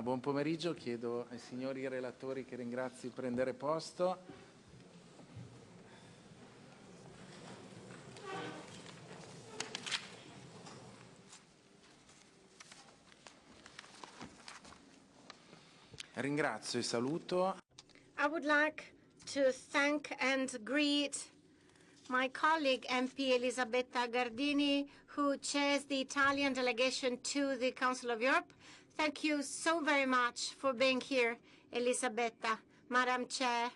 Buon pomeriggio, chiedo ai signori relatori che ringrazio di prendere posto. Ringrazio e saluto. I would like to thank and greet my colleague MP Elisabetta Gardini, who chairs the Italian delegation to the Council of Europe. Thank you so very much for being here, Elisabetta. Madam Chair,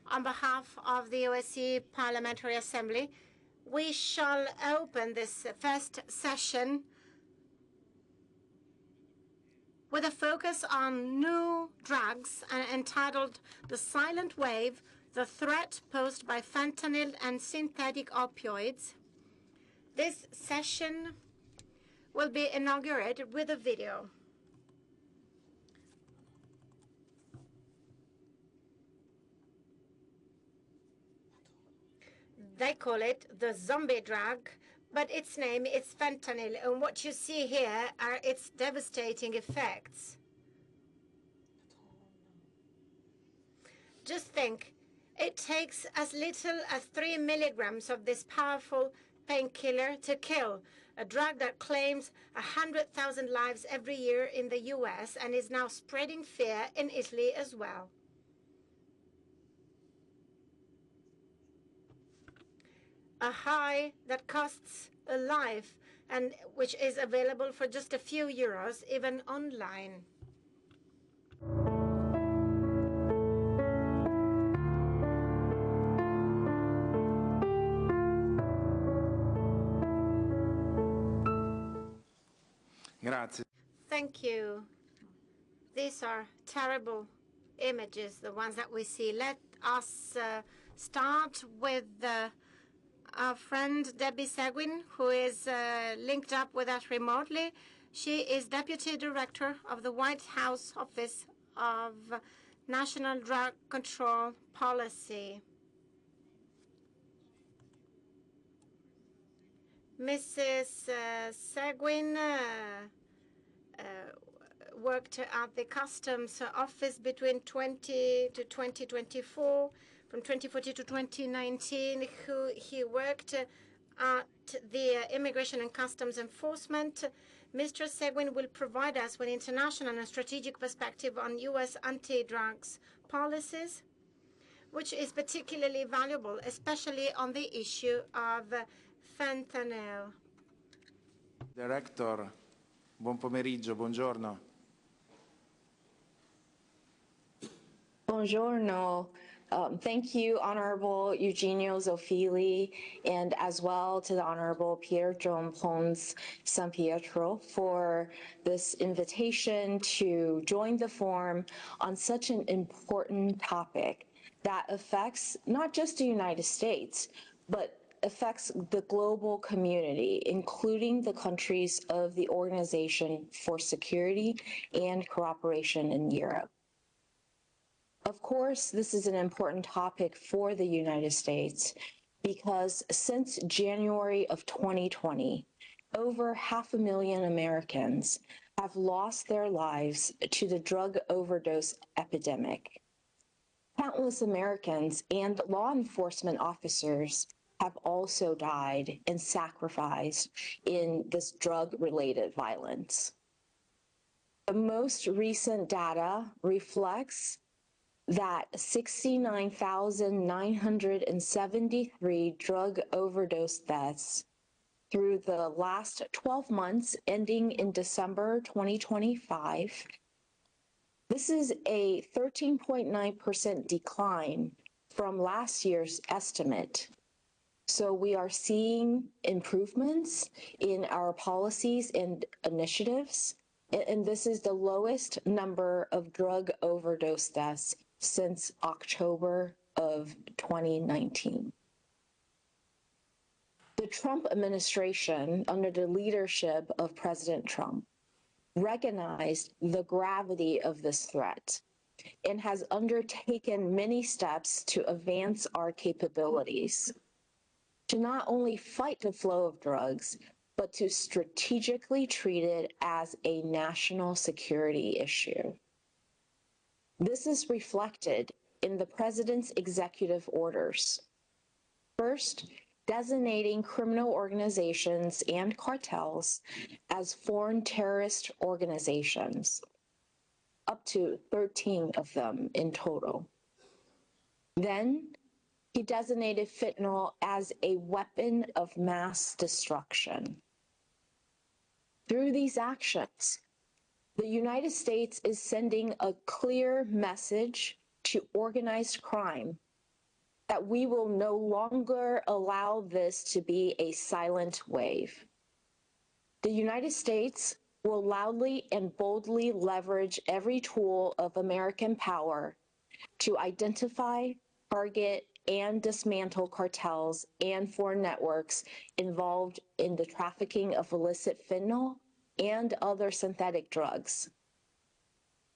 on behalf of the OSCE Parliamentary Assembly, we shall open this first session with a focus on new drugs entitled The Silent Wave, the Threat Posed by Fentanyl and Synthetic Opioids. This session will be inaugurated with a video. They call it the zombie drug, but its name is fentanyl, and what you see here are its devastating effects. Just think, it takes as little as 3 milligrams of this powerful painkiller to kill, a drug that claims 100,000 lives every year in the US and is now spreading fear in Italy as well. A high that costs a life and which is available for just a few euros, even online. Grazie. Thank you. These are terrible images, the ones that we see. Let us start with our friend Debbie Seguin, who is linked up with us remotely. She is Deputy Director of the White House Office of National Drug Control Policy. Mrs. Seguin worked at the Customs Office between 20 to 2024. From 2014 to 2019, he worked at the Immigration and Customs Enforcement. Mr. Seguin will provide us with international and strategic perspective on U.S. anti-drugs policies, which is particularly valuable, especially on the issue of fentanyl. Director, buon pomeriggio, buongiorno. Buongiorno. Thank you, Honorable Eugenio Zoffili, and as well to the Honorable Pietro Pons San Pietro for this invitation to join the forum on such an important topic that affects not just the United States, but affects the global community, including the countries of the Organization for Security and Cooperation in Europe. Of course, this is an important topic for the United States because since January of 2020, over 500,000 Americans have lost their lives to the drug overdose epidemic. Countless Americans and law enforcement officers have also died and sacrificed in this drug-related violence. The most recent data reflects that 69,973 drug overdose deaths through the last 12 months ending in December 2025. This is a 13.9% decline from last year's estimate. So we are seeing improvements in our policies and initiatives, and this is the lowest number of drug overdose deaths since October of 2019. The Trump administration, under the leadership of President Trump, recognized the gravity of this threat and has undertaken many steps to advance our capabilities to not only fight the flow of drugs, but to strategically treat it as a national security issue. This is reflected in the President's executive orders. First, designating criminal organizations and cartels as foreign terrorist organizations, up to 13 of them in total. Then, he designated fentanyl as a weapon of mass destruction. Through these actions, the United States is sending a clear message to organized crime that we will no longer allow this to be a silent wave. The United States will loudly and boldly leverage every tool of American power to identify, target, and dismantle cartels and foreign networks involved in the trafficking of illicit fentanyl and other synthetic drugs.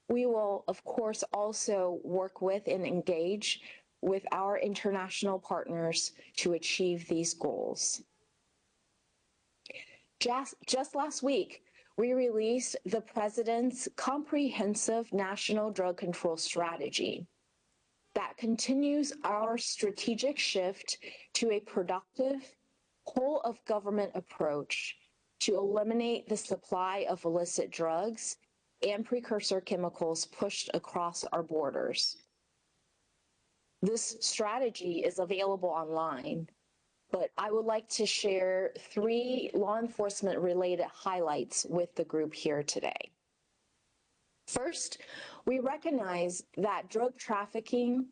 We will, of course, also work with and engage with our international partners to achieve these goals. Just last week, we released the President's comprehensive national drug control strategy that continues our strategic shift to a productive, whole-of-government approach to eliminate the supply of illicit drugs and precursor chemicals pushed across our borders. This strategy is available online, but I would like to share 3 law enforcement related highlights with the group here today. First, we recognize that drug trafficking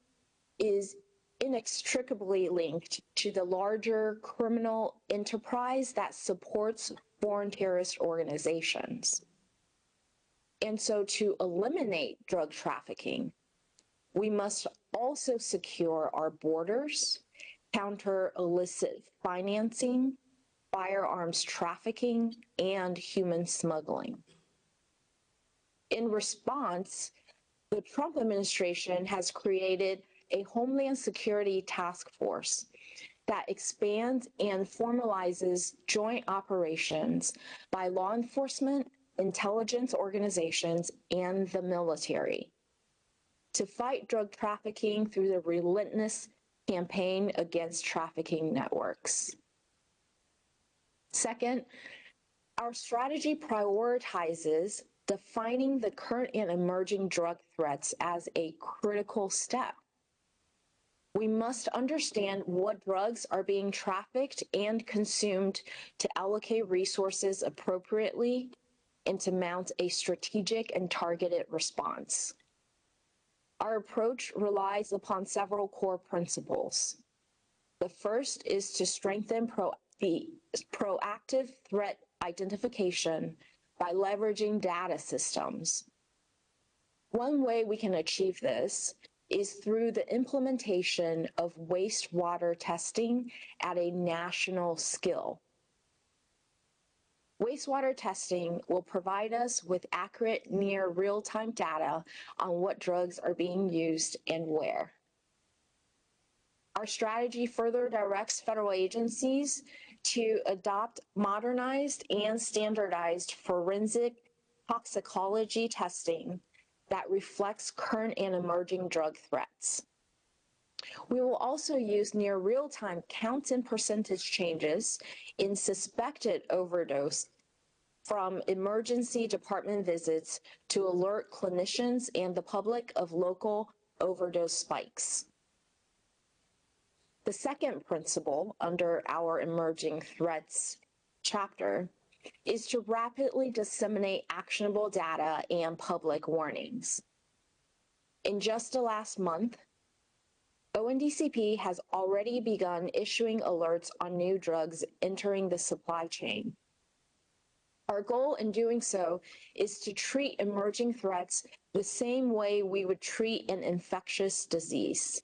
is inextricably linked to the larger criminal enterprise that supports foreign terrorist organizations. And so to eliminate drug trafficking, we must also secure our borders, counter illicit financing, firearms trafficking, and human smuggling. In response, the Trump administration has created a Homeland Security Task Force that expands and formalizes joint operations by law enforcement, intelligence organizations, and the military to fight drug trafficking through the relentless campaign against trafficking networks. Second, our strategy prioritizes defining the current and emerging drug threats as a critical step. We must understand what drugs are being trafficked and consumed to allocate resources appropriately and to mount a strategic and targeted response. Our approach relies upon several core principles. The first is to strengthen the proactive threat identification by leveraging data systems. One way we can achieve this is through the implementation of wastewater testing at a national scale. Wastewater testing will provide us with accurate, near real-time data on what drugs are being used and where. Our strategy further directs federal agencies to adopt modernized and standardized forensic toxicology testing that reflects current and emerging drug threats. We will also use near real-time count and percentage changes in suspected overdose from emergency department visits to alert clinicians and the public of local overdose spikes. The second principle under our emerging threats chapter is to rapidly disseminate actionable data and public warnings. In just the last month, ONDCP has already begun issuing alerts on new drugs entering the supply chain. Our goal in doing so is to treat emerging threats the same way we would treat an infectious disease.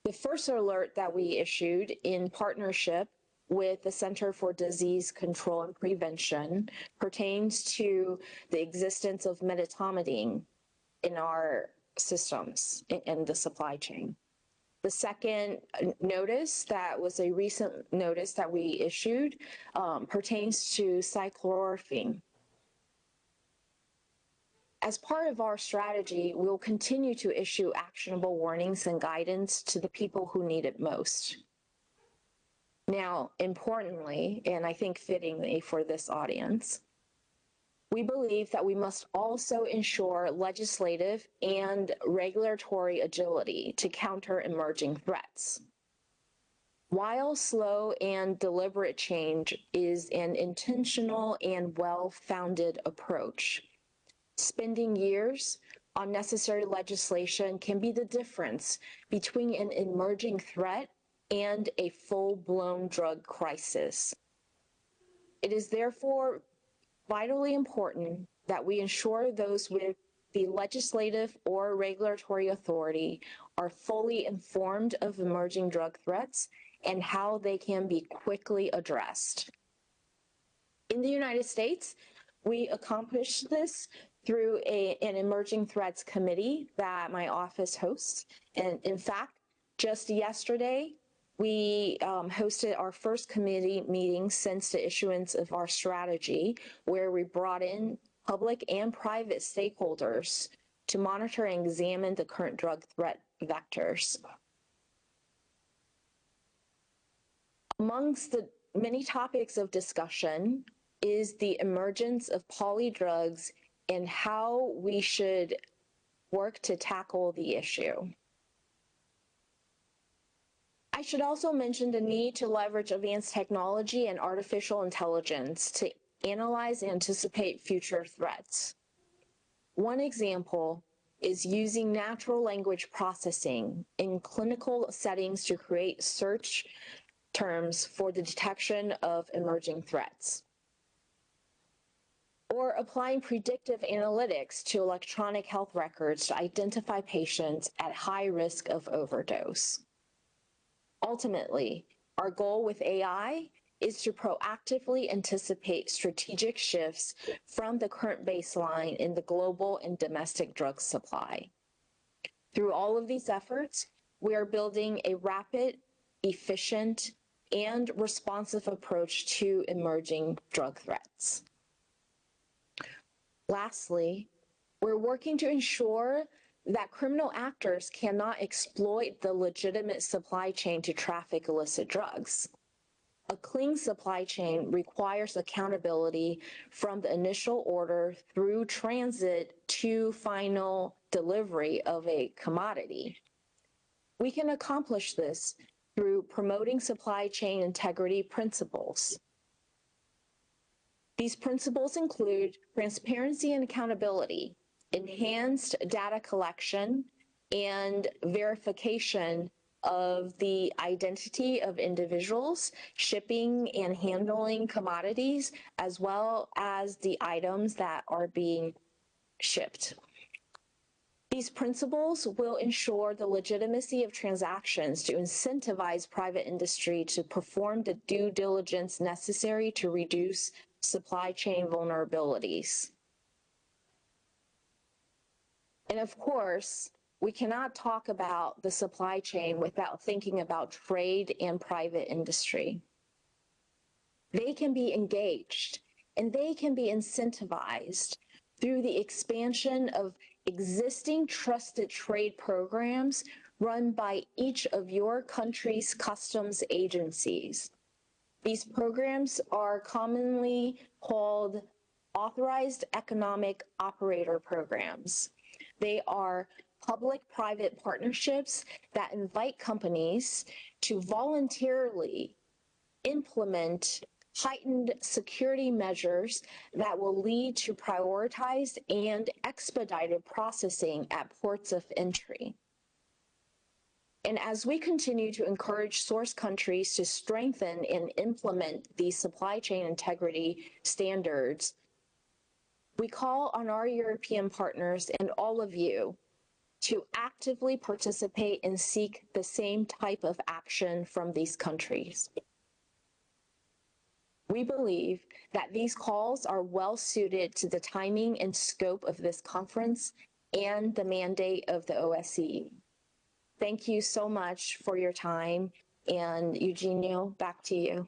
The first alert that we issued in partnership with the Center for Disease Control and Prevention pertains to the existence of medetomidine in our systems in the supply chain. The second notice that was a recent notice that we issued pertains to cyclorphine. As part of our strategy, we'll continue to issue actionable warnings and guidance to the people who need it most. Now, importantly, and I think fittingly for this audience, we believe that we must also ensure legislative and regulatory agility to counter emerging threats. While slow and deliberate change is an intentional and well-founded approach, spending years on necessary legislation can be the difference between an emerging threat and a full-blown drug crisis. It is therefore vitally important that we ensure those with the legislative or regulatory authority are fully informed of emerging drug threats and how they can be quickly addressed. In the United States, we accomplish this through an emerging threats committee that my office hosts. And in fact, just yesterday, we hosted our first committee meeting since the issuance of our strategy, where we brought in public and private stakeholders to monitor and examine the current drug threat vectors. Amongst the many topics of discussion is the emergence of polydrugs and how we should work to tackle the issue. I should also mention the need to leverage advanced technology and artificial intelligence to analyze and anticipate future threats. One example is using natural language processing in clinical settings to create search terms for the detection of emerging threats. Or applying predictive analytics to electronic health records to identify patients at high risk of overdose. Ultimately, our goal with AI is to proactively anticipate strategic shifts from the current baseline in the global and domestic drug supply. Through all of these efforts, we are building a rapid, efficient, and responsive approach to emerging drug threats. Lastly, we're working to ensure that criminal actors cannot exploit the legitimate supply chain to traffic illicit drugs. A clean supply chain requires accountability from the initial order through transit to final delivery of a commodity. We can accomplish this through promoting supply chain integrity principles. These principles include transparency and accountability, enhanced data collection and verification of the identity of individuals shipping and handling commodities, as well as the items that are being shipped. These principles will ensure the legitimacy of transactions to incentivize private industry to perform the due diligence necessary to reduce supply chain vulnerabilities. And of course, we cannot talk about the supply chain without thinking about trade and private industry. They can be engaged and they can be incentivized through the expansion of existing trusted trade programs run by each of your country's customs agencies. These programs are commonly called authorized economic operator programs. They are public-private partnerships that invite companies to voluntarily implement heightened security measures that will lead to prioritized and expedited processing at ports of entry. And as we continue to encourage source countries to strengthen and implement these supply chain integrity standards, we call on our European partners and all of you to actively participate and seek the same type of action from these countries. We believe that these calls are well suited to the timing and scope of this conference and the mandate of the OSCE. Thank you so much for your time. And Eugenio, back to you.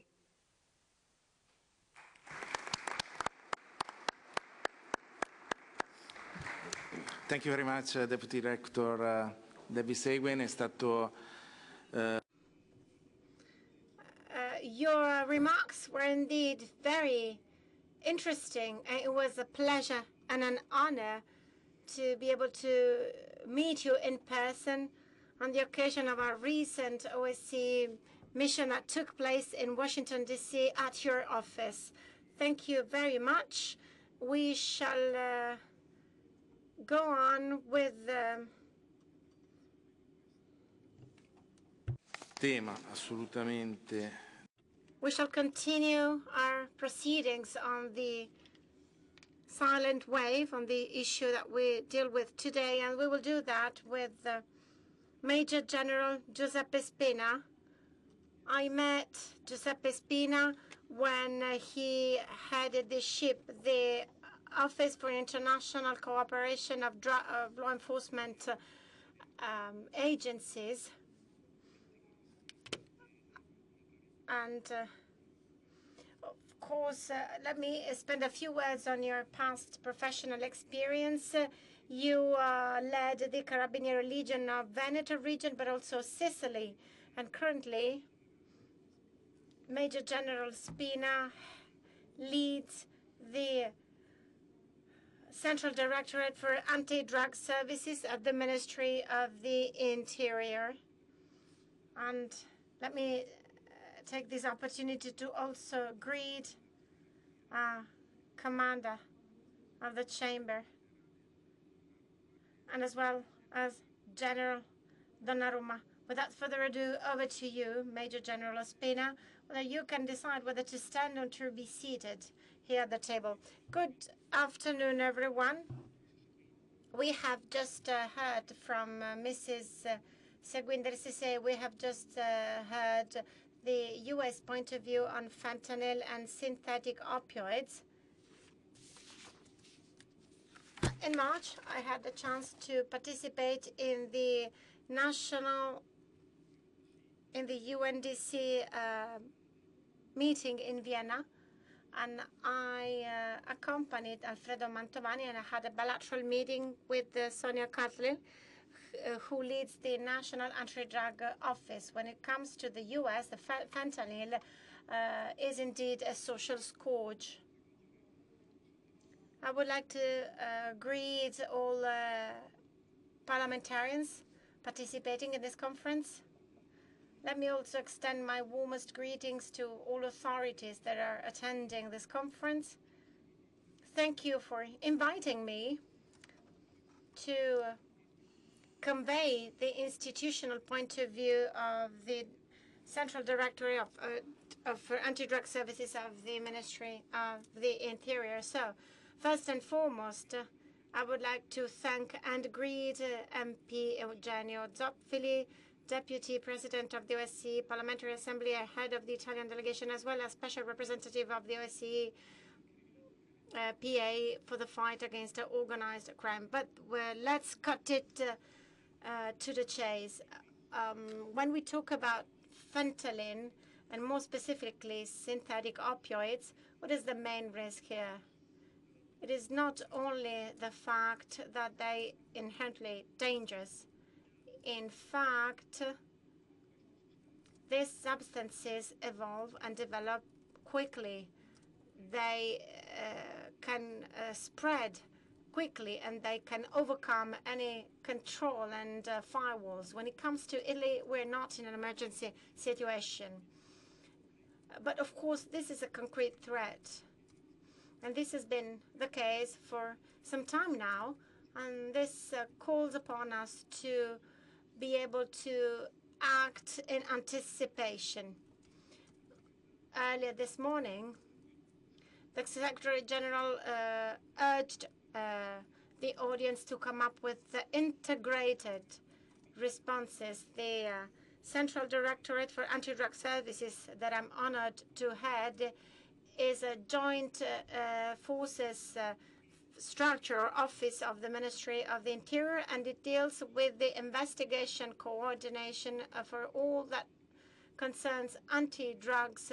Thank you very much, Deputy Director Debbie Seguin. È stato your remarks were indeed very interesting. It was a pleasure and an honor to be able to meet you in person on the occasion of our recent OSCE mission that took place in Washington, D.C. at your office. Thank you very much. We shall go on with tema assolutamente. We shall continue our proceedings on the silent wave, on the issue that we deal with today, and we will do that with Major General Giuseppe Spina. I met Giuseppe Spina when he headed the ship, the Office for International Cooperation of Law Enforcement Agencies. And of course, let me spend a few words on your past professional experience. You led the Carabinieri Legion of Veneto region, but also Sicily. And currently, Major General Spina leads the Central Directorate for Anti-Drug Services at the Ministry of the Interior. And let me take this opportunity to also greet Commander of the Chamber, and as well as General Donnarumma. Without further ado, over to you, Major General Spina, whether you can decide whether to stand or to be seated here at the table. Good afternoon, everyone. We have just heard from Mrs. Seguin. We have just heard the U.S. point of view on fentanyl and synthetic opioids. In March, I had the chance to participate in the UNDC meeting in Vienna, and I accompanied Alfredo Mantovani, and I had a bilateral meeting with Sonia Catlin, who leads the National Anti-Drug Office. When it comes to the U.S., the fentanyl is indeed a social scourge. I would like to greet all parliamentarians participating in this conference. Let me also extend my warmest greetings to all authorities that are attending this conference. Thank you for inviting me to convey the institutional point of view of the Central Directorate for Anti-Drug Services of the Ministry of the Interior. So, first and foremost, I would like to thank and greet MP Eugenio Zoffili, Deputy President of the OSCE Parliamentary Assembly, head of the Italian delegation, as well as Special Representative of the OSCE PA for the fight against organized crime. But let's cut it to the chase. When we talk about fentanyl, and more specifically synthetic opioids, what is the main risk here? It is not only the fact that they are inherently dangerous. In fact, these substances evolve and develop quickly. They can spread quickly, and they can overcome any control and firewalls. When it comes to Italy, we're not in an emergency situation. But of course, this is a concrete threat. And this has been the case for some time now. And this calls upon us to be able to act in anticipation. Earlier this morning, the Secretary General urged the audience to come up with the integrated responses. The Central Directorate for Anti-Drug Services that I'm honored to head is a joint forces structure or office of the Ministry of the Interior, and it deals with the investigation coordination for all that concerns anti-drugs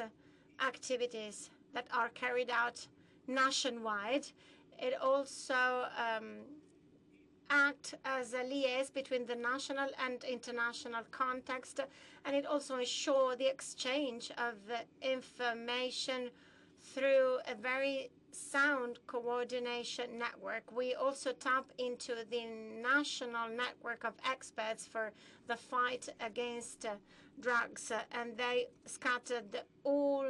activities that are carried out nationwide. It also acts as a liaison between the national and international context, and it also ensures the exchange of information through a very sound coordination network. We also tap into the national network of experts for the fight against drugs, and they scattered all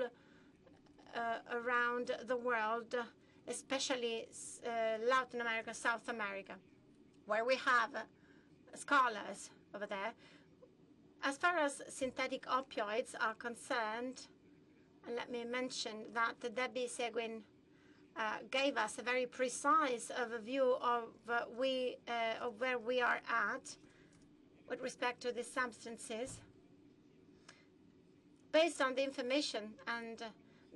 around the world, especially Latin America, South America, where we have scholars over there. As far as synthetic opioids are concerned, and let me mention that Debbie Seguin gave us a very precise overview of where we are at with respect to these substances. Based on the information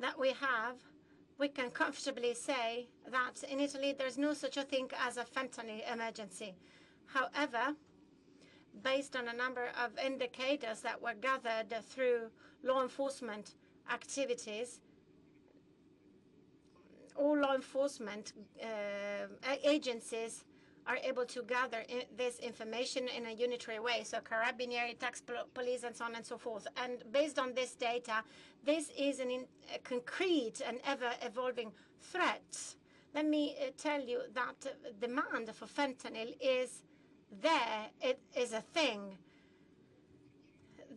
that we have, we can comfortably say that in Italy there's no such a thing as a fentanyl emergency. However, based on a number of indicators that were gathered through law enforcement activities, all law enforcement agencies are able to gather this information in a unitary way, so Carabinieri, tax police, and so on and so forth. And based on this data, this is a concrete and ever-evolving threat. Let me tell you that demand for fentanyl is there. It is a thing.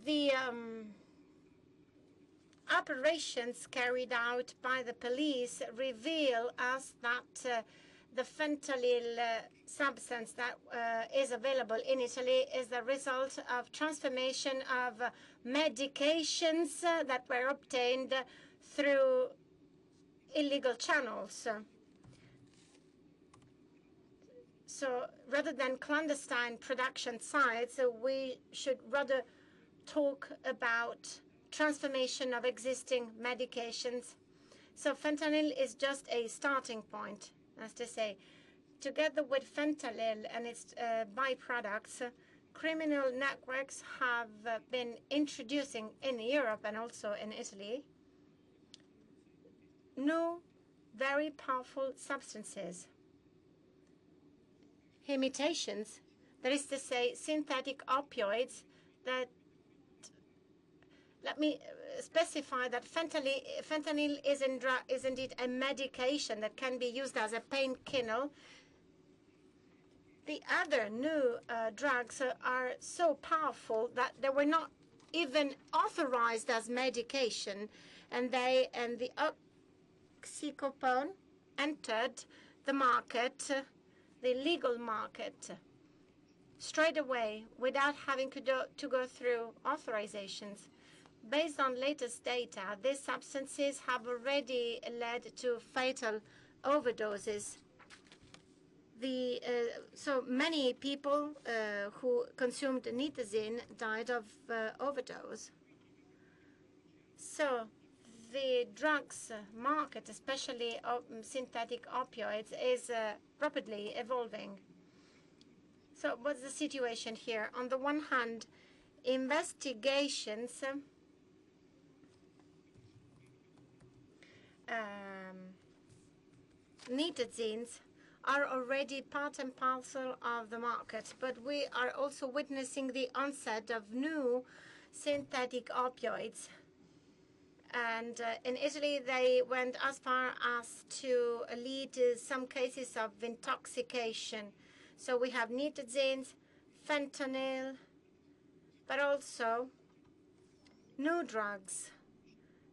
The operations carried out by the police reveal us that the fentanyl substance that is available in Italy is the result of transformation of medications that were obtained through illegal channels. So rather than clandestine production sites, we should rather talk about transformation of existing medications. So fentanyl is just a starting point, as to say. Together with fentanyl and its byproducts, criminal networks have been introducing in Europe and also in Italy new, very powerful substances, imitations, that is to say, synthetic opioids that, let me specify that fentanyl is indeed a medication that can be used as a painkiller. The other new drugs are so powerful that they were not even authorized as medication, and the oxycodone entered the market, the legal market, straight away without having to go through authorizations. Based on latest data, these substances have already led to fatal overdoses. So many people who consumed nitazene died of overdose. So the drugs market, especially synthetic opioids, is rapidly evolving. So what's the situation here? On the one hand, investigations nitazenes are already part and parcel of the market, but we are also witnessing the onset of new synthetic opioids. And in Italy, they went as far as to lead to some cases of intoxication. So we have nitazenes, fentanyl, but also new drugs.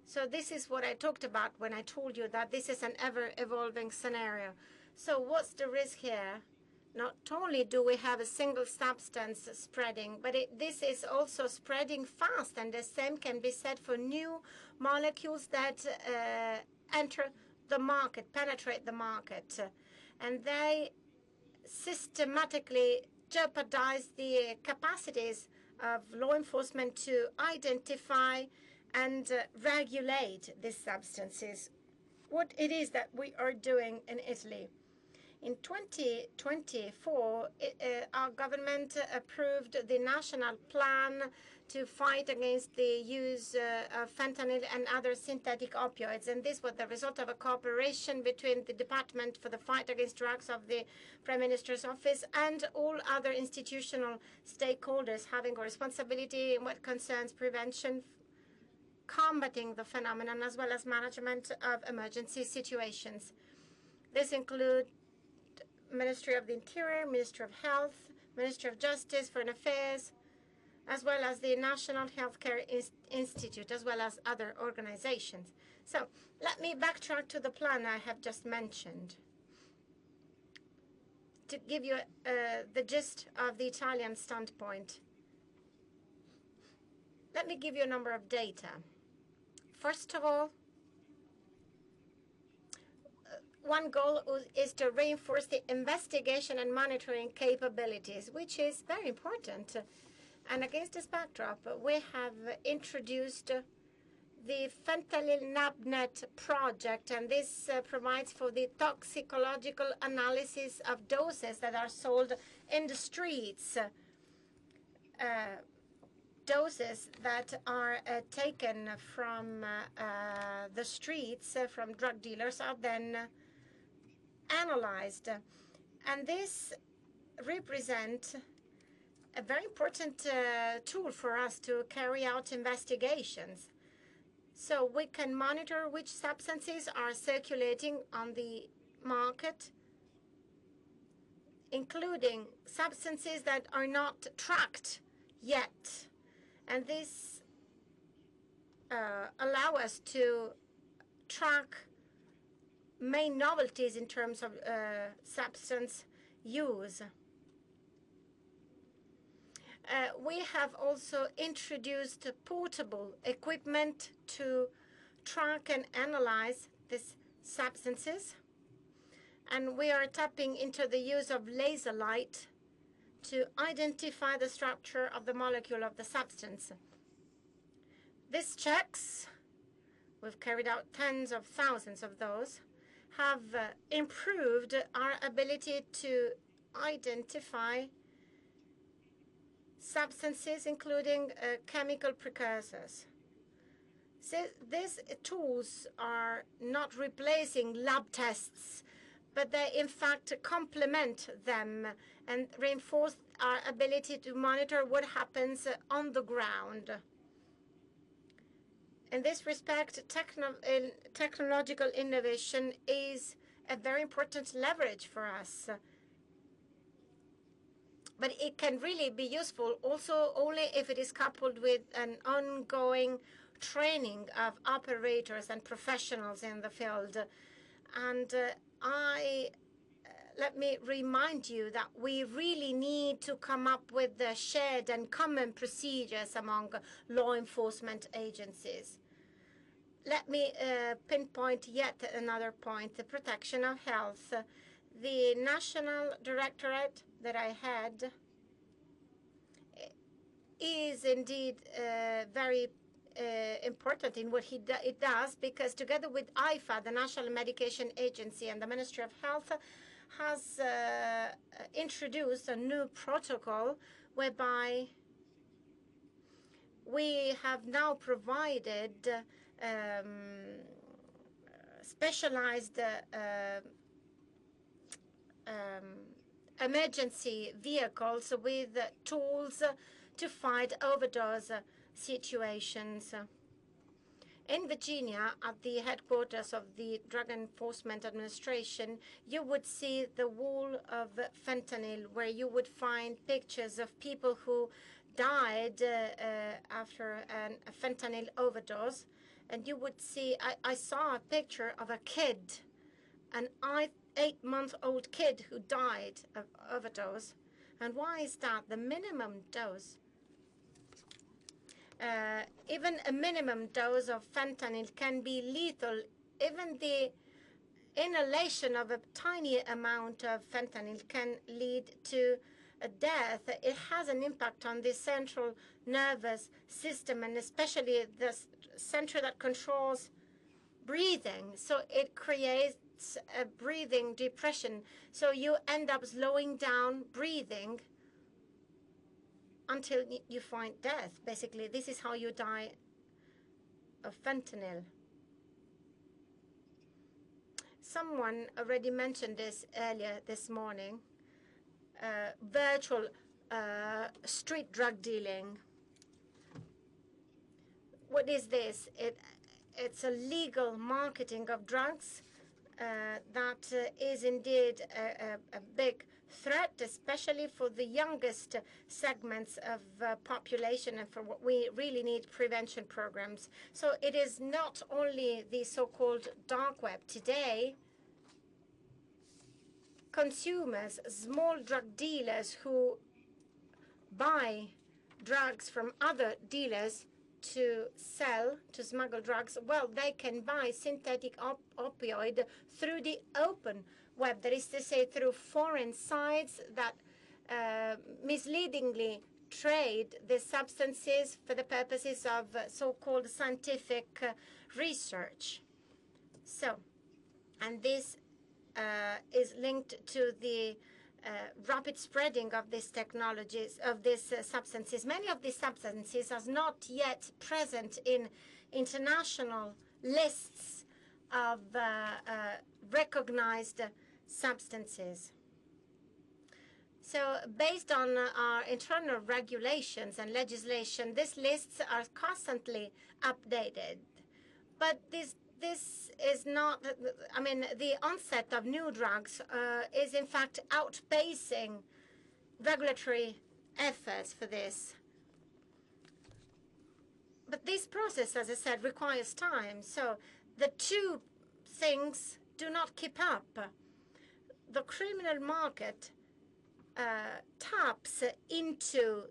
So this is what I talked about when I told you that this is an ever-evolving scenario. So what's the risk here? Not only do we have a single substance spreading, but this is also spreading fast, and the same can be said for new molecules that enter the market, penetrate the market, and they systematically jeopardize the capacities of law enforcement to identify and regulate these substances. What it is that we are doing in Italy. In 2024, our government approved the national plan to fight against the use of fentanyl and other synthetic opioids. And this was the result of a cooperation between the Department for the Fight Against Drugs of the Prime Minister's Office and all other institutional stakeholders having a responsibility in what concerns prevention, combating the phenomenon, as well as management of emergency situations. This includes Ministry of the Interior, Ministry of Health, Ministry of Justice, Foreign Affairs, as well as the National Healthcare Institute, as well as other organizations. So let me backtrack to the plan I have just mentioned to give you the gist of the Italian standpoint. Let me give you a number of data. First of all, one goal is to reinforce the investigation and monitoring capabilities, which is very important. And against this backdrop, we have introduced the fentanyl NABNet project, and this provides for the toxicological analysis of doses that are sold in the streets. Doses that are taken from the streets from drug dealers are then analyzed. And this represents a very important tool for us to carry out investigations. So we can monitor which substances are circulating on the market, including substances that are not tracked yet. And this allows us to track main novelties in terms of substance use. We have also introduced portable equipment to track and analyze these substances. And we are tapping into the use of laser light to identify the structure of the molecule of the substance. These checks, we've carried out tens of thousands of those, have improved our ability to identify substances, including chemical precursors. So these tools are not replacing lab tests, but they in fact complement them and reinforce our ability to monitor what happens on the ground. In this respect, technological innovation is a very important leverage for us. But it can really be useful also only if it is coupled with an ongoing training of operators and professionals in the field. And let me remind you that we really need to come up with the shared and common procedures among law enforcement agencies. Let me pinpoint yet another point, the protection of health. The National Directorate that I had is indeed very important in what it does, because together with IFA, the National Medication Agency, and the Ministry of Health, has introduced a new protocol whereby we have now provided specialized emergency vehicles with tools to fight overdose situations. In Virginia, at the headquarters of the Drug Enforcement Administration, you would see the wall of fentanyl, where you would find pictures of people who died after a fentanyl overdose. And you would see, I saw a picture of a kid, an 8-month-old kid who died of overdose. And why is that? The minimum dose, even a minimum dose of fentanyl can be lethal. Even the inhalation of a tiny amount of fentanyl can lead to a death. It has an impact on the central nervous system, and especially the center that controls breathing. So it creates creates a breathing depression. So you end up slowing down breathing until you find death. Basically, this is how you die of fentanyl. Someone already mentioned this earlier this morning. Virtual street drug dealing. What is this? It's a legal marketing of drugs that is indeed a big threat, especially for the youngest segments of population and for what we really need prevention programs. So it is not only the so-called dark web. Today, consumers, small drug dealers who buy drugs from other dealers to sell, to smuggle drugs, well, they can buy synthetic opioid through the open web, that is to say, through foreign sites that misleadingly trade the substances for the purposes of so-called scientific research. So, and this is linked to the rapid spreading of these technologies, of these substances. Many of these substances are not yet present in international lists of recognized substances. So based on our internal regulations and legislation, these lists are constantly updated. But this is not, I mean, the onset of new drugs is in fact outpacing regulatory efforts for this. But this process, as I said, requires time. So the two things do not keep up. The criminal market taps into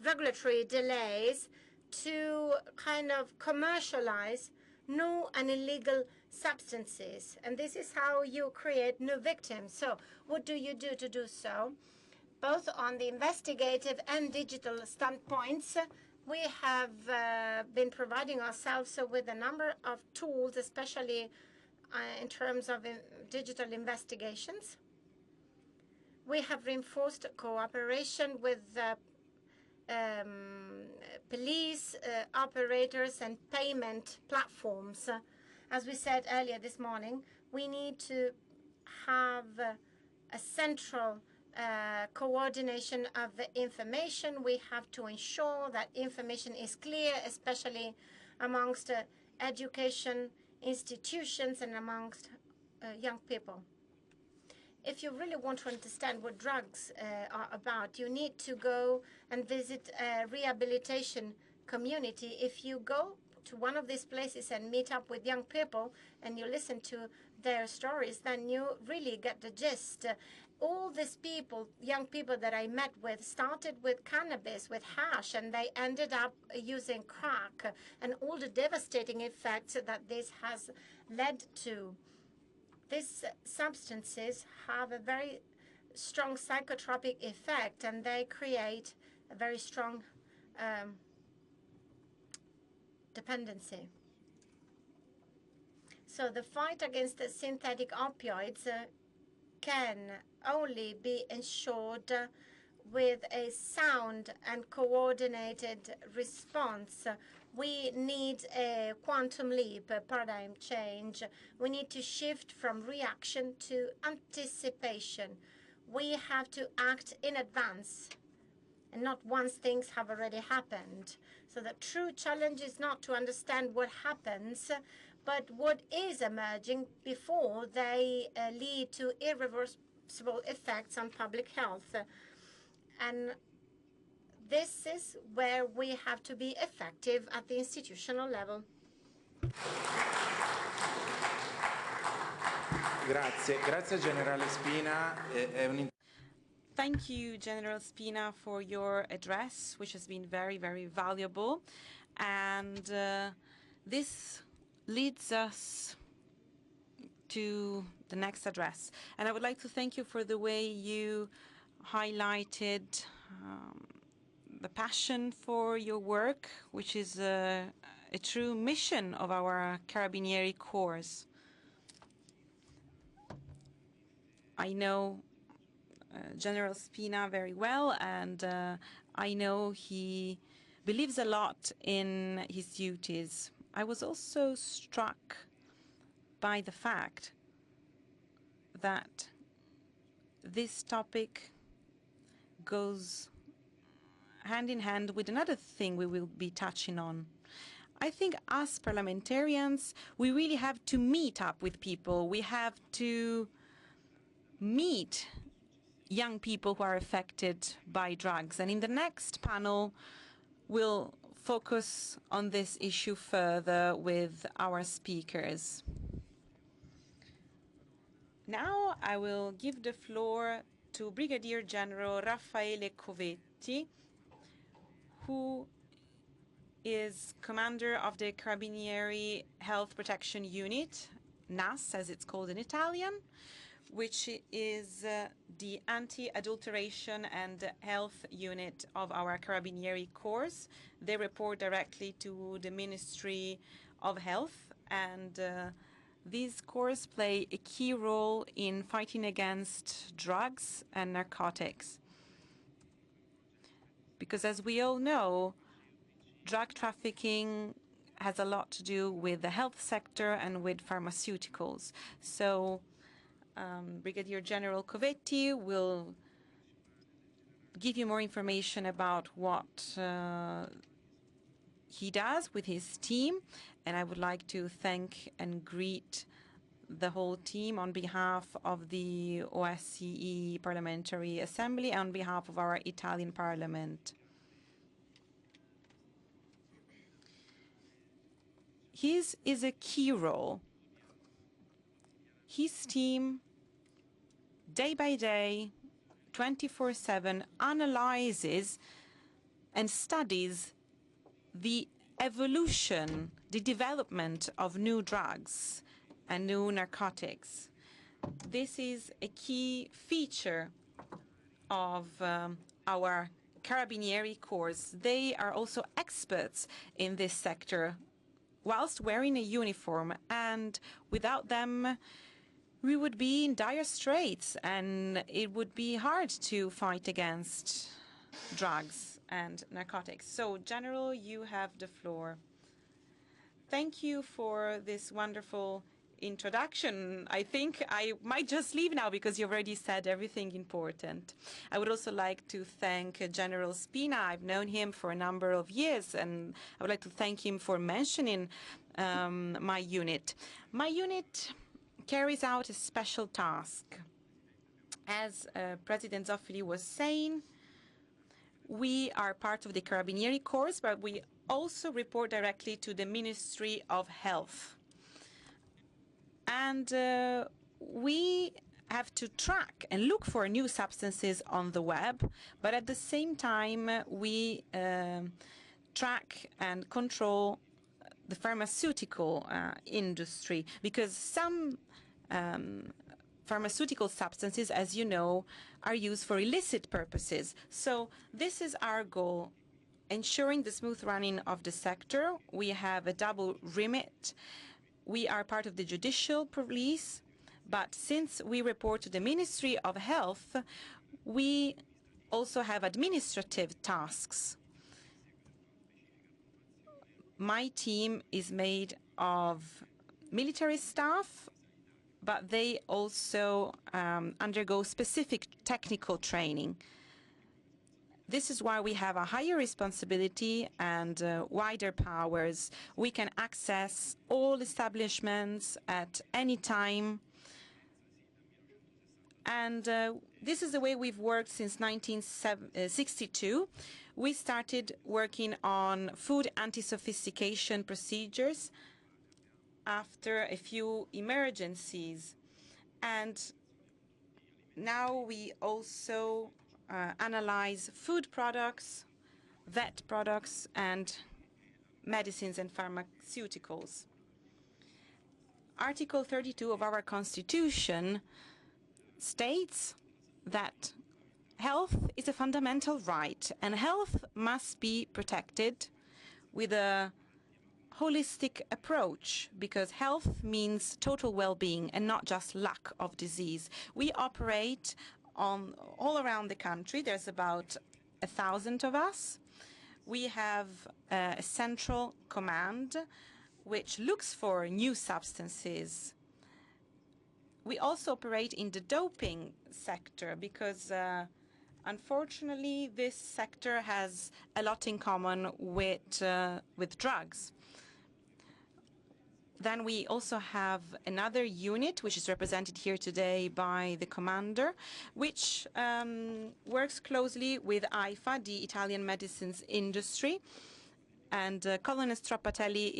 regulatory delays to kind of commercialize new and illegal substances. And this is how you create new victims. So what do you do to do so? Both on the investigative and digital standpoints, we have been providing ourselves with a number of tools, especially in terms of digital investigations. We have reinforced cooperation with police operators and payment platforms. As we said earlier this morning, we need to have a central coordination of the information. We have to ensure that information is clear, especially amongst education institutions and amongst young people. If you really want to understand what drugs are about, you need to go and visit a rehabilitation community. If you go to one of these places and meet up with young people and you listen to their stories, then you really get the gist. All these people, young people that I met with, started with cannabis, with hash, and they ended up using crack, and all the devastating effects that this has led to. These substances have a very strong psychotropic effect, and they create a very strong dependency. So the fight against the synthetic opioids can only be ensured with a sound and coordinated response. We need a quantum leap, a paradigm change. We need to shift from reaction to anticipation. We have to act in advance and not once things have already happened. So the true challenge is not to understand what happens, but what is emerging before they lead to irreversible effects on public health. And this is where we have to be effective at the institutional level. Grazie Generale Spina. Thank you, General Spina, for your address, which has been very, very valuable. And this leads us to the next address. And I would like to thank you for the way you highlighted the passion for your work, which is a true mission of our Carabinieri Corps. I know General Spina very well, and I know he believes a lot in his duties. I was also struck by the fact that this topic goes hand in hand with another thing we will be touching on. I think us parliamentarians, we really have to meet up with people. We have to meet young people who are affected by drugs. And in the next panel, we'll focus on this issue further with our speakers. Now I will give the floor to Brigadier General Raffaele Covetti, who is commander of the Carabinieri Health Protection Unit, NAS as it's called in Italian, which is the anti-adulteration and health unit of our Carabinieri Corps. They report directly to the Ministry of Health, and these corps play a key role in fighting against drugs and narcotics. Because as we all know, drug trafficking has a lot to do with the health sector and with pharmaceuticals. So Brigadier General Covetti will give you more information about what he does with his team, and I would like to thank and greet the whole team on behalf of the OSCE Parliamentary Assembly and on behalf of our Italian Parliament. His is a key role. His team, day by day, 24/7, analyzes and studies the evolution, the development of new drugs and new narcotics. This is a key feature of our Carabinieri Corps. They are also experts in this sector whilst wearing a uniform, and without them we would be in dire straits and it would be hard to fight against drugs and narcotics. So, General, you have the floor. Thank you for this wonderful introduction. I think I might just leave now because you already said everything important. I would also like to thank General Spina. I've known him for a number of years, and I would like to thank him for mentioning my unit. My unit carries out a special task. As President Zoffili was saying, we are part of the Carabinieri Corps, but we also report directly to the Ministry of Health. And we have to track and look for new substances on the web, but at the same time we track and control the pharmaceutical industry, because some pharmaceutical substances, as you know, are used for illicit purposes. So this is our goal, ensuring the smooth running of the sector. We have a double remit. We are part of the judicial police, but since we report to the Ministry of Health, we also have administrative tasks. My team is made of military staff, but they also undergo specific technical training. This is why we have a higher responsibility and wider powers. We can access all establishments at any time. And this is the way we've worked since 1962. We started working on food anti-sophistication procedures after a few emergencies. And now we also analyze food products, vet products, and medicines and pharmaceuticals. Article 32 of our Constitution states that health is a fundamental right, and health must be protected with a holistic approach, because health means total well-being and not just lack of disease. We operate all around the country. There's about 1,000 of us. We have a central command which looks for new substances. We also operate in the doping sector because unfortunately this sector has a lot in common with drugs. Then we also have another unit, which is represented here today by the commander, which works closely with AIFA, the Italian medicines industry. And Colonel Strappatelli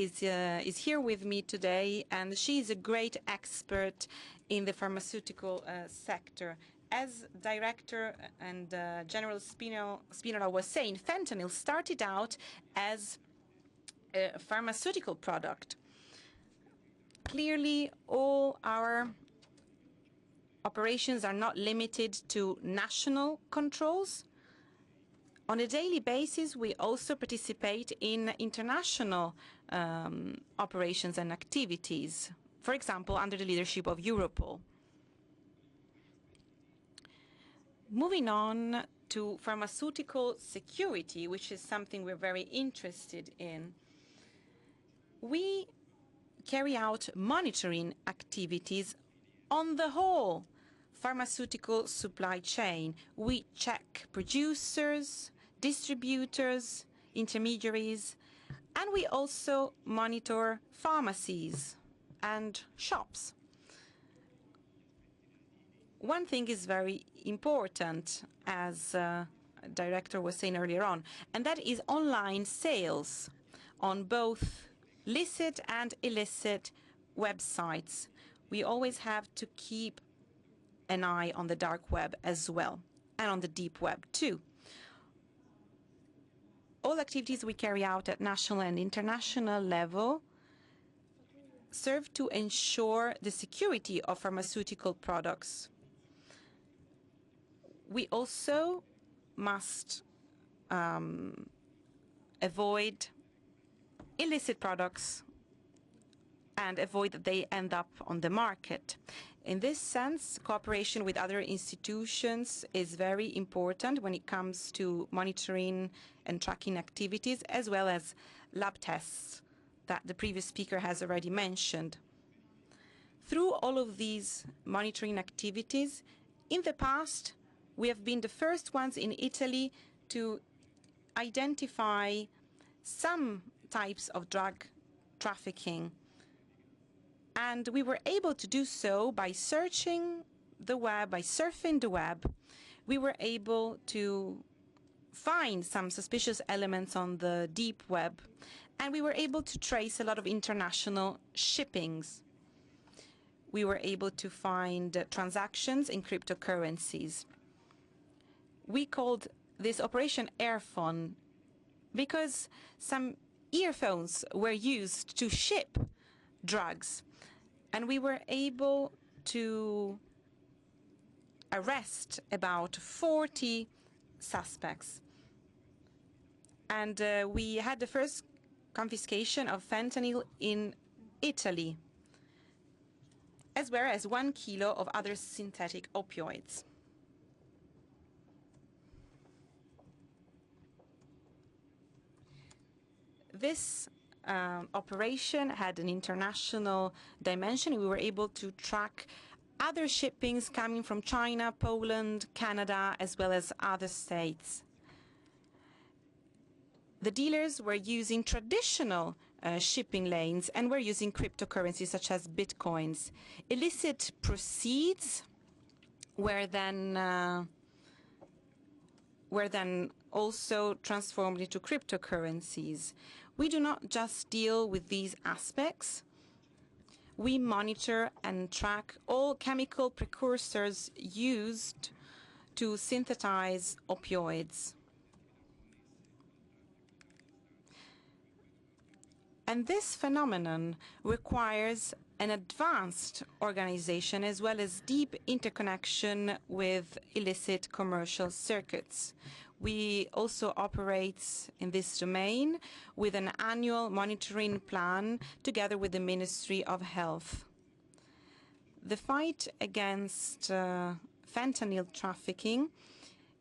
is here with me today, and she is a great expert in the pharmaceutical sector. As Director and General Spinola was saying, fentanyl started out as a pharmaceutical product. Clearly, all our operations are not limited to national controls. On a daily basis, we also participate in international operations and activities, for example, under the leadership of Europol. Moving on to pharmaceutical security, which is something we're very interested in. We carry out monitoring activities on the whole pharmaceutical supply chain. We check producers, distributors, intermediaries, and we also monitor pharmacies and shops. One thing is very important, as Director was saying earlier on, and that is online sales on both licit and illicit websites. We always have to keep an eye on the dark web as well, and on the deep web too. All activities we carry out at national and international level serve to ensure the security of pharmaceutical products. We also must avoid illicit products and avoid that they end up on the market. In this sense, cooperation with other institutions is very important when it comes to monitoring and tracking activities, as well as lab tests that the previous speaker has already mentioned. Through all of these monitoring activities, in the past, we have been the first ones in Italy to identify some types of drug trafficking. And we were able to do so by searching the web, by surfing the web. We were able to find some suspicious elements on the deep web, and we were able to trace a lot of international shippings. We were able to find transactions in cryptocurrencies. We called this Operation Airphone because some earphones were used to ship drugs, and we were able to arrest about 40 suspects. And we had the first confiscation of fentanyl in Italy, as well as 1 kilo of other synthetic opioids. This operation had an international dimension. We were able to track other shippings coming from China, Poland, Canada, as well as other states. The dealers were using traditional shipping lanes and were using cryptocurrencies such as bitcoins. Illicit proceeds were then also transformed into cryptocurrencies. We do not just deal with these aspects. We monitor and track all chemical precursors used to synthesize opioids. And this phenomenon requires an advanced organization as well as deep interconnection with illicit commercial circuits. We also operate in this domain with an annual monitoring plan together with the Ministry of Health. The fight against fentanyl trafficking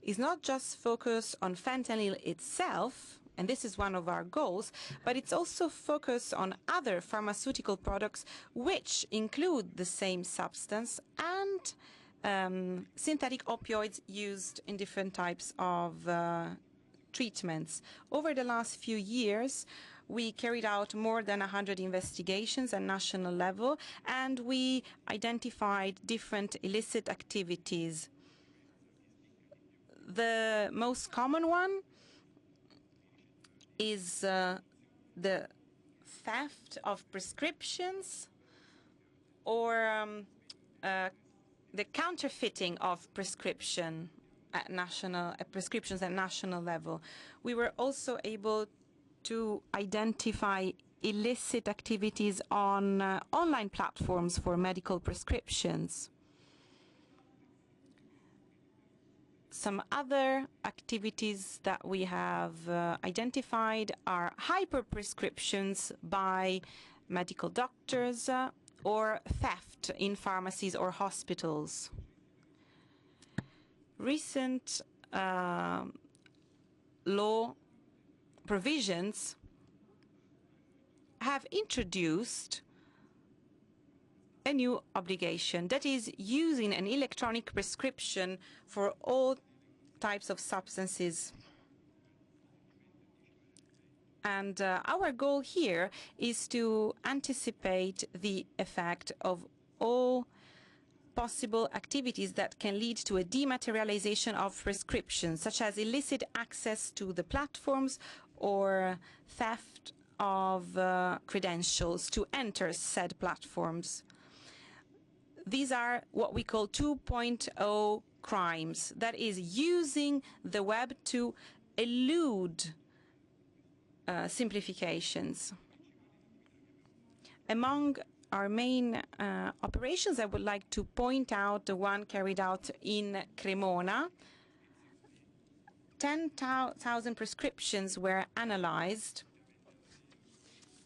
is not just focused on fentanyl itself, and this is one of our goals, but it's also focused on other pharmaceutical products which include the same substance and synthetic opioids used in different types of treatments. Over the last few years, we carried out more than 100 investigations at national level, and we identified different illicit activities. The most common one is the theft of prescriptions or the counterfeiting of prescriptions at national level. We were also able to identify illicit activities on online platforms for medical prescriptions. Some other activities that we have identified are hyper-prescriptions by medical doctors or theft in pharmacies or hospitals. Recent law provisions have introduced a new obligation, that is using an electronic prescription for all types of substances. And our goal here is to anticipate the effect of all possible activities that can lead to a dematerialization of prescriptions, such as illicit access to the platforms or theft of credentials to enter said platforms. These are what we call 2.0 crimes, that is using the web to elude simplifications. Among our main operations, I would like to point out the one carried out in Cremona. 10,000 prescriptions were analyzed,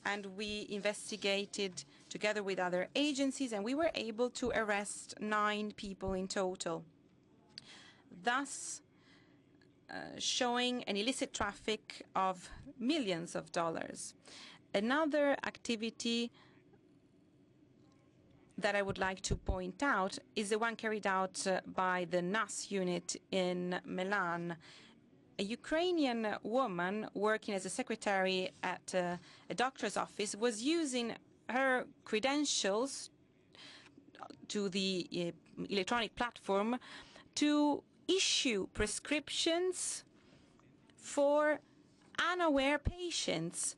and we investigated together with other agencies, and we were able to arrest 9 people in total, thus showing an illicit traffic of millions of dollars. Another activity that I would like to point out is the one carried out by the NAS unit in Milan. A Ukrainian woman working as a secretary at a doctor's office was using her credentials to the electronic platform to issue prescriptions for unaware patients,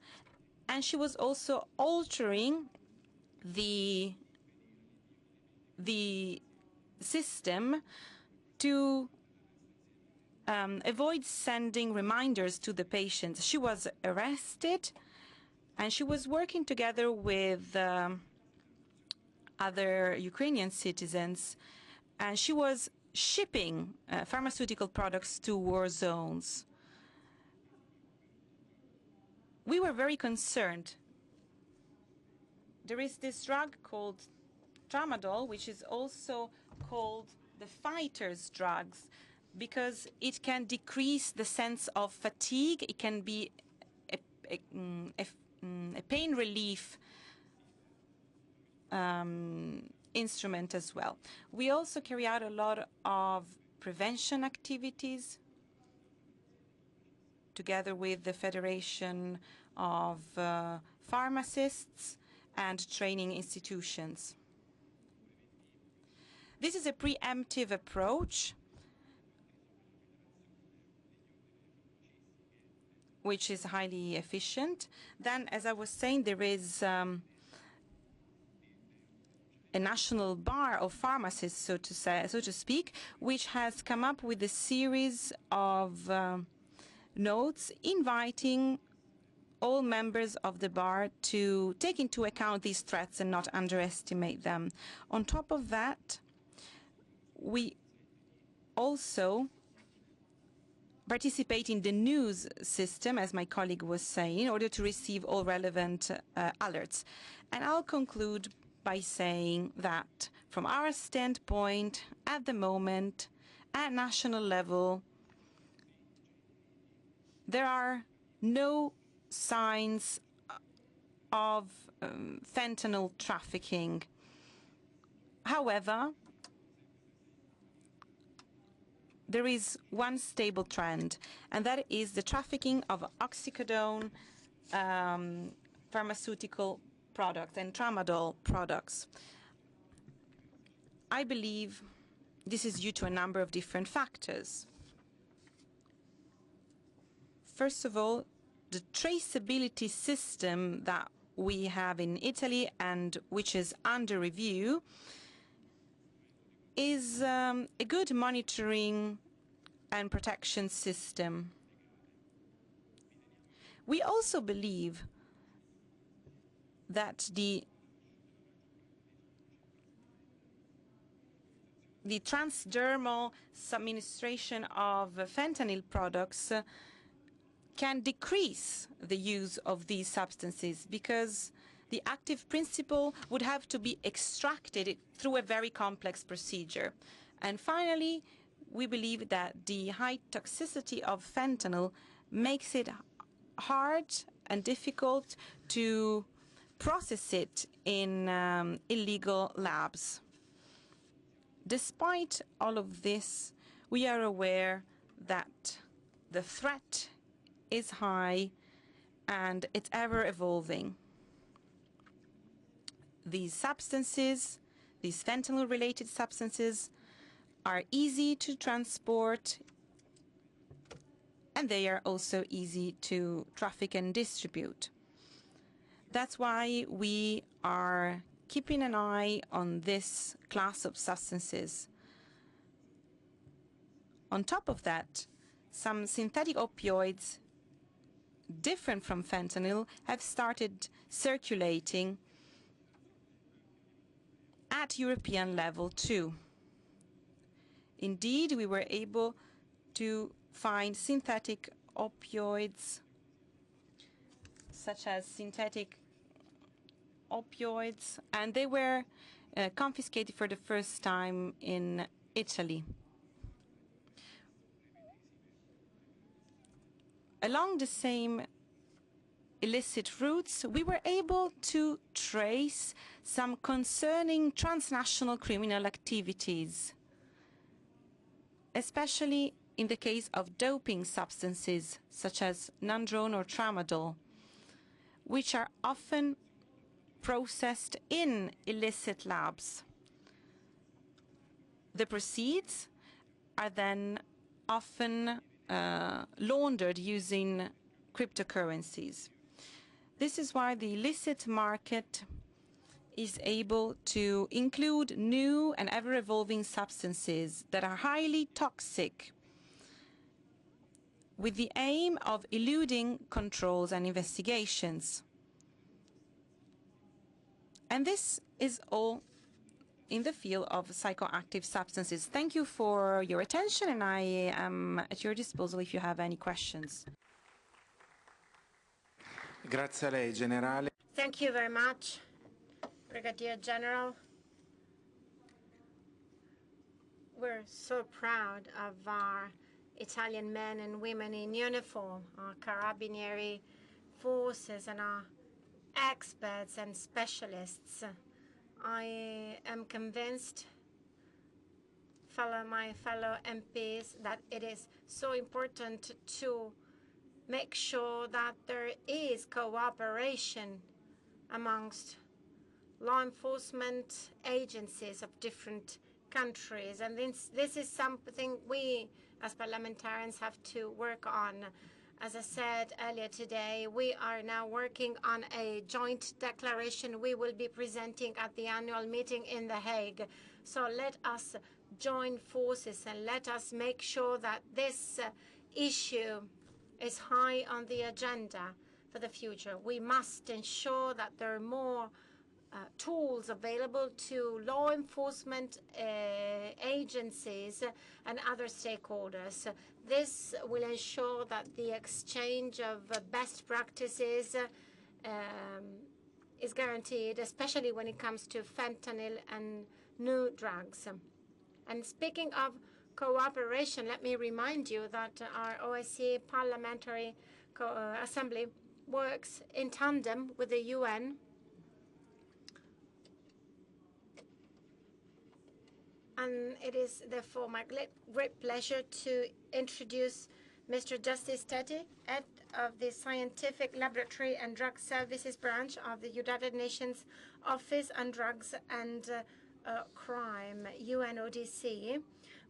and she was also altering the system to avoid sending reminders to the patients. She was arrested, and she was working together with other Ukrainian citizens, and she was shipping pharmaceutical products to war zones. We were very concerned. There is this drug called tramadol, which is also called the fighter's drugs, because it can decrease the sense of fatigue. It can be a pain relief instrument as well. We also carry out a lot of prevention activities together with the Federation of Pharmacists and training institutions. This is a preemptive approach which is highly efficient. Then, as I was saying, there is a national bar of pharmacists, so to speak, which has come up with a series of notes inviting all members of the bar to take into account these threats and not underestimate them. On top of that, we also participate in the news system, as my colleague was saying, in order to receive all relevant alerts. And I'll conclude by saying that from our standpoint, at the moment, at national level, there are no signs of fentanyl trafficking. However, there is one stable trend, and that is the trafficking of oxycodone pharmaceutical products and tramadol products. I believe this is due to a number of different factors. First of all, the traceability system that we have in Italy and which is under review is a good monitoring and protection system. We also believe that the transdermal administration of fentanyl products can decrease the use of these substances because the active principle would have to be extracted through a very complex procedure. And finally, we believe that the high toxicity of fentanyl makes it hard and difficult to process it in illegal labs. Despite all of this, we are aware that the threat is high and it's ever evolving. These substances, these fentanyl-related substances, are easy to transport, and they are also easy to traffic and distribute. That's why we are keeping an eye on this class of substances. On top of that, some synthetic opioids different from fentanyl have started circulating at European level too. Indeed, we were able to find synthetic opioids, such as synthetic opioids, and they were confiscated for the first time in Italy. Along the same illicit routes, we were able to trace some concerning transnational criminal activities, especially in the case of doping substances such as nandrolone or tramadol, which are often processed in illicit labs. The proceeds are then often laundered using cryptocurrencies. This is why the illicit market is able to include new and ever-evolving substances that are highly toxic, with the aim of eluding controls and investigations. And this is all in the field of psychoactive substances. Thank you for your attention, and I am at your disposal if you have any questions. Grazie a lei, Generale. Thank you very much, Brigadier General. We're so proud of our Italian men and women in uniform, our Carabinieri forces and our experts and specialists. I am convinced, my fellow MPs, that it is so important to make sure that there is cooperation amongst law enforcement agencies of different countries. And this is something we as parliamentarians have to work on. As I said earlier today, we are now working on a joint declaration we will be presenting at the annual meeting in The Hague. So let us join forces and let us make sure that this issue is high on the agenda for the future. We must ensure that there are more tools available to law enforcement agencies and other stakeholders. This will ensure that the exchange of best practices is guaranteed, especially when it comes to fentanyl and new drugs. And speaking of cooperation, let me remind you that our OSCE Parliamentary Assembly works in tandem with the UN and it is therefore my great pleasure to introduce Mr. Justice Teti, head of the Scientific Laboratory and Drug Services Branch of the United Nations Office on Drugs and Crime, UNODC.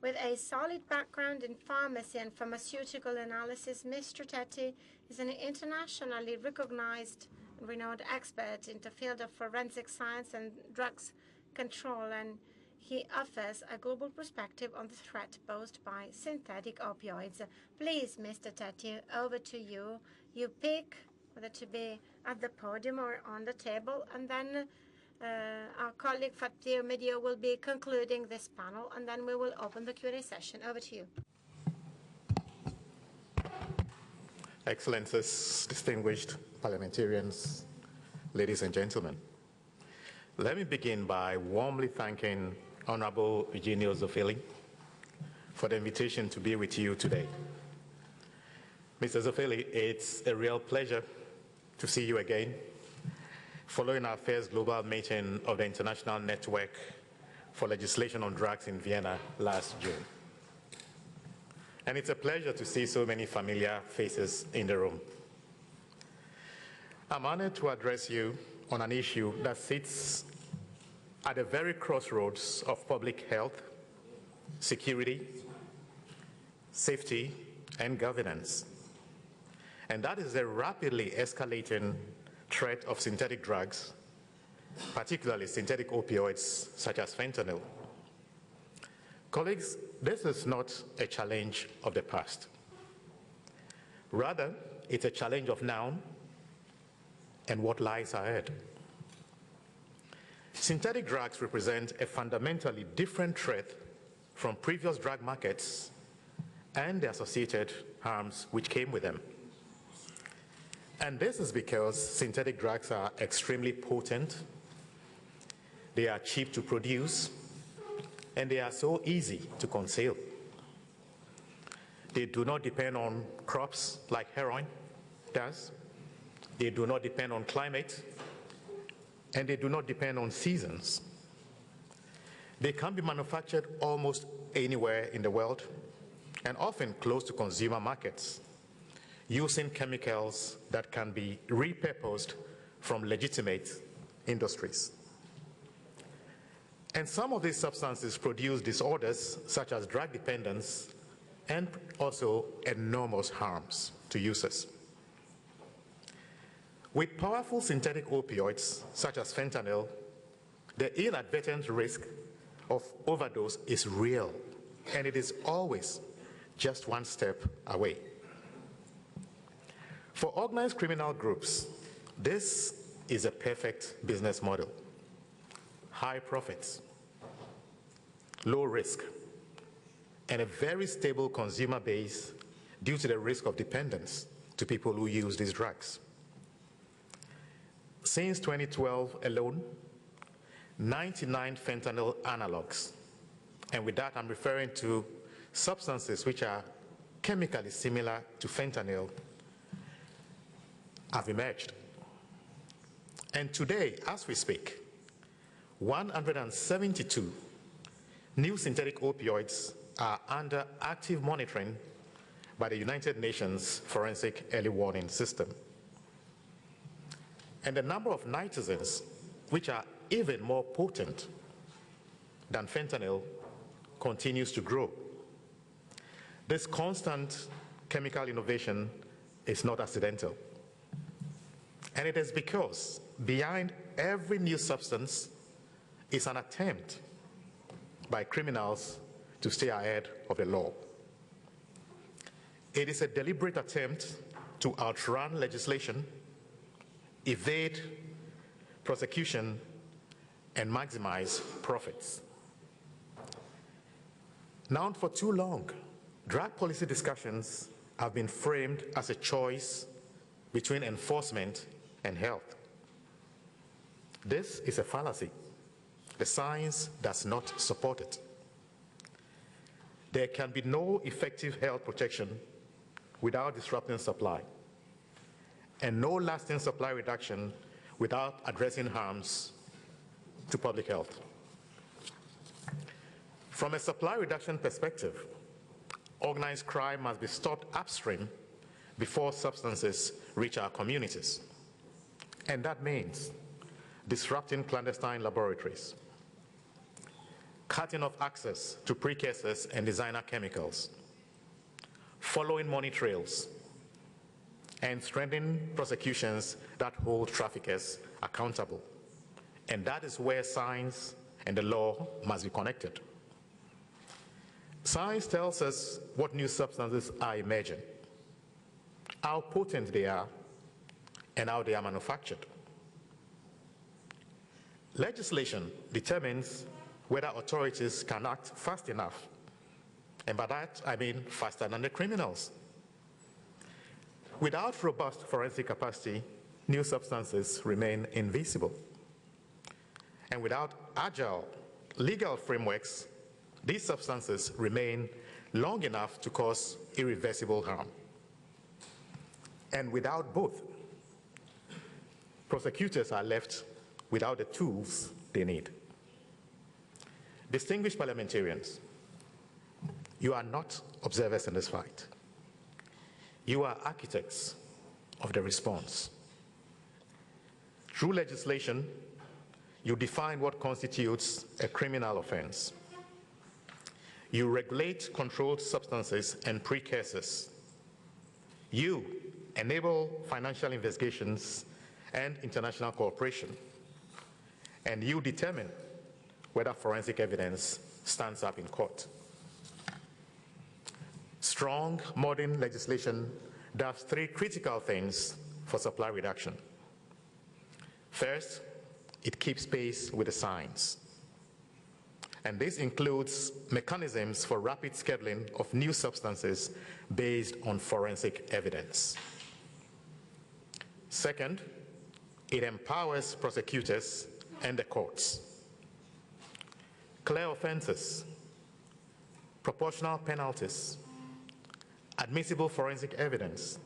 With a solid background in pharmacy and pharmaceutical analysis, Mr. Teti is an internationally recognized and renowned expert in the field of forensic science and drugs control, and he offers a global perspective on the threat posed by synthetic opioids. Please, Mr. Teti, over to you. You pick whether to be at the podium or on the table, and then our colleague Fatir Medio will be concluding this panel, and then we will open the Q&A session. Over to you. Excellencies, distinguished parliamentarians, ladies and gentlemen. Let me begin by warmly thanking Honorable Eugenio Zoffili for the invitation to be with you today. Mr. Zoffili, it's a real pleasure to see you again, following our first global meeting of the International Network for Legislation on Drugs in Vienna last June. And it's a pleasure to see so many familiar faces in the room. I'm honored to address you on an issue that sits at the very crossroads of public health, security, safety, and governance. And that is the rapidly escalating threat of synthetic drugs, particularly synthetic opioids such as fentanyl. Colleagues, this is not a challenge of the past. Rather, it's a challenge of now and what lies ahead. Synthetic drugs represent a fundamentally different threat from previous drug markets and the associated harms which came with them. And this is because synthetic drugs are extremely potent, they are cheap to produce, and they are so easy to conceal. They do not depend on crops like heroin does. They do not depend on climate, and they do not depend on seasons. They can be manufactured almost anywhere in the world and often close to consumer markets, using chemicals that can be repurposed from legitimate industries. And some of these substances produce disorders such as drug dependence and also enormous harms to users. With powerful synthetic opioids such as fentanyl, the inadvertent risk of overdose is real, and it is always just one step away. For organized criminal groups, this is a perfect business model. High profits, low risk, and a very stable consumer base due to the risk of dependence to people who use these drugs. Since 2012 alone, 99 fentanyl analogs, and with that I'm referring to substances which are chemically similar to fentanyl, have emerged. And today, as we speak, 172 new synthetic opioids are under active monitoring by the United Nations Forensic Early Warning System. And the number of nitazens, which are even more potent than fentanyl, continues to grow. This constant chemical innovation is not accidental. And it is because behind every new substance is an attempt by criminals to stay ahead of the law. It is a deliberate attempt to outrun legislation, evade prosecution, and maximize profits. Now, for too long, drug policy discussions have been framed as a choice between enforcement and health. This is a fallacy. The science does not support it. There can be no effective health protection without disrupting supply, and no lasting supply reduction without addressing harms to public health. From a supply reduction perspective, organized crime must be stopped upstream before substances reach our communities. And that means disrupting clandestine laboratories, cutting off access to precursors and designer chemicals, following money trails, and strengthening prosecutions that hold traffickers accountable. And that is where science and the law must be connected. Science tells us what new substances are emerging, how potent they are, and how they are manufactured. Legislation determines whether authorities can act fast enough, and by that I mean faster than the criminals. Without robust forensic capacity, new substances remain invisible. And without agile legal frameworks, these substances remain long enough to cause irreversible harm. And without both, prosecutors are left without the tools they need. Distinguished parliamentarians, you are not observers in this fight. You are architects of the response. Through legislation, you define what constitutes a criminal offense. You regulate controlled substances and precursors. You enable financial investigations and international cooperation. And you determine whether forensic evidence stands up in court. Strong, modern legislation does three critical things for supply reduction. First, it keeps pace with the science. And this includes mechanisms for rapid scheduling of new substances based on forensic evidence. Second, it empowers prosecutors and the courts. Clear offenses, proportional penalties, admissible forensic evidence,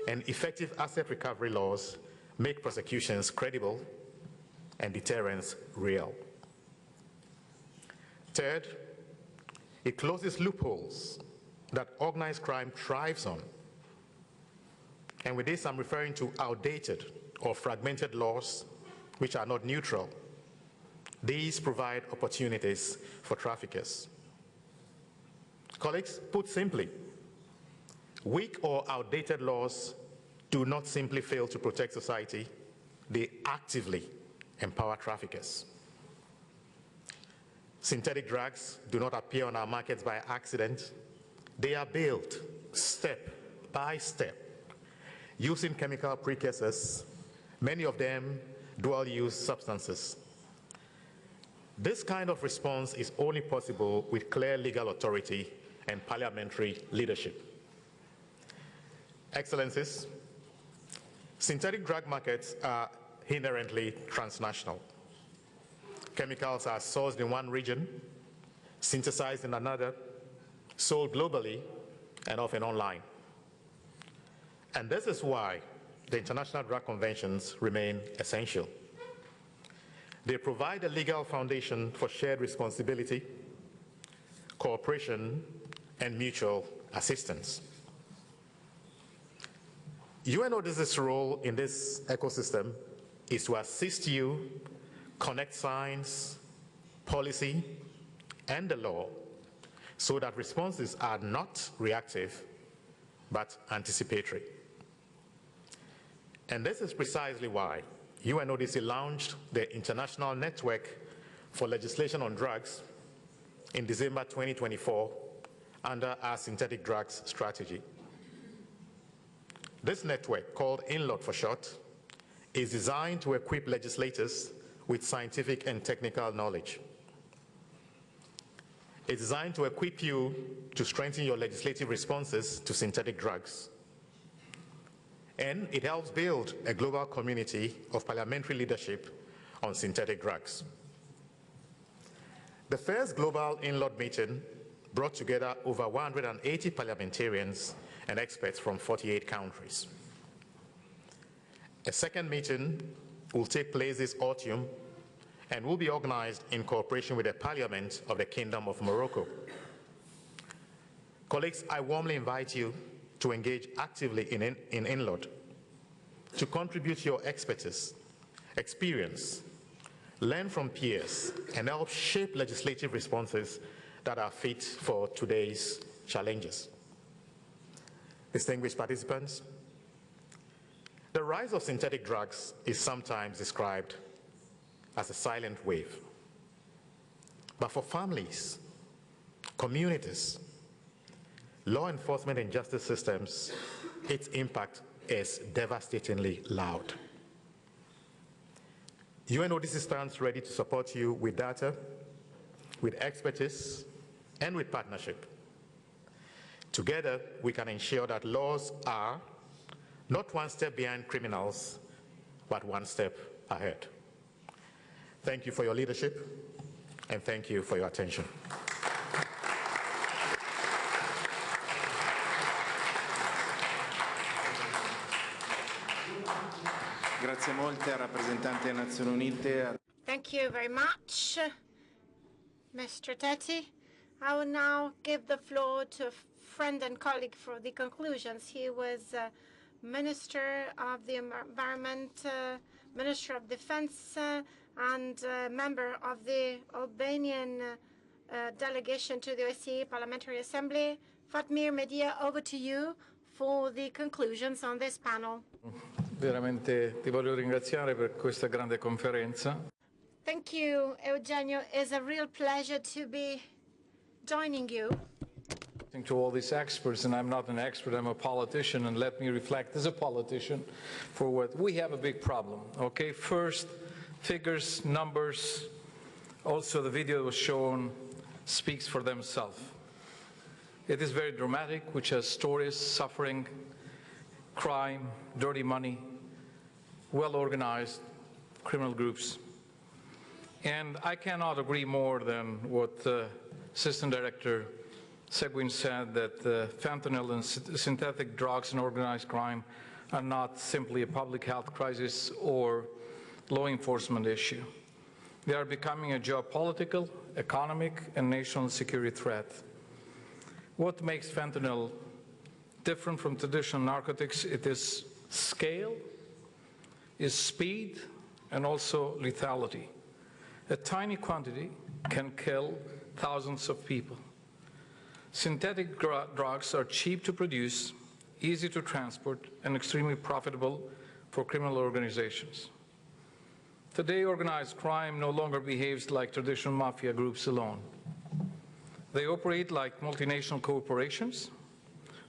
and effective asset recovery laws make prosecutions credible and deterrence real. Third, it closes loopholes that organized crime thrives on. And with this, I'm referring to outdated or fragmented laws which are not neutral. These provide opportunities for traffickers. Colleagues, put simply, weak or outdated laws do not simply fail to protect society, they actively empower traffickers. Synthetic drugs do not appear on our markets by accident. They are built step by step using chemical precursors, many of them dual-use substances. This kind of response is only possible with clear legal authority and parliamentary leadership. Excellencies, synthetic drug markets are inherently transnational. Chemicals are sourced in one region, synthesized in another, sold globally, and often online. And this is why the international drug conventions remain essential. They provide a legal foundation for shared responsibility, cooperation, and mutual assistance. UNODC's role in this ecosystem is to assist you connect science, policy, and the law so that responses are not reactive, but anticipatory. And this is precisely why UNODC launched the International Network for Legislation on Drugs in December 2024 under our synthetic drugs strategy. This network, called INLOT for short, is designed to equip legislators with scientific and technical knowledge. It's designed to equip you to strengthen your legislative responses to synthetic drugs. And it helps build a global community of parliamentary leadership on synthetic drugs. The first global in-law meeting brought together over 180 parliamentarians and experts from 48 countries. A second meeting will take place this autumn and will be organized in cooperation with the Parliament of the Kingdom of Morocco. Colleagues, I warmly invite you to engage actively in INLOD, to contribute your expertise, experience, learn from peers, and help shape legislative responses that are fit for today's challenges. Distinguished participants, the rise of synthetic drugs is sometimes described as a silent wave. But for families, communities, law enforcement and justice systems, its impact is devastatingly loud. UNODC stands ready to support you with data, with expertise, and with partnership. Together, we can ensure that laws are not one step behind criminals, but one step ahead. Thank you for your leadership, and thank you for your attention. Grazie molte al rappresentante delle Nazioni Unite. Thank you very much, Mr. Tetti. I will now give the floor to a friend and colleague for the conclusions. He was Minister of the Environment, Minister of Defense, and member of the Albanian delegation to the OSCE Parliamentary Assembly. Fatmir Medea, over to you for the conclusions on this panel. Veramente ti voglio ringraziare per questa grande conferenza. Thank you, Eugenio. It's a real pleasure to be joining you. To all these experts, and I'm not an expert, I'm a politician, and let me reflect as a politician for what we have a big problem. Okay, first, figures, numbers, also the video was shown speaks for themselves. It is very dramatic, which has stories, suffering, crime, dirty money, well-organized criminal groups. And I cannot agree more than what Assistant Director Seguin said, that fentanyl and synthetic drugs and organized crime are not simply a public health crisis or law enforcement issue. They are becoming a geopolitical, economic, and national security threat. What makes fentanyl different from traditional narcotics? It is scale, is speed, and also lethality. A tiny quantity can kill thousands of people. Synthetic drugs are cheap to produce, easy to transport, and extremely profitable for criminal organizations. Today, organized crime no longer behaves like traditional mafia groups alone. They operate like multinational corporations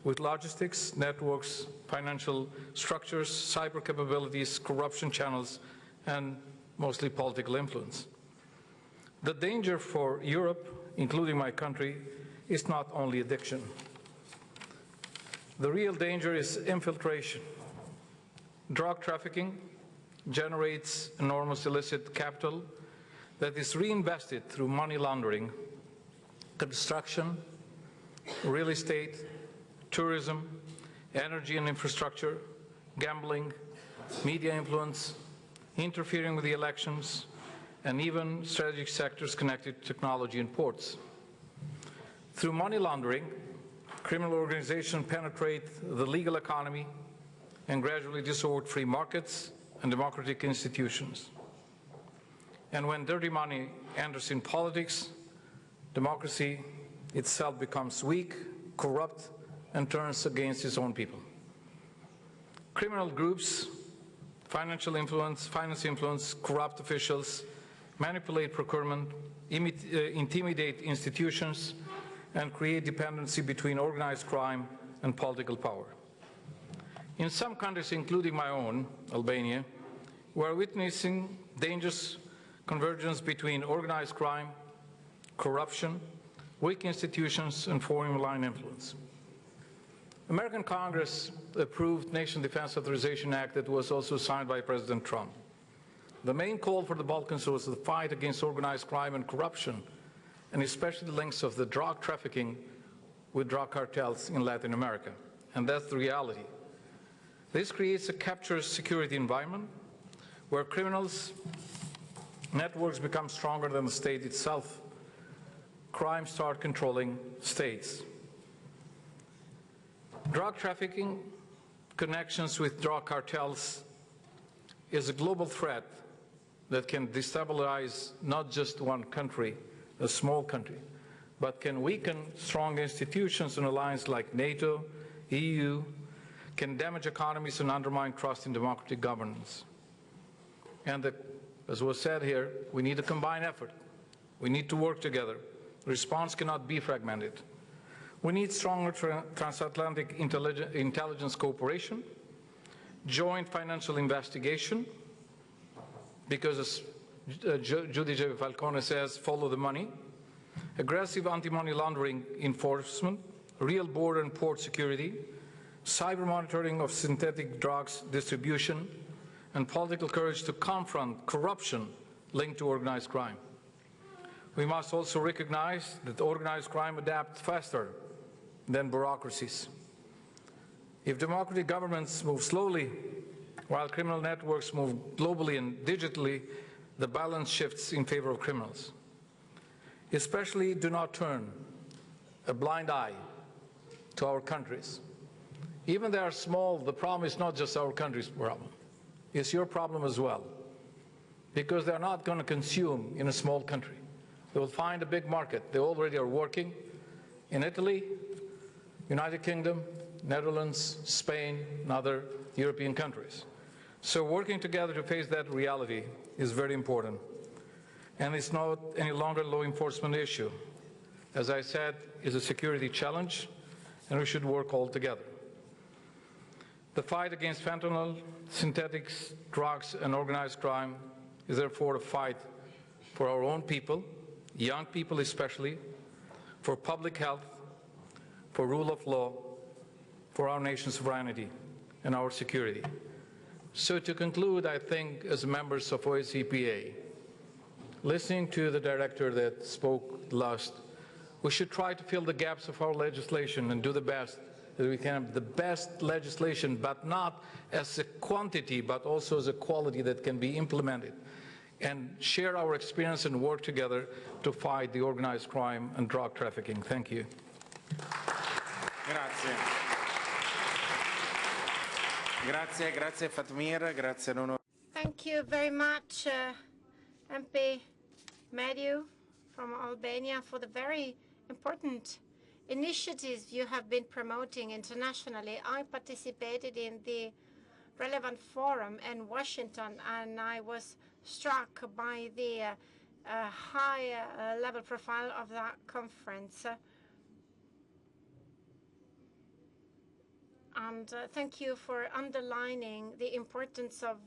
with logistics, networks, financial structures, cyber capabilities, corruption channels, and mostly political influence. The danger for Europe, including my country, is not only addiction. The real danger is infiltration. Drug trafficking generates enormous illicit capital that is reinvested through money laundering, construction, real estate, tourism, energy and infrastructure, gambling, media influence, interfering with the elections, and even strategic sectors connected to technology and ports. Through money laundering, criminal organizations penetrate the legal economy and gradually distort free markets and democratic institutions. And when dirty money enters in politics, democracy itself becomes weak, corrupt, and turns against its own people. Criminal groups, finance influence, corrupt officials, manipulate procurement, intimidate institutions, and create dependency between organized crime and political power. In some countries, including my own, Albania, we are witnessing dangerous convergence between organized crime, corruption, weak institutions, and foreign malign influence. American Congress approved Nation Defense Authorization Act that was also signed by President Trump. The main call for the Balkans was the fight against organized crime and corruption, and especially the links of the drug trafficking with drug cartels in Latin America. And that's the reality. This creates a captured security environment where criminals' networks become stronger than the state itself. Crime starts controlling states. Drug trafficking, connections with drug cartels is a global threat that can destabilize not just one country, a small country, but can weaken strong institutions and alliances like NATO, EU, can damage economies and undermine trust in democratic governance. And as was said here, we need a combined effort. We need to work together. The response cannot be fragmented. We need stronger transatlantic intelligence cooperation, joint financial investigation, because as Judy Falcone says, follow the money, aggressive anti-money laundering enforcement, real border and port security, cyber monitoring of synthetic drugs distribution, and political courage to confront corruption linked to organized crime. We must also recognize that organized crime adapts faster than bureaucracies. If democratic governments move slowly, while criminal networks move globally and digitally, the balance shifts in favor of criminals. Especially do not turn a blind eye to our countries. Even they are small, the problem is not just our country's problem. It's your problem as well. Because they're not going to consume in a small country. They will find a big market. They already are working in Italy, United Kingdom, Netherlands, Spain, and other European countries. So working together to face that reality is very important. And it's not any longer a law enforcement issue. As I said, it's a security challenge, and we should work all together. The fight against fentanyl, synthetics, drugs, and organized crime is therefore a fight for our own people, young people especially, for public health, for rule of law, for our nation's sovereignty and our security. So to conclude, I think as members of OSCE, listening to the director that spoke last, we should try to fill the gaps of our legislation and do the best that we can have the best legislation, but not as a quantity, but also as a quality that can be implemented, and share our experience and work together to fight the organized crime and drug trafficking. Thank you. Grazie. Grazie Fatmir, grazie Nono. Thank you very much, MP Mediu from Albania, for the very important initiatives you have been promoting internationally. I participated in the relevant forum in Washington, and I was struck by the high level profile of that conference. And thank you for underlining the importance of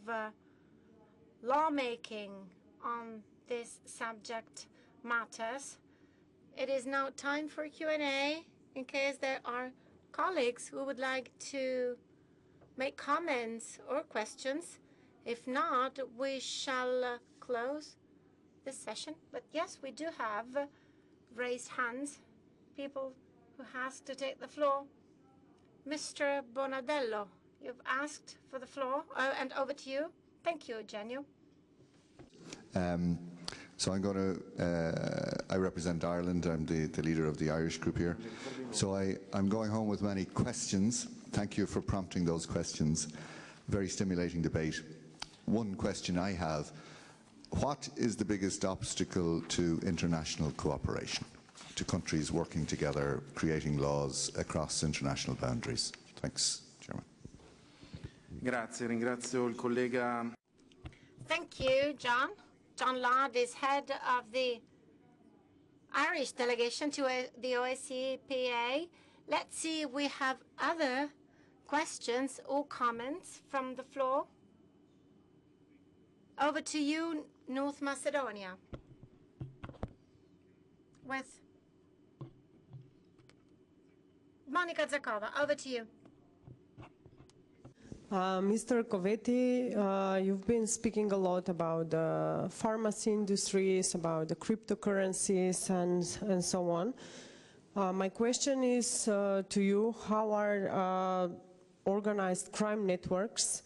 lawmaking on this subject matters. It is now time for Q&A in case there are colleagues who would like to make comments or questions. If not, we shall close this session. But yes, we do have raised hands, people who has to take the floor. Mr. Bonadello, you've asked for the floor, and over to you. Thank you, Eugenio. So I'm going to, I represent Ireland. I'm the leader of the Irish group here. So I'm going home with many questions. Thank you for prompting those questions. Very stimulating debate. One question I have, what is the biggest obstacle to international cooperation, to countries working together, creating laws across international boundaries? Thanks, Chairman. Grazie, ringrazio il collega. Thank you, John. John Ladd is head of the Irish delegation to the OSCE PA. Let's see if we have other questions or comments from the floor. Over to you, North Macedonia. With Monica Zakova, over to you. Mr. Covetti, you've been speaking a lot about the pharmacy industries, about the cryptocurrencies and so on. My question is to you, how are organized crime networks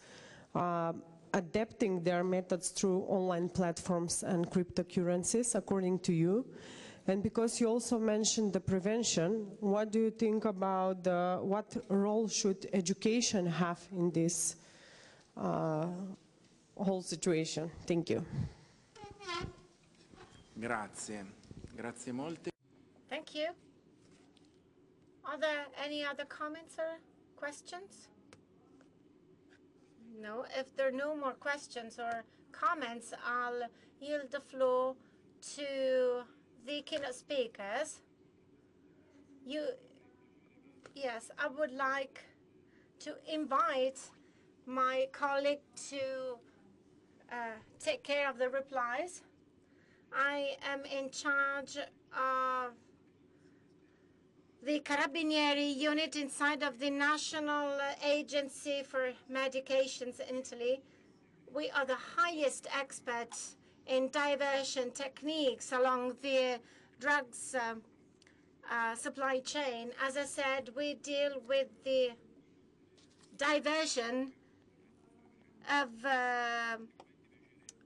adapting their methods through online platforms and cryptocurrencies, according to you? And because you also mentioned the prevention, what do you think about what role should education have in this whole situation? Thank you. Grazie. Grazie molte. Thank you. Are there any other comments or questions? No. If there are no more questions or comments, I'll yield the floor to the keynote speakers. Yes, I would like to invite my colleague to take care of the replies. I am in charge of the Carabinieri unit inside of the National Agency for Medications in Italy. We are the highest experts in diversion techniques along the drugs supply chain. As I said, we deal with the diversion of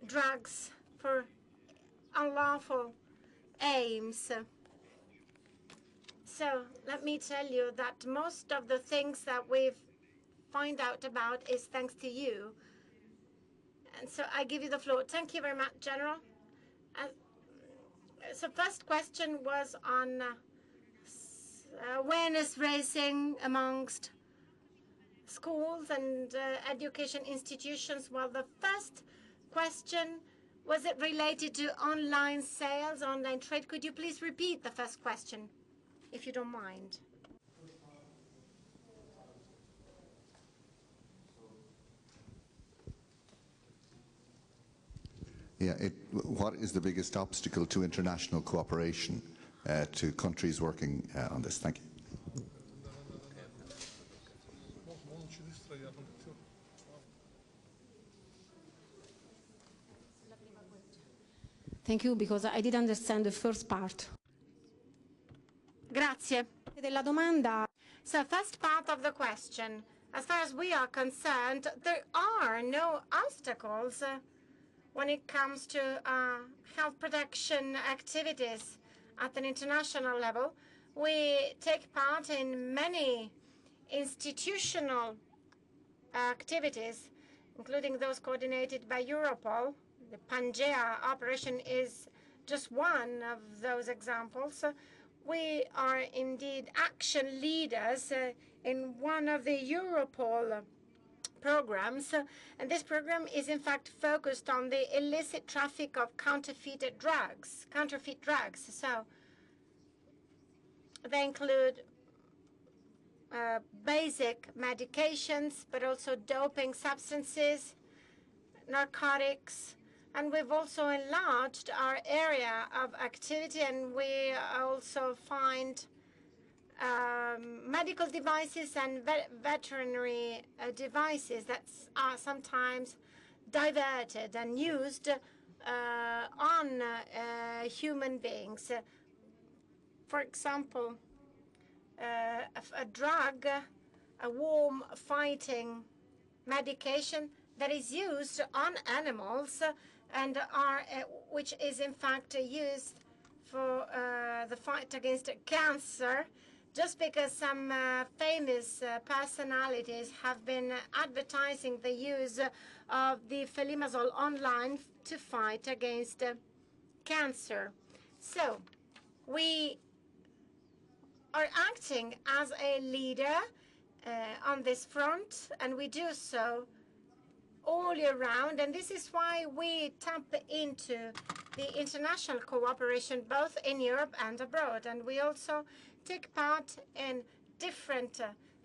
drugs for unlawful aims. So let me tell you that most of the things that we've find out about is thanks to you. And so I give you the floor. Thank you very much, General. So first question was on awareness raising amongst schools and education institutions. Well, the first question, was it related to online sales, online trade? Could you please repeat the first question, if you don't mind? Yeah, what is the biggest obstacle to international cooperation to countries working on this? Thank you. Thank you, because I didn't understand the first part. Grazie. Della domanda. So first part of the question, as far as we are concerned, there are no obstacles when it comes to health protection activities at an international level. We take part in many institutional activities, including those coordinated by Europol. The Pangea operation is just one of those examples. We are indeed action leaders in one of the Europol programs, and this program is in fact focused on the illicit traffic of counterfeit drugs. So they include basic medications, but also doping substances, narcotics, and we've also enlarged our area of activity, and we also find medical devices and veterinary devices that are sometimes diverted and used on human beings. For example, a drug, a worm-fighting medication that is used on animals and which is in fact used for the fight against cancer, just because some famous personalities have been advertising the use of the Felimazole online to fight against cancer. So we are acting as a leader on this front, and we do so all year round, and this is why we tap into the international cooperation both in Europe and abroad, and we also take part in different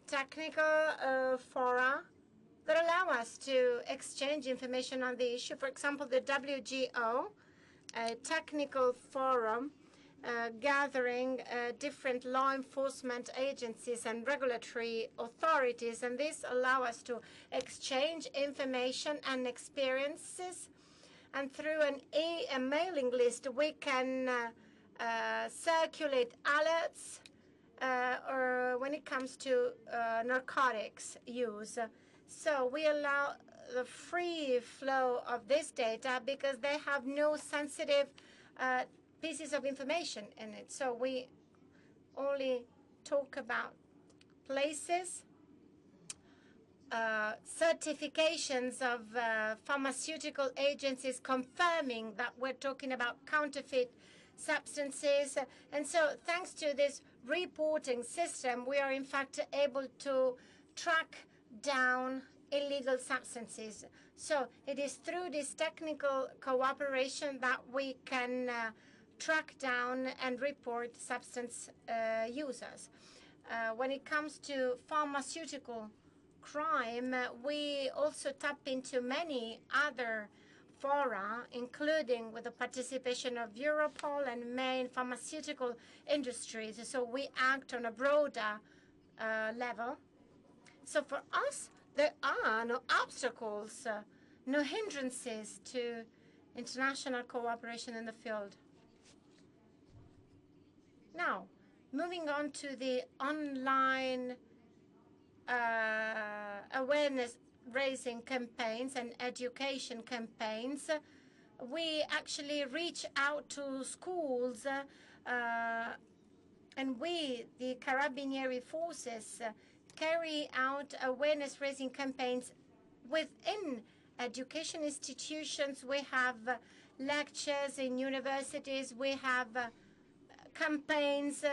technical fora that allow us to exchange information on the issue. For example, the WGO, a technical forum gathering different law enforcement agencies and regulatory authorities, and this allow us to exchange information and experiences. And through a mailing list, we can circulate alerts or when it comes to narcotics use. So we allow the free flow of this data because they have no sensitive pieces of information in it. So we only talk about places, certifications of pharmaceutical agencies confirming that we're talking about counterfeit substances. And so thanks to this reporting system, we are in fact able to track down illegal substances. So it is through this technical cooperation that we can track down and report substance users. When it comes to pharmaceutical crime, we also tap into many other fora, including with the participation of Europol and main pharmaceutical industries. So we act on a broader level. So for us, there are no obstacles, no hindrances to international cooperation in the field. Now, moving on to the online awareness-raising campaigns and education campaigns, we actually reach out to schools, and we, the Carabinieri forces, carry out awareness-raising campaigns within education institutions. We have lectures in universities. We have campaigns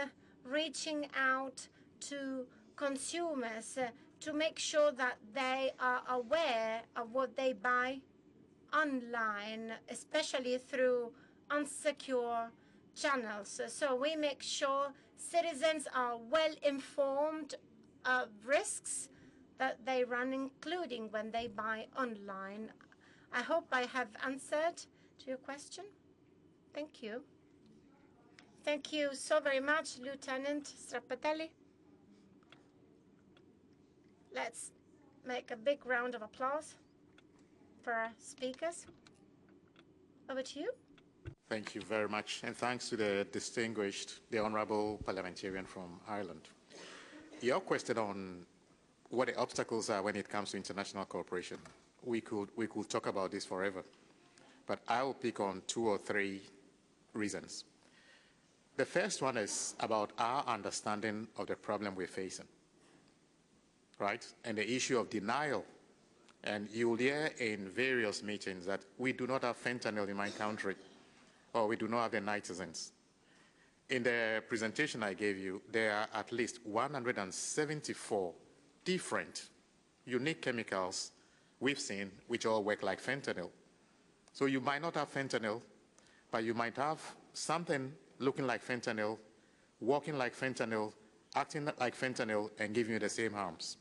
reaching out to consumers to make sure that they are aware of what they buy online, especially through unsecure channels. So we make sure citizens are well informed of risks that they run, including when they buy online. I hope I have answered to your question. Thank you. Thank you so very much, Lieutenant Strappatelli. Let's make a big round of applause for our speakers. Over to you. Thank you very much, and thanks to the honourable parliamentarian from Ireland. Your question on what the obstacles are when it comes to international cooperation, we could talk about this forever, but I will pick on 2 or 3 reasons. The first one is about our understanding of the problem we're facing, right? And the issue of denial. And you'll hear in various meetings that we do not have fentanyl in my country, or we do not have the nitizens. In the presentation I gave you, there are at least 174 different unique chemicals we've seen which all work like fentanyl. So you might not have fentanyl, but you might have something looking like fentanyl, walking like fentanyl, acting like fentanyl, and giving you the same harms.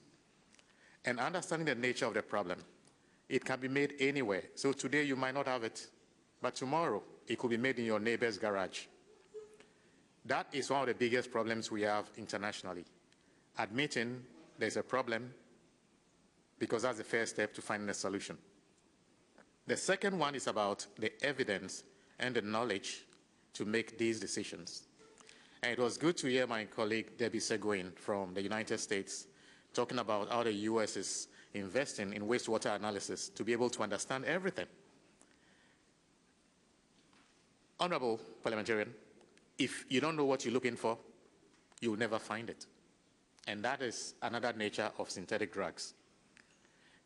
And understanding the nature of the problem, it can be made anywhere. So today you might not have it, but tomorrow it could be made in your neighbor's garage. That is one of the biggest problems we have internationally. Admitting there's a problem, because that's the first step to finding a solution. The second one is about the evidence and the knowledge to make these decisions. And it was good to hear my colleague Debbie Seguin from the United States talking about how the US is investing in wastewater analysis to be able to understand everything. Honorable parliamentarian, if you don't know what you're looking for, you'll never find it. And that is another nature of synthetic drugs.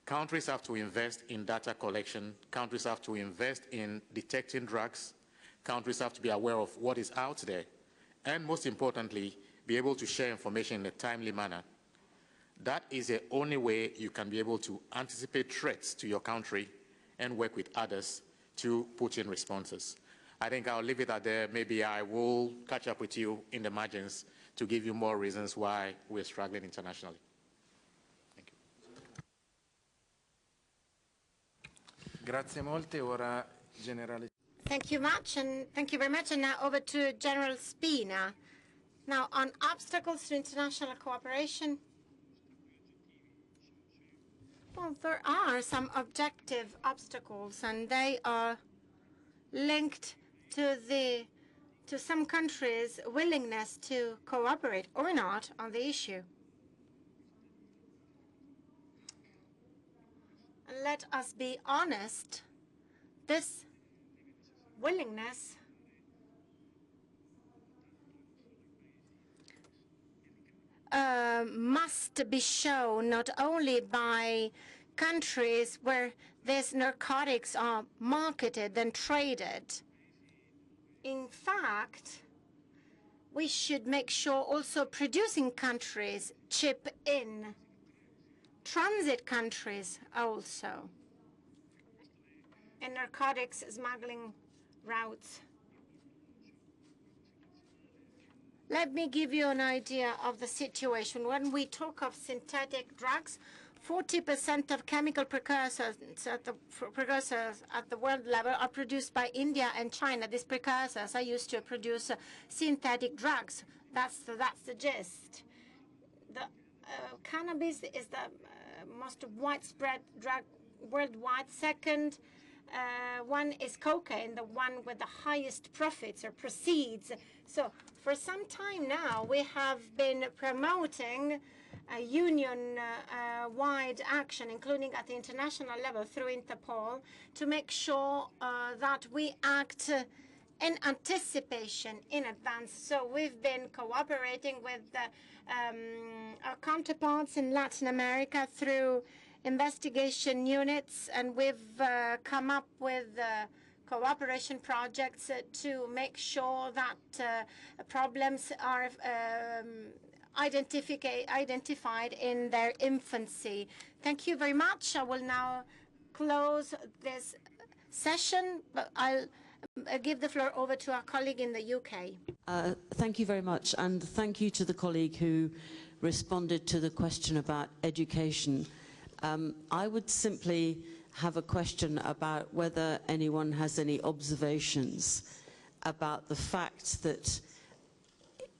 Countries have to invest in data collection. Countries have to invest in detecting drugs. Countries have to be aware of what is out there. And most importantly, be able to share information in a timely manner. That is the only way you can be able to anticipate threats to your country and work with others to put in responses. I think I'll leave it at there. Maybe I will catch up with you in the margins to give you more reasons why we're struggling internationally. Thank you. Grazie molte, ora generale. Thank you much, and thank you very much. And now over to General Spina. Now, on obstacles to international cooperation, well, there are some objective obstacles, and they are linked to some countries' willingness to cooperate or not on the issue. And let us be honest, this willingness must be shown not only by countries where these narcotics are marketed and traded. In fact, we should make sure also producing countries chip in, transit countries also, and narcotics smuggling routes. Let me give you an idea of the situation. When we talk of synthetic drugs, 40% of chemical precursors at the world level are produced by India and China. These precursors are used to produce synthetic drugs. That's the gist. The cannabis is the most widespread drug worldwide. Second one is cocaine, the one with the highest profits or proceeds. So for some time now, we have been promoting a union-wide action, including at the international level through Interpol, to make sure that we act in anticipation in advance. So we've been cooperating with our counterparts in Latin America through investigation units, and we've come up with cooperation projects to make sure that problems are identified in their infancy. Thank you very much. I will now close this session, but I'll give the floor over to our colleague in the UK. Thank you very much, and thank you to the colleague who responded to the question about education. I would simply have a question about whether anyone has any observations about the fact that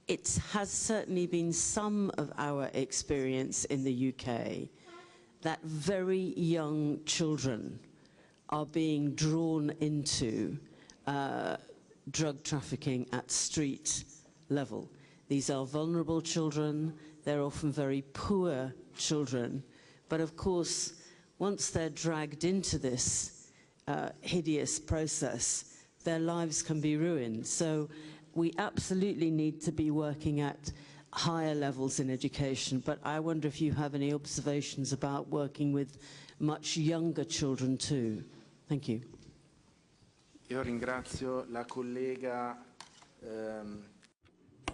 it has certainly been some of our experience in the UK that very young children are being drawn into drug trafficking at street level. These are vulnerable children, they're often very poor children, but of course, once they're dragged into this hideous process, their lives can be ruined. So we absolutely need to be working at higher levels in education, but I wonder if you have any observations about working with much younger children too. Thank you. Io ringrazio la collega.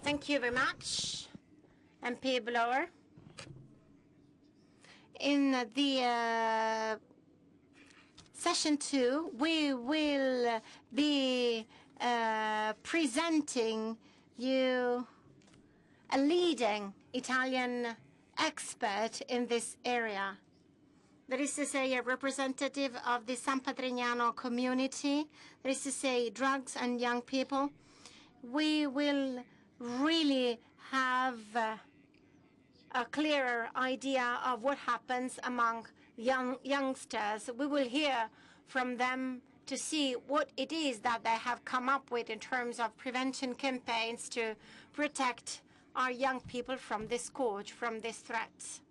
Thank you very much, MP Blower. In the session 2, we will be presenting you a leading Italian expert in this area. That is to say, a representative of the San Patrignano community, that is to say, drugs and young people. We will really have a clearer idea of what happens among youngsters. We will hear from them to see what it is that they have come up with in terms of prevention campaigns to protect our young people from this scourge, from these threats.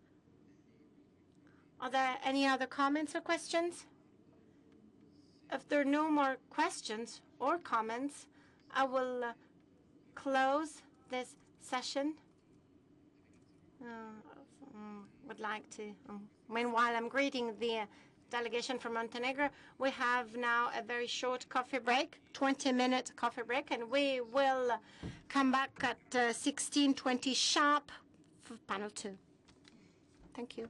Are there any other comments or questions? If there are no more questions or comments, I will close this session. Would like to, meanwhile, I'm greeting the delegation from Montenegro. We have now a very short coffee break, 20-minute coffee break, and we will come back at 16:20 sharp for panel 2. Thank you.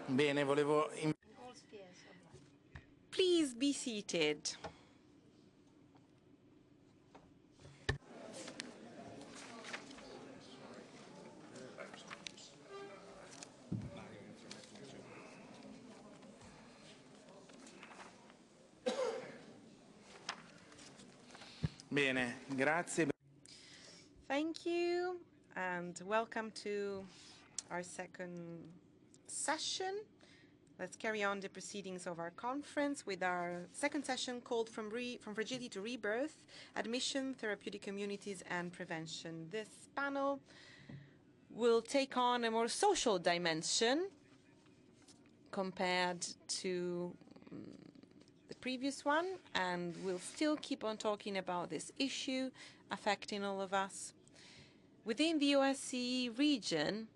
Bene, volevo... Please be seated. Bene, grazie. Thank you, and welcome to our second session. Let's carry on the proceedings of our conference with our second session called From Fragility to Rebirth, Admission, Therapeutic Communities and Prevention. This panel will take on a more social dimension compared to the previous one, and we'll still keep on talking about this issue affecting all of us. Within the OSCE region,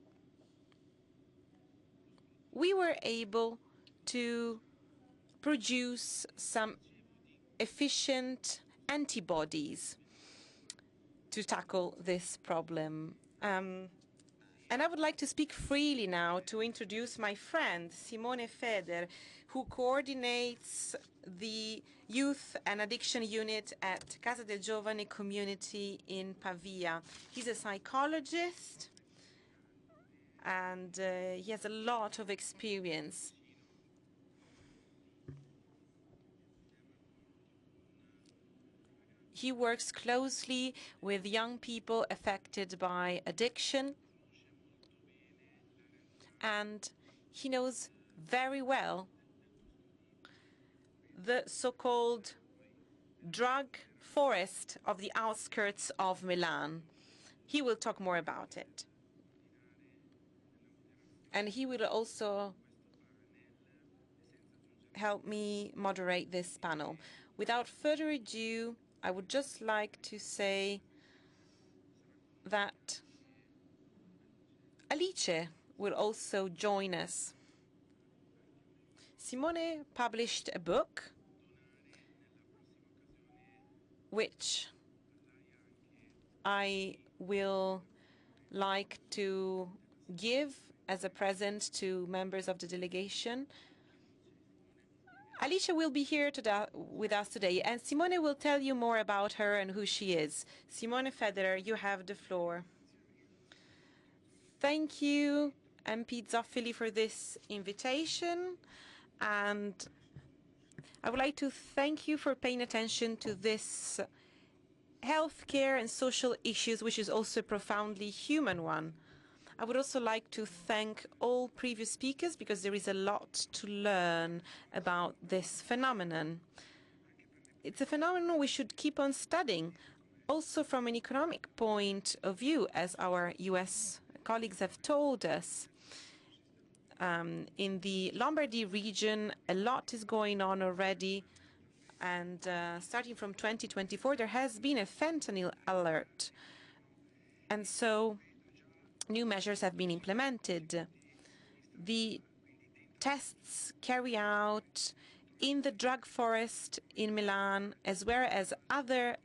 we were able to produce some efficient antibodies to tackle this problem. And I would like to speak freely now to introduce my friend, Simone Feder, who coordinates the Youth and Addiction Unit at Casa del Giovane community in Pavia. He's a psychologist, and he has a lot of experience. He works closely with young people affected by addiction, and he knows very well the so-called drug forest of the outskirts of Milan. He will talk more about it. And he will also help me moderate this panel. Without further ado, I would just like to say that Alice will also join us. Simone published a book which I will like to give as a present to members of the delegation. Alicia will be here with us today, and Simone will tell you more about her and who she is. Simone Federer, you have the floor. Thank you, MP Zoffili, for this invitation, and I would like to thank you for paying attention to this healthcare and social issues, which is also a profoundly human one. I would also like to thank all previous speakers because there is a lot to learn about this phenomenon. It's a phenomenon we should keep on studying, also from an economic point of view, as our US colleagues have told us. In the Lombardy region, a lot is going on already, and starting from 2024, there has been a fentanyl alert. And so new measures have been implemented. The tests carried out in the drug forest in Milan, as well as other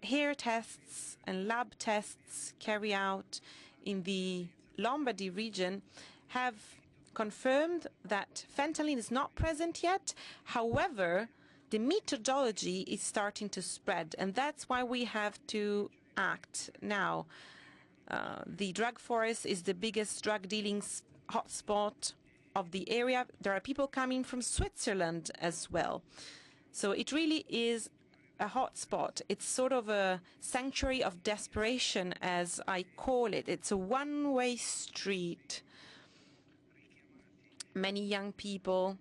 hair tests and lab tests carried out in the Lombardy region, have confirmed that fentanyl is not present yet. However, the methodology is starting to spread, and that's why we have to act now. The drug forest is the biggest drug dealing hotspot of the area. There are people coming from Switzerland as well. So it really is a hotspot. It's sort of a sanctuary of desperation, as I call it. It's a one-way street. Many young people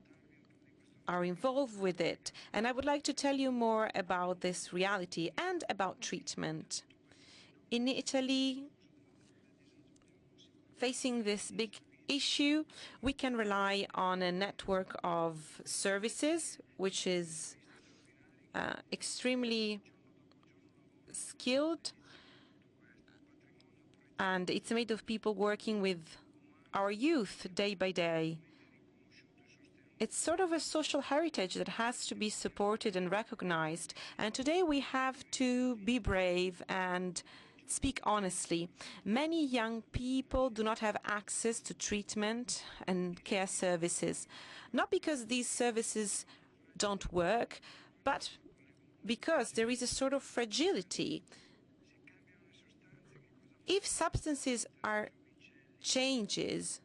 are involved with it. And I would like to tell you more about this reality and about treatment. In Italy, facing this big issue, we can rely on a network of services, which is extremely skilled, and it's made of people working with our youth day by day. It's sort of a social heritage that has to be supported and recognized, and today we have to be brave and speak honestly. Many young people do not have access to treatment and care services, not because these services don't work, but because there is a sort of fragility. If substances are changing,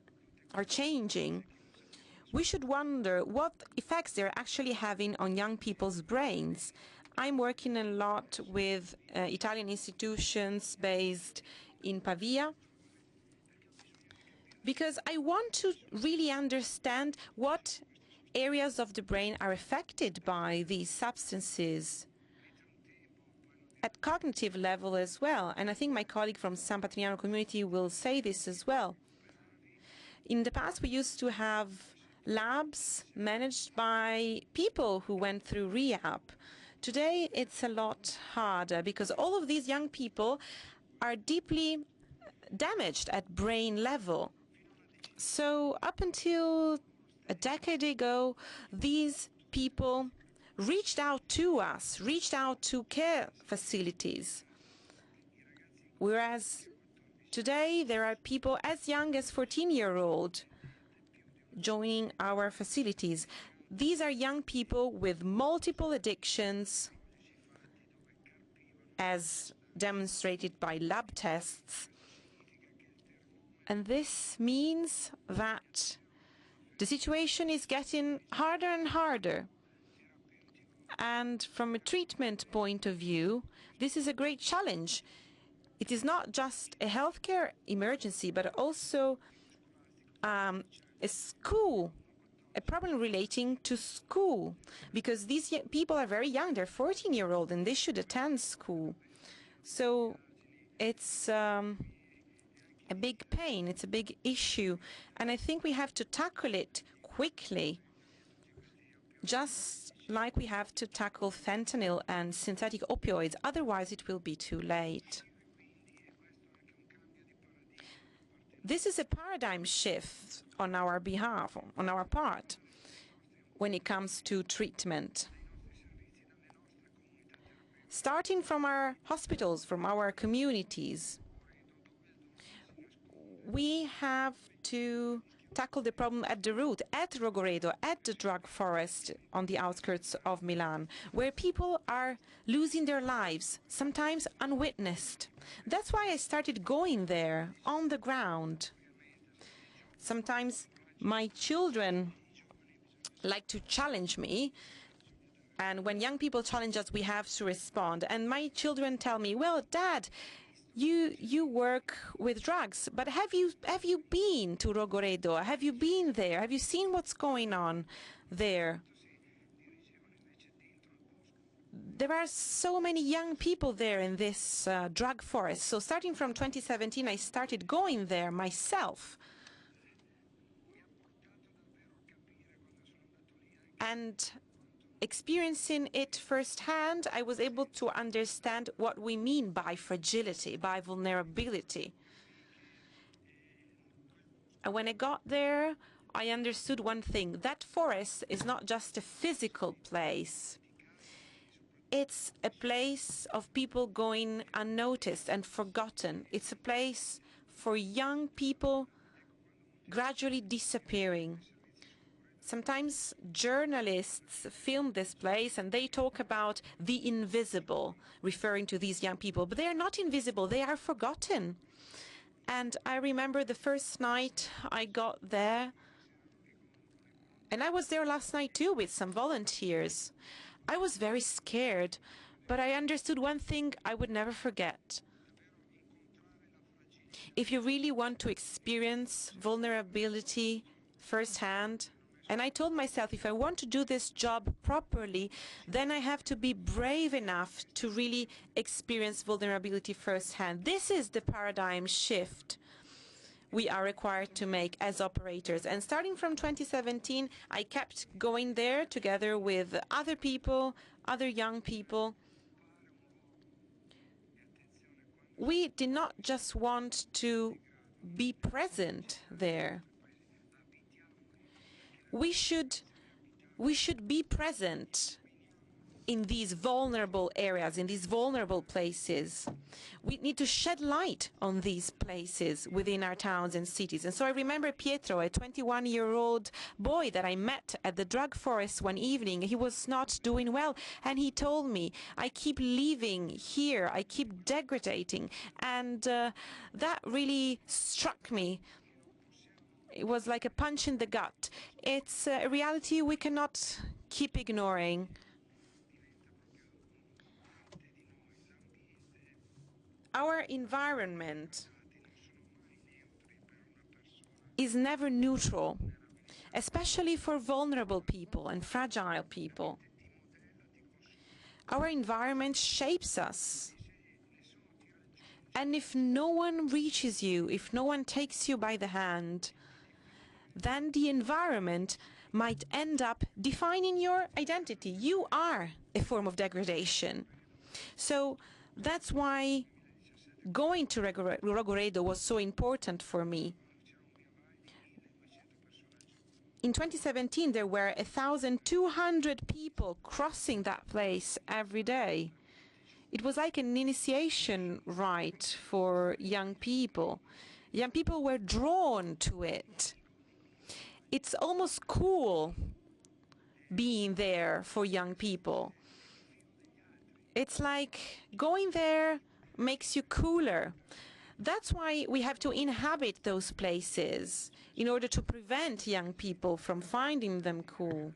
we should wonder what effects they're actually having on young people's brains. I'm working a lot with Italian institutions based in Pavia because I want to really understand what areas of the brain are affected by these substances at cognitive level as well. And I think my colleague from San Patrignano community will say this as well. In the past, we used to have labs managed by people who went through rehab. Today, it's a lot harder because all of these young people are deeply damaged at brain level. So up until a decade ago, these people reached out to us, reached out to care facilities. Whereas today, there are people as young as 14-year-old joining our facilities. These are young people with multiple addictions, as demonstrated by lab tests. And this means that the situation is getting harder and harder. And from a treatment point of view, this is a great challenge. It is not just a healthcare emergency, but also a problem relating to school, because these people are very young, they're 14-year-old, and they should attend school. So it's a big pain, it's a big issue, and I think we have to tackle it quickly, just like we have to tackle fentanyl and synthetic opioids, otherwise it will be too late. This is a paradigm shift on our behalf, on our part, when it comes to treatment. Starting from our hospitals, from our communities, we have to tackle the problem at the root, at Rogoredo, at the drug forest on the outskirts of Milan, where people are losing their lives, sometimes unwitnessed. That's why I started going there, on the ground. Sometimes my children like to challenge me, and when young people challenge us, we have to respond. And my children tell me, well, Dad, you work with drugs, but have you been to Rogoredo? Have you been there? Have you seen what's going on there? There are so many young people there in this drug forest. So starting from 2017, I started going there myself. And experiencing it firsthand, I was able to understand what we mean by fragility, by vulnerability. And when I got there, I understood one thing. That forest is not just a physical place. It's a place of people going unnoticed and forgotten. It's a place for young people gradually disappearing. Sometimes journalists film this place and they talk about the invisible, referring to these young people, but they are not invisible, they are forgotten. And I remember the first night I got there, and I was there last night too with some volunteers. I was very scared, but I understood one thing I would never forget. If you really want to experience vulnerability firsthand, and I told myself, if I want to do this job properly, then I have to be brave enough to really experience vulnerability firsthand. This is the paradigm shift we are required to make as operators. And starting from 2017, I kept going there together with other people, other young people. We did not just want to be present there. We should be present in these vulnerable areas, in these vulnerable places. We need to shed light on these places within our towns and cities. And so I remember Pietro, a 21-year-old boy that I met at the drug forest one evening. He was not doing well, and he told me, I keep leaving here, I keep degrading. And that really struck me. It was like a punch in the gut. It's a reality we cannot keep ignoring. Our environment is never neutral, especially for vulnerable people and fragile people. Our environment shapes us. And if no one reaches you, if no one takes you by the hand, then the environment might end up defining your identity. You are a form of degradation. So that's why going to Rogoredo was so important for me. In 2017, there were 1,200 people crossing that place every day. It was like an initiation rite for young people. Young people were drawn to it. It's almost cool being there for young people. It's like going there makes you cooler. That's why we have to inhabit those places in order to prevent young people from finding them cool.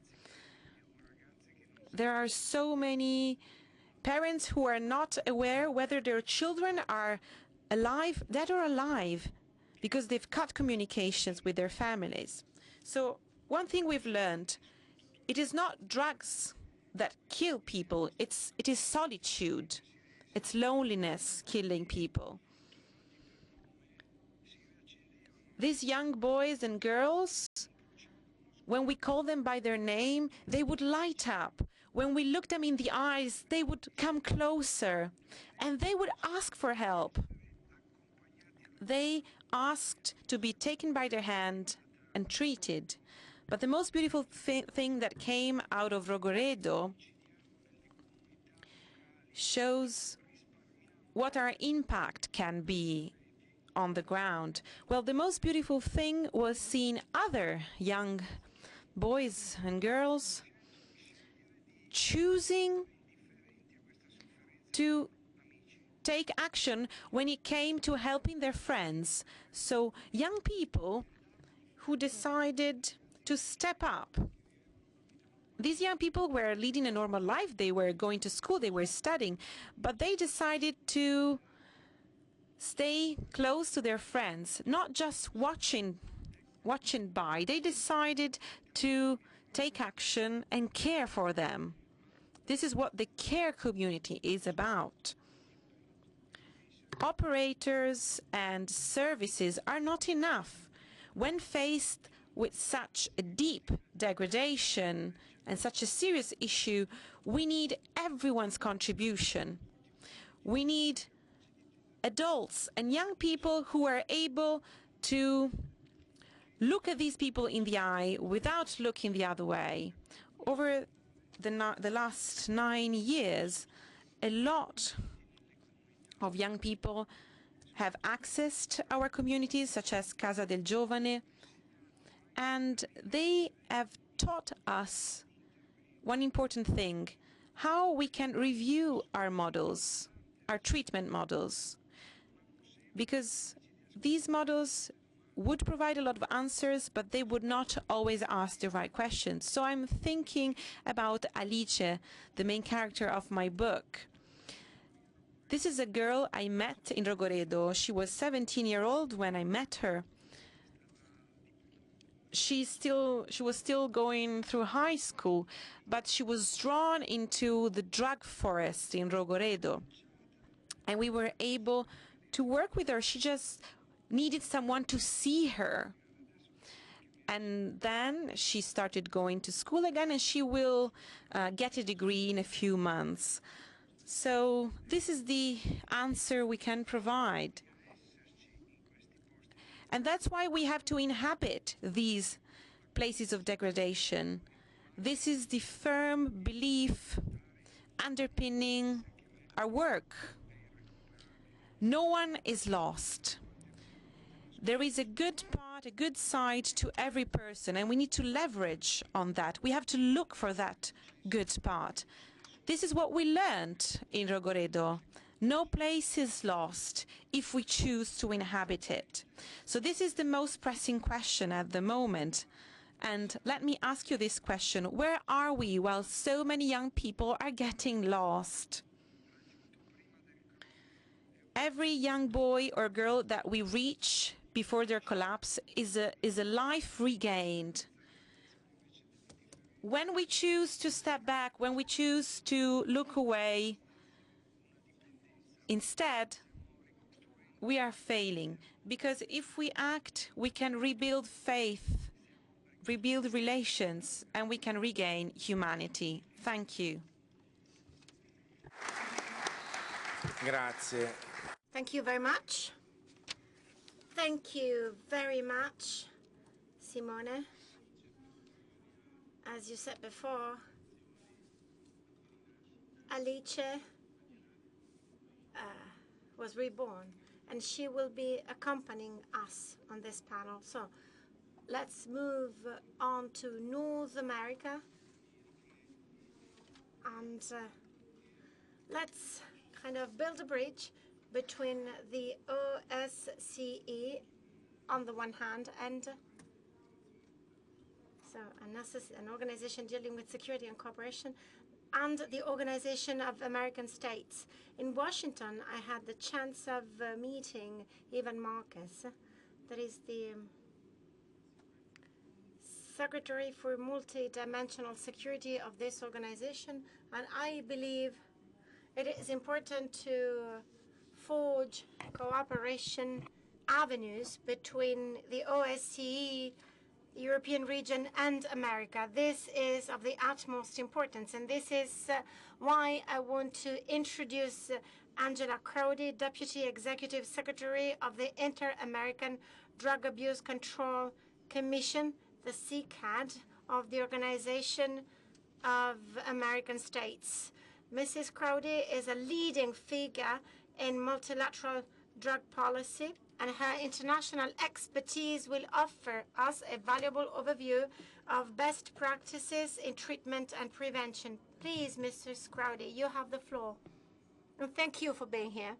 There are so many parents who are not aware whether their children are alive, dead or alive, because they've cut communications with their families. So one thing we've learned, it is not drugs that kill people, it is solitude. It's loneliness killing people. These young boys and girls, when we call them by their name, they would light up. When we look them in the eyes, they would come closer and they would ask for help. They asked to be taken by their hand and treated. But the most beautiful thing that came out of Rogoredo shows what our impact can be on the ground. Well, the most beautiful thing was seeing other young boys and girls choosing to take action when it came to helping their friends. So young people who decided to step up. These young people were leading a normal life. They were going to school, they were studying, but they decided to stay close to their friends, not just watching by. They decided to take action and care for them. This is what the care community is about. Operators and services are not enough. When faced with such a deep degradation and such a serious issue, we need everyone's contribution. We need adults and young people who are able to look at these people in the eye without looking the other way. Over the last 9 years, a lot of young people have accessed our communities, such as Casa del Giovane, and they have taught us one important thing, how we can review our models, our treatment models, because these models would provide a lot of answers, but they would not always ask the right questions. So I'm thinking about Alice, the main character of my book. This is a girl I met in Rogoredo. She was 17-year-old when I met her. She was still going through high school, but she was drawn into the drug forest in Rogoredo. And we were able to work with her. She just needed someone to see her. And then she started going to school again, and she will get a degree in a few months. So this is the answer we can provide. And that's why we have to inhabit these places of degradation. This is the firm belief underpinning our work. No one is lost. There is a good part, a good side to every person, and we need to leverage on that. We have to look for that good part. This is what we learned in Rogoredo. No place is lost if we choose to inhabit it. So this is the most pressing question at the moment. And let me ask you this question. Where are we while so many young people are getting lost? Every young boy or girl that we reach before their collapse is a life regained. When we choose to step back, when we choose to look away, instead, we are failing. Because if we act, we can rebuild faith, rebuild relations, and we can regain humanity. Thank you. Grazie. Thank you very much. Thank you very much, Simone. As you said before, Alice was reborn, and she will be accompanying us on this panel. So let's move on to North America, and let's kind of build a bridge between the OSCE on the one hand and an organization dealing with security and cooperation, and the Organization of American States. In Washington, I had the chance of meeting Ivan Marcus, that is the Secretary for Multidimensional Security of this organization, and I believe it is important to forge cooperation avenues between the OSCE, the European region, and America. This is of the utmost importance, and this is why I want to introduce Angela Crowdy, Deputy Executive Secretary of the Inter-American Drug Abuse Control Commission, the CCAD, of the Organization of American States. Mrs. Crowdy is a leading figure in multilateral drug policy, and her international expertise will offer us a valuable overview of best practices in treatment and prevention. Please, Mrs. Crowdy, you have the floor. And thank you for being here.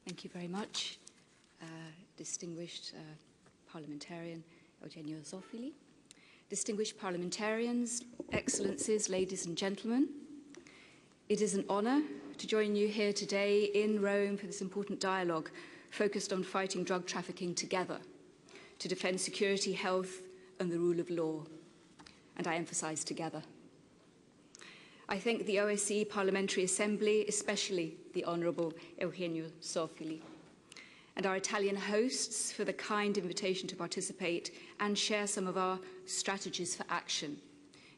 Thank you very much, distinguished parliamentarian Eugenio Zoffili. Distinguished parliamentarians, excellencies, ladies and gentlemen, it is an honor to join you here today in Rome for this important dialogue focused on fighting drug trafficking together to defend security, health, and the rule of law. And I emphasize together. I thank the OSCE Parliamentary Assembly, especially the Honourable Eugenio Zoffili, and our Italian hosts for the kind invitation to participate and share some of our strategies for action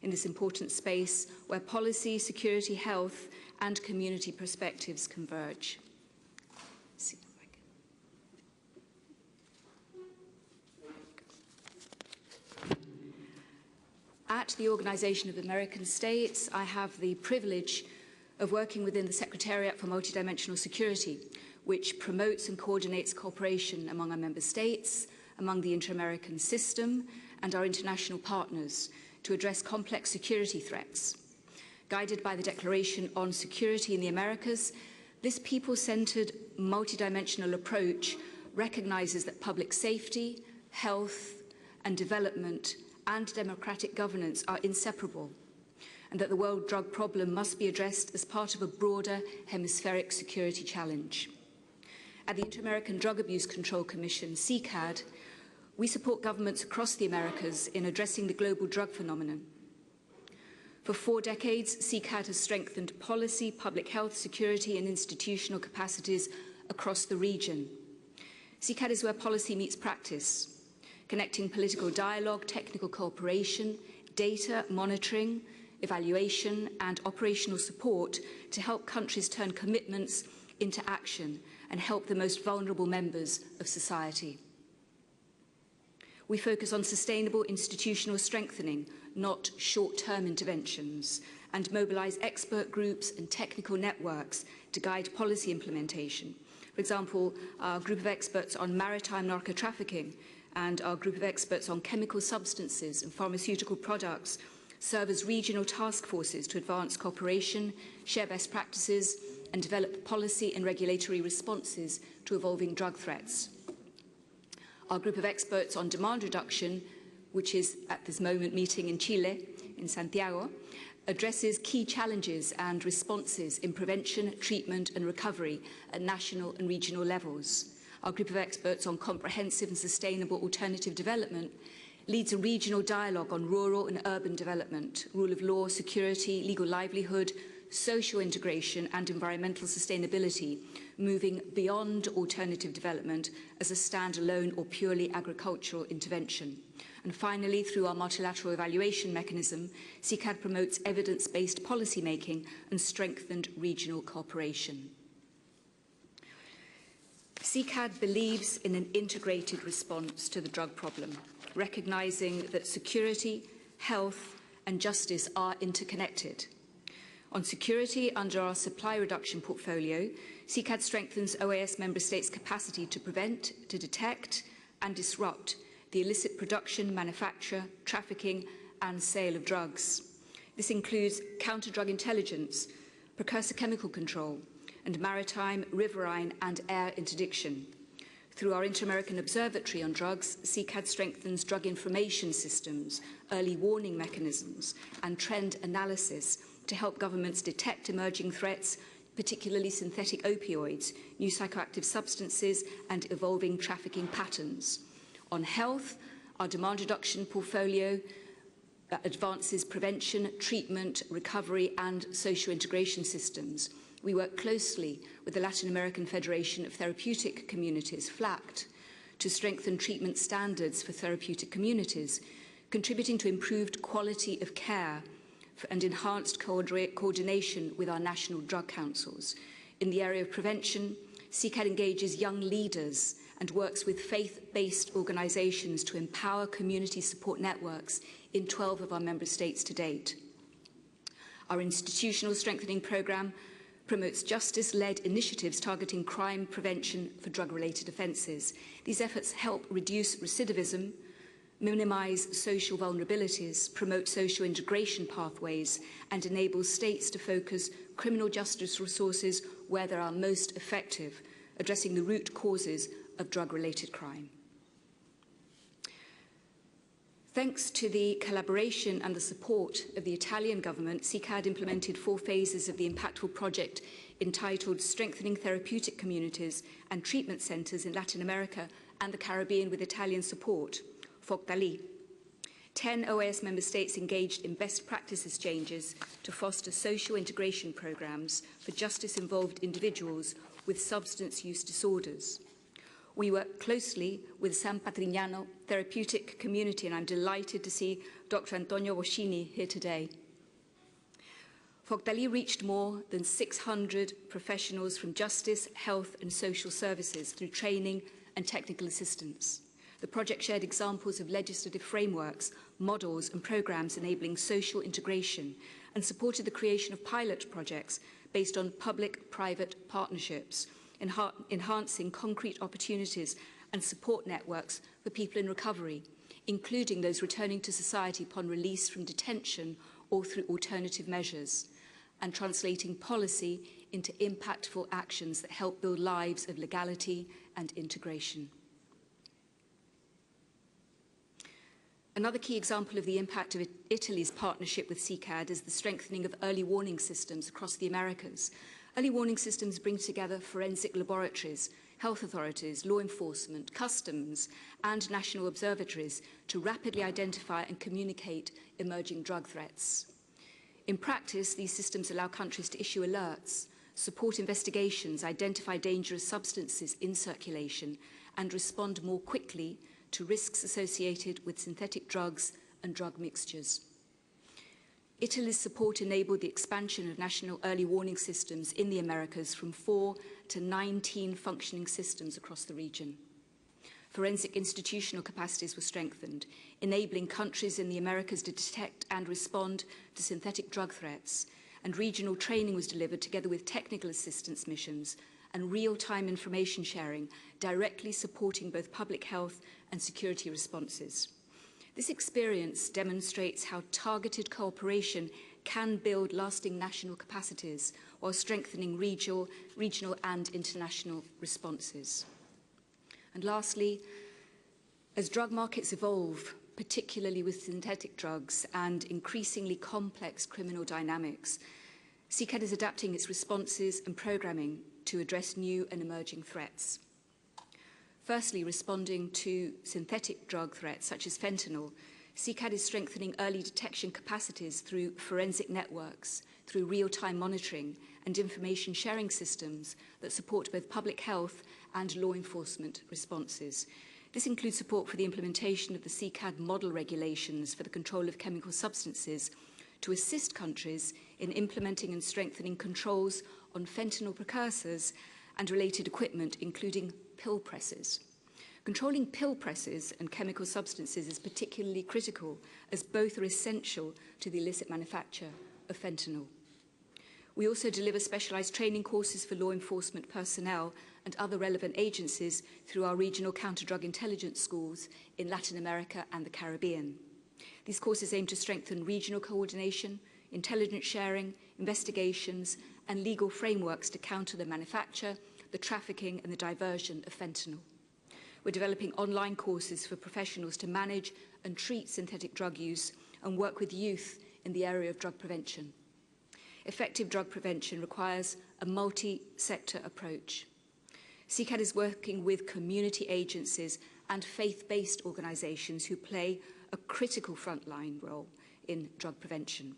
in this important space where policy, security, health, and community perspectives converge. At the Organization of American States, I have the privilege of working within the Secretariat for Multidimensional Security, which promotes and coordinates cooperation among our member states, among the inter-American system, and our international partners to address complex security threats. Guided by the Declaration on Security in the Americas, this people-centered, multidimensional approach recognizes that public safety, health, and development and democratic governance are inseparable, and that the world drug problem must be addressed as part of a broader hemispheric security challenge. At the Inter-American Drug Abuse Control Commission, CCAD, we support governments across the Americas in addressing the global drug phenomenon. For 4 decades, CCAD has strengthened policy, public health, security, and institutional capacities across the region. CCAD is where policy meets practice, connecting political dialogue, technical cooperation, data monitoring, evaluation, and operational support to help countries turn commitments into action and help the most vulnerable members of society. We focus on sustainable institutional strengthening, not short-term interventions, and mobilise expert groups and technical networks to guide policy implementation. For example, our group of experts on maritime narco-trafficking and our group of experts on chemical substances and pharmaceutical products serve as regional task forces to advance cooperation, share best practices, and develop policy and regulatory responses to evolving drug threats. Our group of experts on demand reduction, which is at this moment meeting in Chile, in Santiago, addresses key challenges and responses in prevention, treatment and recovery at national and regional levels. Our group of experts on comprehensive and sustainable alternative development leads a regional dialogue on rural and urban development, rule of law, security, legal livelihood, social integration and environmental sustainability, moving beyond alternative development as a standalone or purely agricultural intervention. And finally, through our multilateral evaluation mechanism, CICAD promotes evidence-based policymaking and strengthened regional cooperation. CICAD believes in an integrated response to the drug problem, recognising that security, health and justice are interconnected. On security, under our supply reduction portfolio, CICAD strengthens OAS member states' capacity to prevent, to detect and disrupt the illicit production, manufacture, trafficking and sale of drugs. This includes counter-drug intelligence, precursor chemical control, and maritime, riverine and air interdiction. Through our Inter-American Observatory on Drugs, CICAD strengthens drug information systems, early warning mechanisms and trend analysis to help governments detect emerging threats, particularly synthetic opioids, new psychoactive substances and evolving trafficking patterns. On health, our demand reduction portfolio advances prevention, treatment, recovery and social integration systems. We work closely with the Latin American Federation of Therapeutic Communities, FLACT, to strengthen treatment standards for therapeutic communities, contributing to improved quality of care and enhanced coordination with our national drug councils. In the area of prevention, CICAD engages young leaders and works with faith-based organisations to empower community support networks in 12 of our member states to date. Our institutional strengthening programme promotes justice-led initiatives targeting crime prevention for drug-related offences. These efforts help reduce recidivism, minimise social vulnerabilities, promote social integration pathways, and enable states to focus criminal justice resources where they are most effective, addressing the root causes of drug-related crime. Thanks to the collaboration and the support of the Italian government, CICAD implemented 4 phases of the impactful project entitled Strengthening Therapeutic Communities and Treatment Centres in Latin America and the Caribbean with Italian support, FOCTALI. 10 OAS member states engaged in best practice exchanges to foster social integration programmes for justice-involved individuals with substance use disorders. We work closely with San Patrignano Therapeutic Community, and I'm delighted to see Dr. Antonio Boscini here today. FOCTALI reached more than 600 professionals from justice, health and social services through training and technical assistance. The project shared examples of legislative frameworks, models and programmes enabling social integration and supported the creation of pilot projects based on public-private partnerships, enhancing concrete opportunities and support networks for people in recovery, including those returning to society upon release from detention or through alternative measures, and translating policy into impactful actions that help build lives of legality and integration. Another key example of the impact of Italy's partnership with CICAD is the strengthening of early warning systems across the Americas. Early warning systems bring together forensic laboratories, health authorities, law enforcement, customs, and national observatories to rapidly identify and communicate emerging drug threats. In practice, these systems allow countries to issue alerts, support investigations, identify dangerous substances in circulation, and respond more quickly to risks associated with synthetic drugs and drug mixtures. Italy's support enabled the expansion of national early warning systems in the Americas from 4 to 19 functioning systems across the region. Forensic institutional capacities were strengthened, enabling countries in the Americas to detect and respond to synthetic drug threats, and regional training was delivered together with technical assistance missions and real-time information sharing, directly supporting both public health and security responses. This experience demonstrates how targeted cooperation can build lasting national capacities while strengthening regional and international responses. And lastly, as drug markets evolve, particularly with synthetic drugs and increasingly complex criminal dynamics, CCAD is adapting its responses and programming to address new and emerging threats. Firstly, responding to synthetic drug threats such as fentanyl, CCAD is strengthening early detection capacities through forensic networks, through real-time monitoring and information sharing systems that support both public health and law enforcement responses. This includes support for the implementation of the CCAD model regulations for the control of chemical substances to assist countries in implementing and strengthening controls on fentanyl precursors and related equipment, including pill presses. Controlling pill presses and chemical substances is particularly critical, as both are essential to the illicit manufacture of fentanyl. We also deliver specialised training courses for law enforcement personnel and other relevant agencies through our regional counter-drug intelligence schools in Latin America and the Caribbean. These courses aim to strengthen regional coordination, intelligence sharing, investigations, and legal frameworks to counter the manufacture, the trafficking, and the diversion of fentanyl. We're developing online courses for professionals to manage and treat synthetic drug use and work with youth in the area of drug prevention. Effective drug prevention requires a multi-sector approach. CCAD is working with community agencies and faith-based organisations who play a critical frontline role in drug prevention.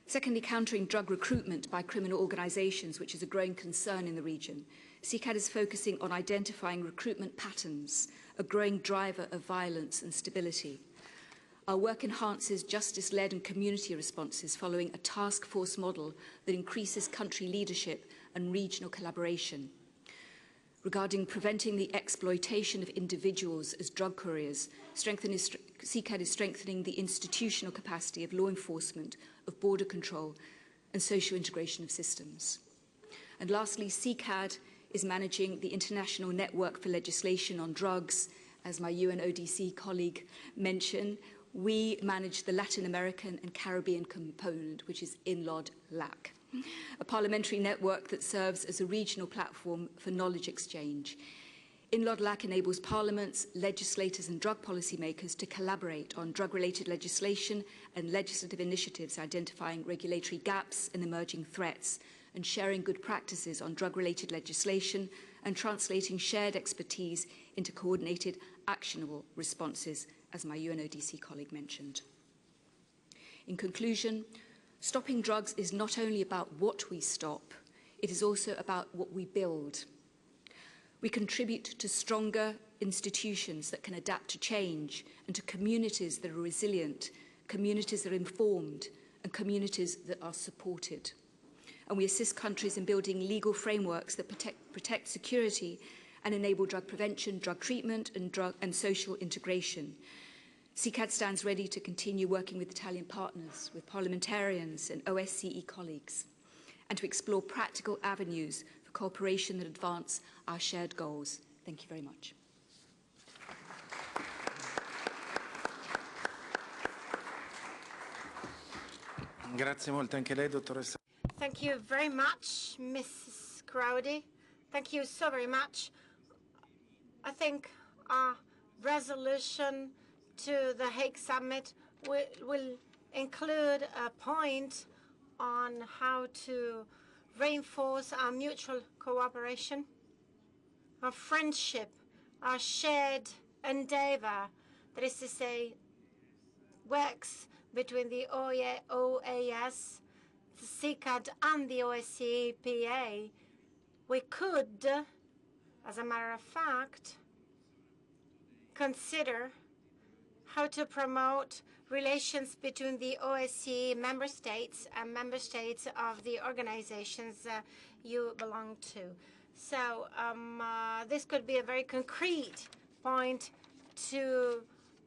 Secondly, countering drug recruitment by criminal organisations, which is a growing concern in the region. CCAD is focusing on identifying recruitment patterns, a growing driver of violence and stability. Our work enhances justice-led and community responses following a task force model that increases country leadership and regional collaboration. Regarding preventing the exploitation of individuals as drug couriers, CCAD is strengthening the institutional capacity of law enforcement, of border control, and social integration of systems. And lastly, CCAD is managing the International Network for Legislation on Drugs. As my UNODC colleague mentioned, we manage the Latin American and Caribbean component, which is INLOD-LAC, a parliamentary network that serves as a regional platform for knowledge exchange. INLOD-LAC enables parliaments, legislators and drug policymakers to collaborate on drug-related legislation and legislative initiatives identifying regulatory gaps and emerging threats, and sharing good practices on drug-related legislation and translating shared expertise into coordinated, actionable responses, as my UNODC colleague mentioned. In conclusion, stopping drugs is not only about what we stop, it is also about what we build. We contribute to stronger institutions that can adapt to change and to communities that are resilient, communities that are informed, and communities that are supported. And we assist countries in building legal frameworks that protect security and enable drug prevention, drug treatment, and social integration. CCAD stands ready to continue working with Italian partners, with parliamentarians and OSCE colleagues, and to explore practical avenues for cooperation that advance our shared goals. Thank you very much. Grazie molto anche lei, dottoressa. Thank you very much, Mrs. Crowdy. Thank you so very much. I think our resolution to the Hague Summit will include a point on how to reinforce our mutual cooperation, our friendship, our shared endeavor, that is to say, works between the OAS, the CCAD, and the OSCE PA. We could, as a matter of fact, consider how to promote relations between the OSCE member states and member states of the organizations you belong to. So this could be a very concrete point to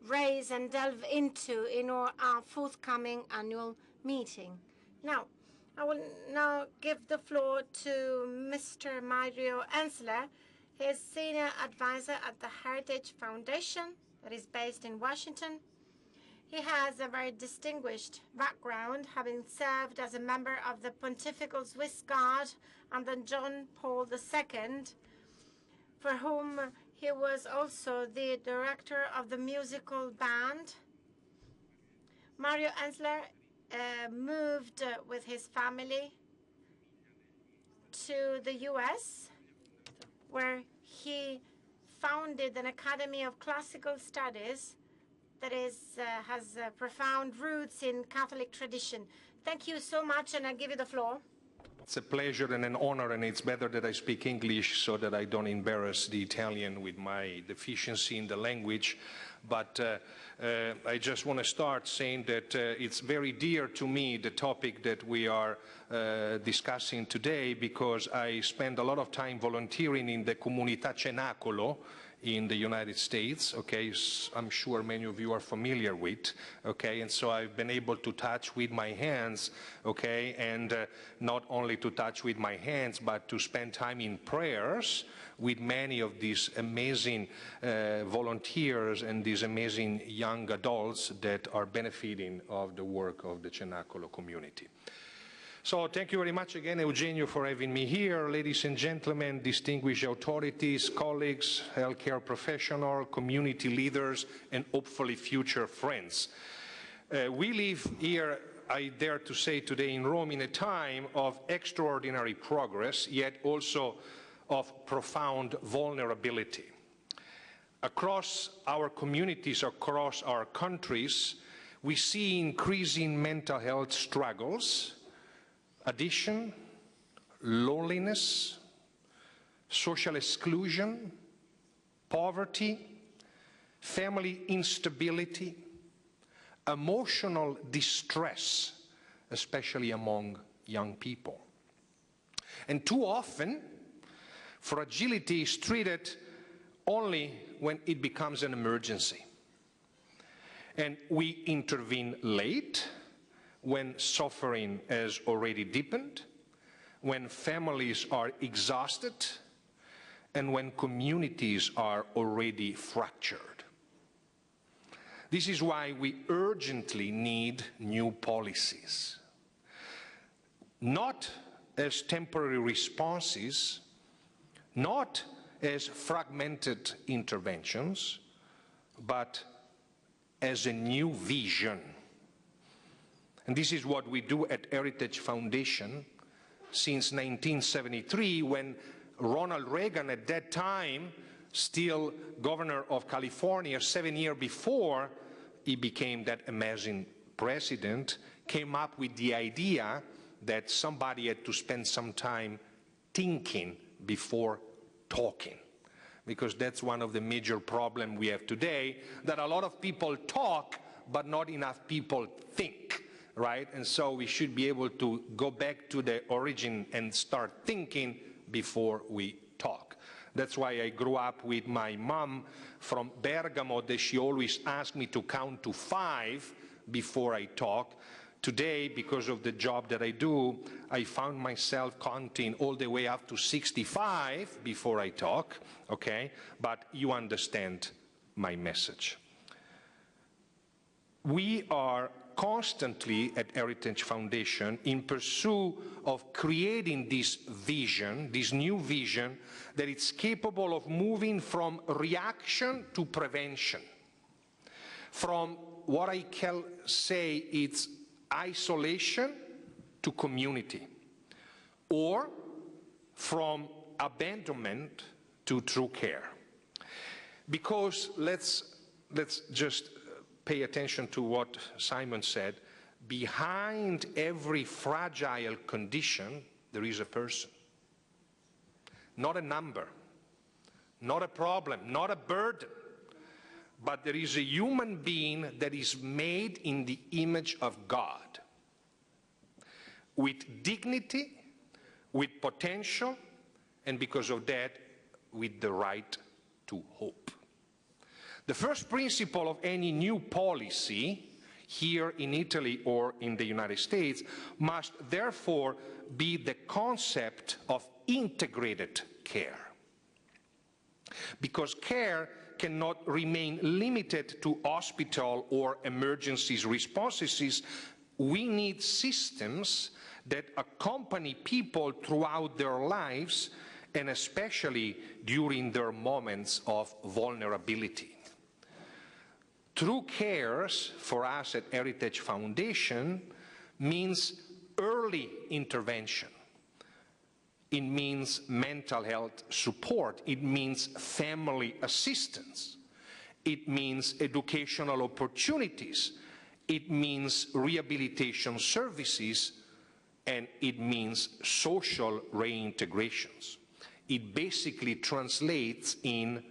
raise and delve into in our forthcoming annual meeting. Now, I will now give the floor to Mr. Mario Ensler. He is Senior Advisor at the Heritage Foundation that is based in Washington. He has a very distinguished background, having served as a member of the Pontifical Swiss Guard under John Paul II, for whom he was also the director of the musical band. Mario Ensler moved with his family to the US, where he founded an Academy of Classical Studies that has profound roots in Catholic tradition. Thank you so much, and I give you the floor. It's a pleasure and an honor, and it's better that I speak English so that I don't embarrass the Italian with my deficiency in the language. But I just want to start saying that it's very dear to me, the topic that we are discussing today, because I spend a lot of time volunteering in the Comunità Cenacolo in the United States, okay, I'm sure many of you are familiar with, okay, and so I've been able to touch with my hands, okay, and not only to touch with my hands, but to spend time in prayers with many of these amazing volunteers and these amazing young adults that are benefiting of the work of the Cenacolo community. So thank you very much again, Eugenio, for having me here. Ladies and gentlemen, distinguished authorities, colleagues, healthcare professionals, community leaders, and hopefully future friends. We live here, I dare to say today in Rome, in a time of extraordinary progress, yet also of profound vulnerability. Across our communities, across our countries, we see increasing mental health struggles, addiction, loneliness, social exclusion, poverty, family instability, emotional distress, especially among young people. And too often, fragility is treated only when it becomes an emergency. And we intervene late, when suffering has already deepened, when families are exhausted, and when communities are already fractured. This is why we urgently need new policies, not as temporary responses, not as fragmented interventions, but as a new vision. And this is what we do at Heritage Foundation since 1973, when Ronald Reagan, at that time still governor of California, 7 years before he became that amazing president, came up with the idea that somebody had to spend some time thinking before talking. Because that's one of the major problems we have today, that a lot of people talk, but not enough people think. Right? And so we should be able to go back to the origin and start thinking before we talk. That's why I grew up with my mom from Bergamo, that she always asked me to count to 5 before I talk. Today, because of the job that I do, I found myself counting all the way up to 65 before I talk, okay? But you understand my message. We are constantly at Heritage Foundation in pursuit of creating this vision, this new vision, that it's capable of moving from reaction to prevention, from what I can say it's isolation to community, or from abandonment to true care. Because let's just pay attention to what Simon said. Behind every fragile condition, there is a person. Not a number, not a problem, not a burden, but there is a human being that is made in the image of God, with dignity, with potential, and because of that, with the right to hope. The first principle of any new policy, here in Italy or in the United States, must therefore be the concept of integrated care. Because care cannot remain limited to hospital or emergencies responses, we need systems that accompany people throughout their lives, and especially during their moments of vulnerability. True cares for us at Heritage Foundation means early intervention. It means mental health support. It means family assistance. It means educational opportunities. It means rehabilitation services. And it means social reintegrations. It basically translates in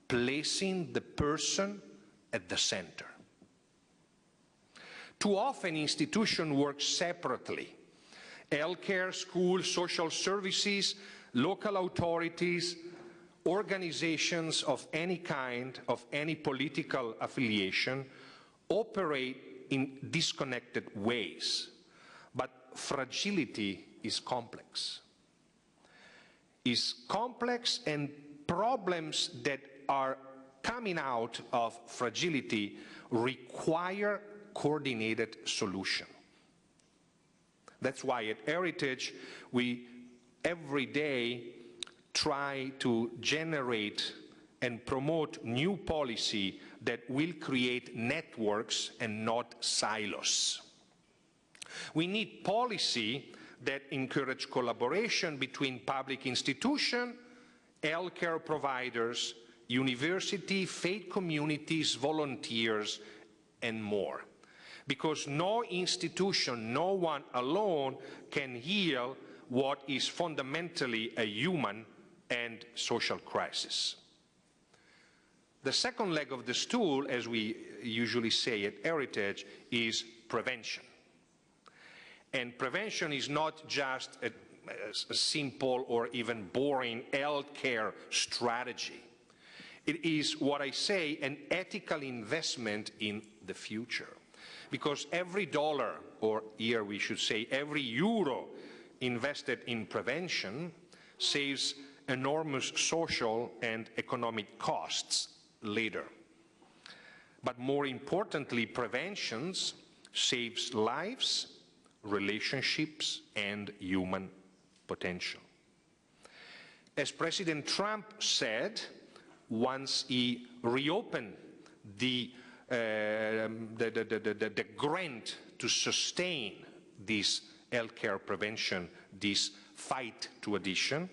placing the person at the center. Too often institutions work separately. Healthcare, schools, social services, local authorities, organizations of any kind, of any political affiliation, operate in disconnected ways. But fragility is complex. Is complex, and problems that are coming out of fragility require coordinated solution. That's why at Heritage we every day try to generate and promote new policy that will create networks and not silos. We need policy that encourage collaboration between public institutions, healthcare providers, university, faith communities, volunteers, and more. Because no institution, no one alone can heal what is fundamentally a human and social crisis. The second leg of the stool, as we usually say at Heritage, is prevention. And prevention is not just a simple or even boring healthcare strategy. It is, what I say, an ethical investment in the future. Because every dollar, or here we should say every euro invested in prevention saves enormous social and economic costs later. But more importantly, prevention saves lives, relationships, and human potential. As President Trump said, once he reopened the grant to sustain this healthcare prevention, this fight to addiction,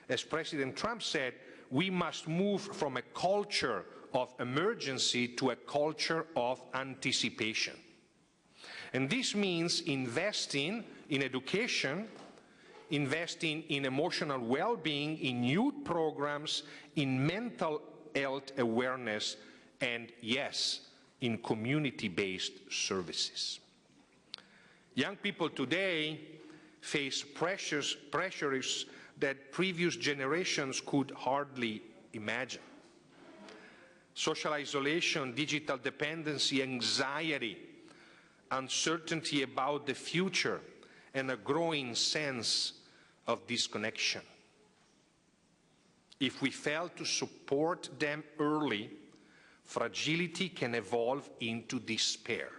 as President Trump said, we must move from a culture of emergency to a culture of anticipation. And this means investing in education, investing in emotional well-being, in youth programs, in mental health awareness, and yes, in community-based services. Young people today face pressures that previous generations could hardly imagine. Social isolation, digital dependency, anxiety, uncertainty about the future, and a growing sense of disconnection. If we fail to support them early, fragility can evolve into despair.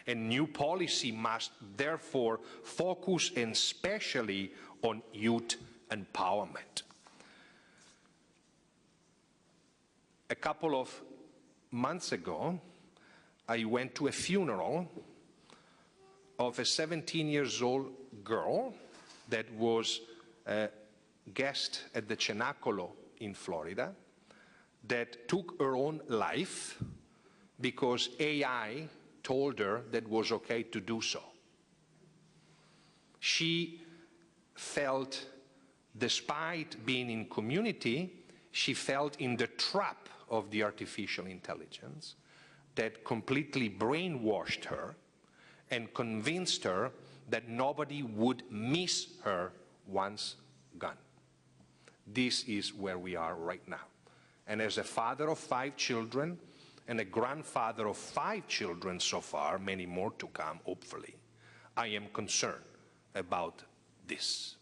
And new policy must therefore focus especially on youth empowerment. A couple of months ago, I went to a funeral of a 17-year-old girl that was a guest at the Cenacolo in Florida that took her own life because AI told her that it was okay to do so. She felt, despite being in community, she fell in the trap of the artificial intelligence that completely brainwashed her and convinced her that nobody would miss her once gone. This is where we are right now. And as a father of 5 children and a grandfather of 5 children so far, many more to come, hopefully, I am concerned about this.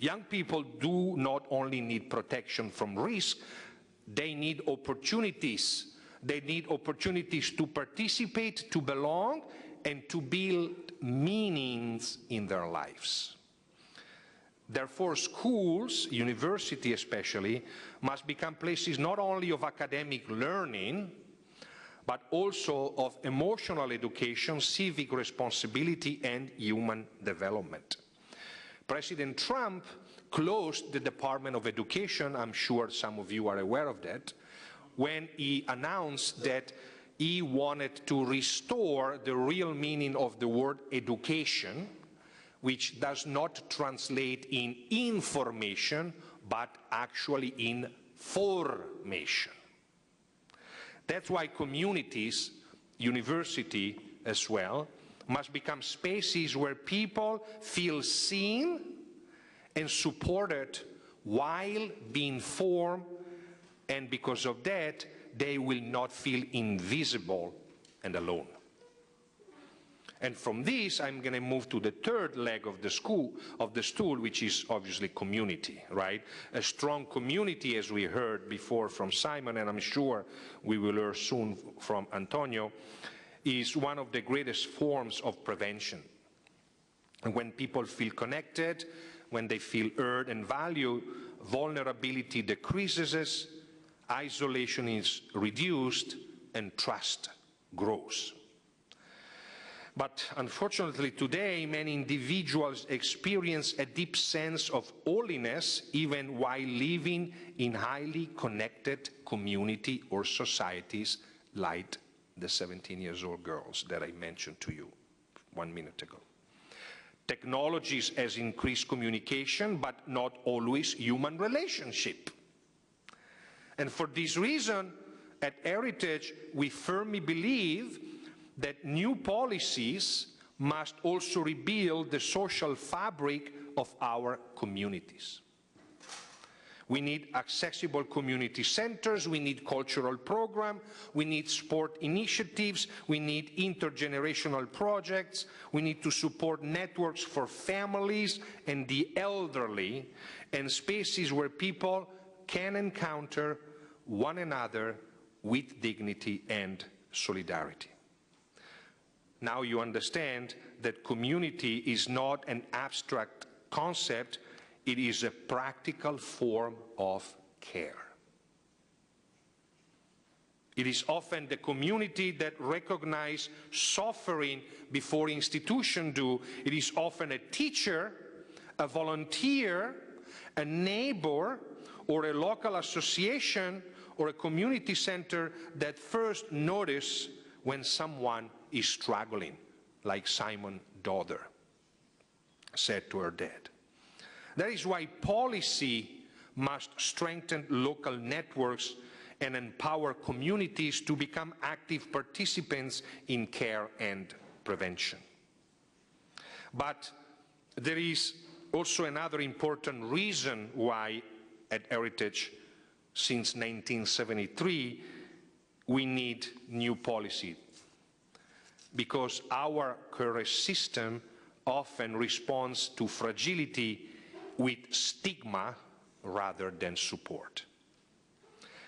Young people do not only need protection from risk, they need opportunities. They need opportunities to participate, to belong, and to build meanings in their lives. Therefore, schools, university especially, must become places not only of academic learning, but also of emotional education, civic responsibility, and human development. President Trump closed the Department of Education, I'm sure some of you are aware of that, when he announced that he wanted to restore the real meaning of the word education, which does not translate in information, but actually in formation. That's why communities, university as well, must become spaces where people feel seen and supported while being formed, and because of that, they will not feel invisible and alone. And from this, I'm going to move to the third leg of the stool, which is obviously community, right? A strong community, as we heard before from Simon, and I'm sure we will hear soon from Antonio, is one of the greatest forms of prevention. And when people feel connected, when they feel heard and valued, vulnerability decreases, isolation is reduced, and trust grows. But unfortunately today, many individuals experience a deep sense of loneliness even while living in highly connected community or societies like the 17-year-old girls that I mentioned to you 1 minute ago. Technologies has increased communication, but not always human relationship. And for this reason, at Heritage, we firmly believe that new policies must also rebuild the social fabric of our communities. We need accessible community centers, we need cultural programs, we need sport initiatives, we need intergenerational projects, we need to support networks for families and the elderly, and spaces where people can encounter one another with dignity and solidarity. Now you understand that community is not an abstract concept, it is a practical form of care. It is often the community that recognizes suffering before institutions do. It is often a teacher, a volunteer, a neighbor, or a local association or a community center that first notice when someone is struggling, like Simon's daughter said to her dad. That is why policy must strengthen local networks and empower communities to become active participants in care and prevention. But there is also another important reason why at Heritage, since 1973, we need new policy. Because our current system often responds to fragility with stigma rather than support.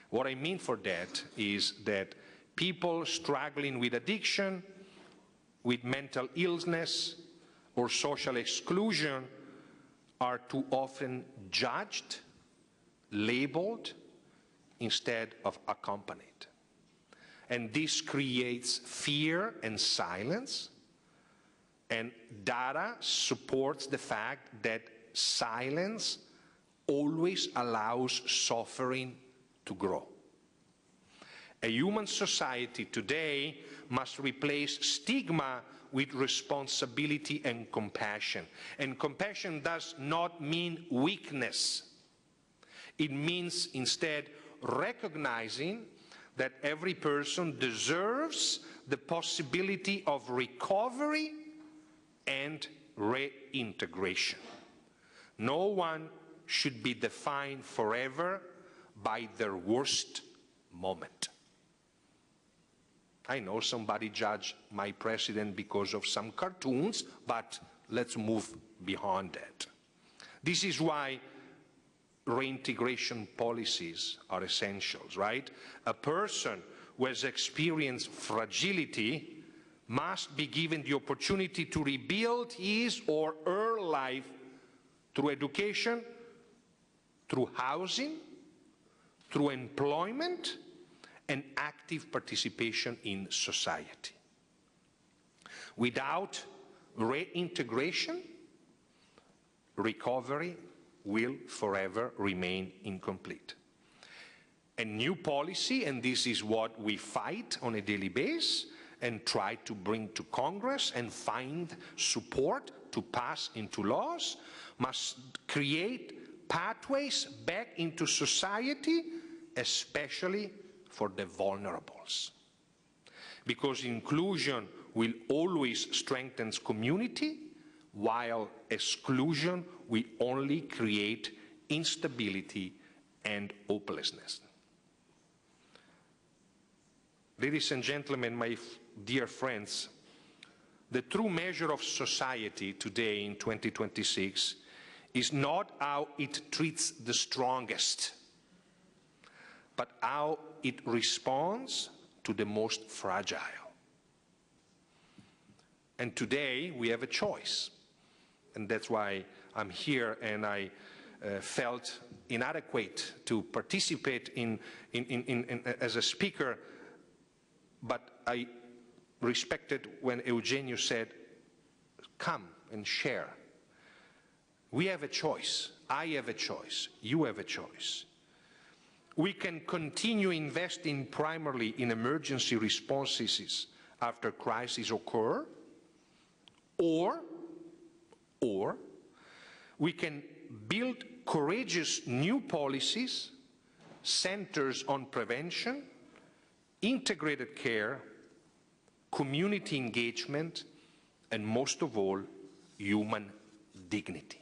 What I mean for that is that people struggling with addiction, with mental illness, or social exclusion are too often judged, labeled, instead of accompanied. And this creates fear and silence, and data supports the fact that silence always allows suffering to grow. A human society today must replace stigma with responsibility and compassion. And compassion does not mean weakness. It means instead recognizing that every person deserves the possibility of recovery and reintegration. No one should be defined forever by their worst moment. I know somebody judged my president because of some cartoons, but let's move beyond that. This is why reintegration policies are essentials, right? A person who has experienced fragility must be given the opportunity to rebuild his or her life through education, through housing, through employment, and active participation in society. Without reintegration, recovery will forever remain incomplete. A new policy, and this is what we fight on a daily basis and try to bring to Congress and find support to pass into laws, must create pathways back into society, especially for the vulnerables. Because inclusion will always strengthen community, while exclusion will only create instability and hopelessness. Ladies and gentlemen, my dear friends, the true measure of society today in 2026 is not how it treats the strongest, but how it responds to the most fragile. And today we have a choice. And that's why I'm here, and I felt inadequate to participate as a speaker, but I respected when Eugenio said, come and share. We have a choice. I have a choice. You have a choice. We can continue investing primarily in emergency responses after crises occur, or we can build courageous new policies, centers on prevention, integrated care, community engagement, and most of all, human dignity.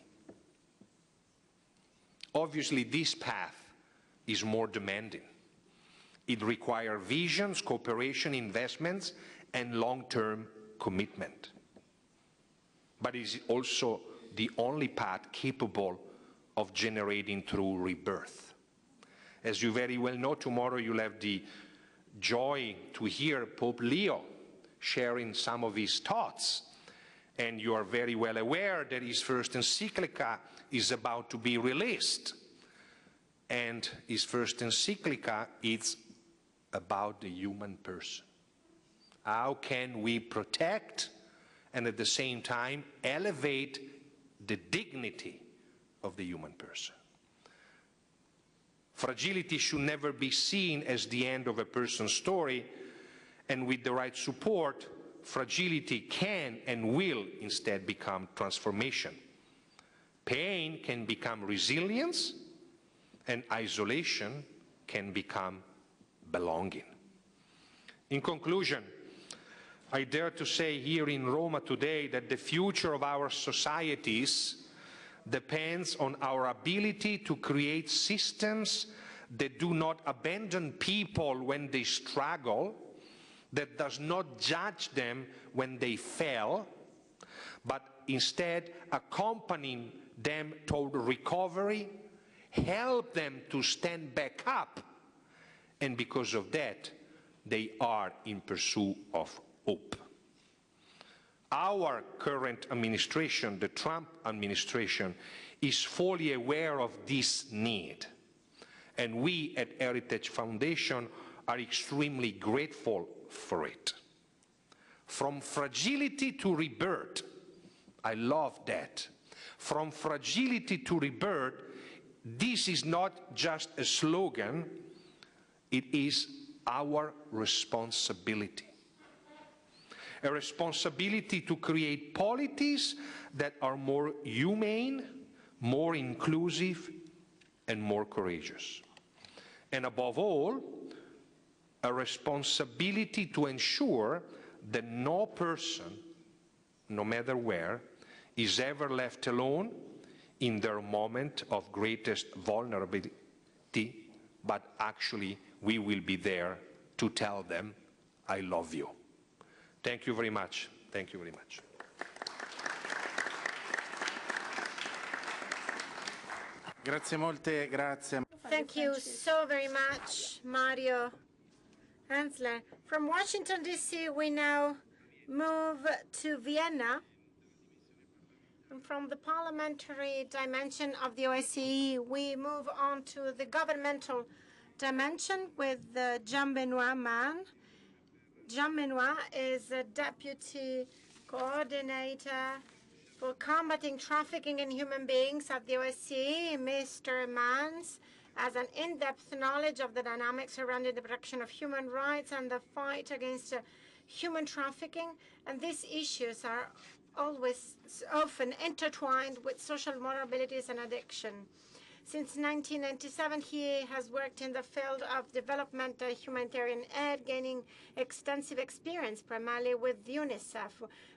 Obviously, this path is more demanding. It requires visions, cooperation, investments, and long-term commitment. But it is also the only path capable of generating true rebirth. As you very well know, tomorrow you'll have the joy to hear Pope Leo sharing some of his thoughts. And you are very well aware that his first encyclica is about to be released. And his first encyclica is about the human person. How can we protect and at the same time elevate the dignity of the human person? Fragility should never be seen as the end of a person's story, and with the right support, fragility can and will instead become transformation. Pain can become resilience, and isolation can become belonging. In conclusion, I dare to say here in Rome today that the future of our societies depends on our ability to create systems that do not abandon people when they struggle, that does not judge them when they fail, but instead accompany them toward recovery, help them to stand back up, and because of that, they are in pursuit of hope. Our current administration, the Trump administration, is fully aware of this need, and we at Heritage Foundation are extremely grateful for it. From fragility to rebirth, I love that. From fragility to rebirth, this is not just a slogan, it is our responsibility. A responsibility to create polities that are more humane, more inclusive, and more courageous. And above all, a responsibility to ensure that no person, no matter where, is ever left alone in their moment of greatest vulnerability, but actually we will be there to tell them, I love you. Thank you very much. Thank you very much. Grazie molte, grazie. Thank you so very much, Mario Hensler. From Washington, D.C., we now move to Vienna. And from the parliamentary dimension of the OSCE, we move on to the governmental dimension with Jean-Benoit Mann. Jean-Benoit is a deputy coordinator for combating trafficking in human beings at the OSCE. Mr. Manns has an in-depth knowledge of the dynamics surrounding the protection of human rights and the fight against human trafficking, and these issues are often intertwined with social vulnerabilities and addiction. Since 1997, he has worked in the field of development humanitarian aid, gaining extensive experience primarily with UNICEF.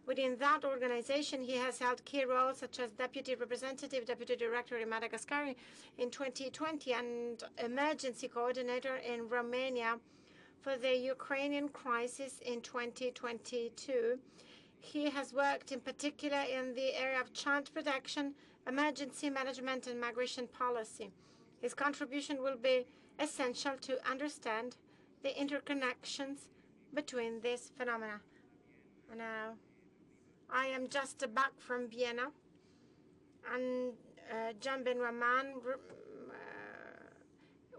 Within that organization, he has held key roles such as Deputy Representative, Deputy Director in Madagascar in 2020, and Emergency Coordinator in Romania for the Ukrainian crisis in 2022. He has worked in particular in the area of child protection, emergency management, and migration policy. His contribution will be essential to understand the interconnections between these phenomena. Now, I am just back from Vienna, and Jean-Benoit Mann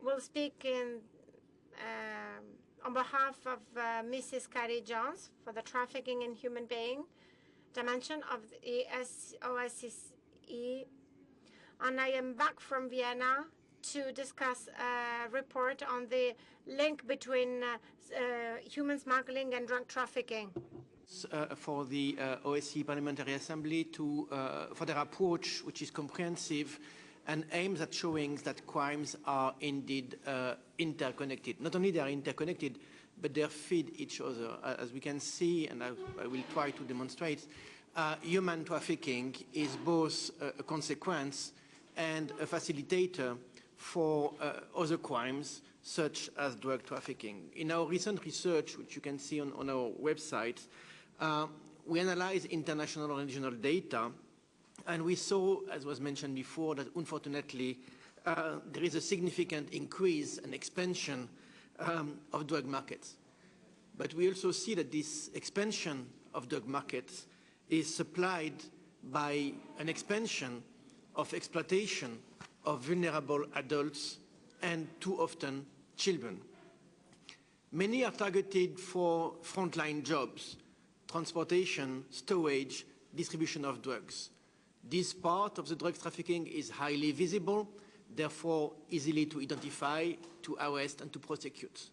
will speak on behalf of Mrs. Carrie Jones for the trafficking in human being dimension of the OSCE. And I am back from Vienna to discuss a report on the link between human smuggling and drug trafficking. For the OSCE Parliamentary Assembly for their approach, which is comprehensive and aims at showing that crimes are indeed interconnected. Not only they are interconnected, but they feed each other. As we can see, and I will try to demonstrate, human trafficking is both a consequence and a facilitator for other crimes, such as drug trafficking. In our recent research, which you can see on our website, we analyzed international and regional data, and we saw, as was mentioned before, that unfortunately there is a significant increase and expansion of drug markets. But we also see that this expansion of drug markets is supplied by an expansion of exploitation of vulnerable adults and too often children. Many are targeted for frontline jobs, transportation, storage, distribution of drugs. This part of the drug trafficking is highly visible, therefore easily to identify, to arrest, and to prosecute,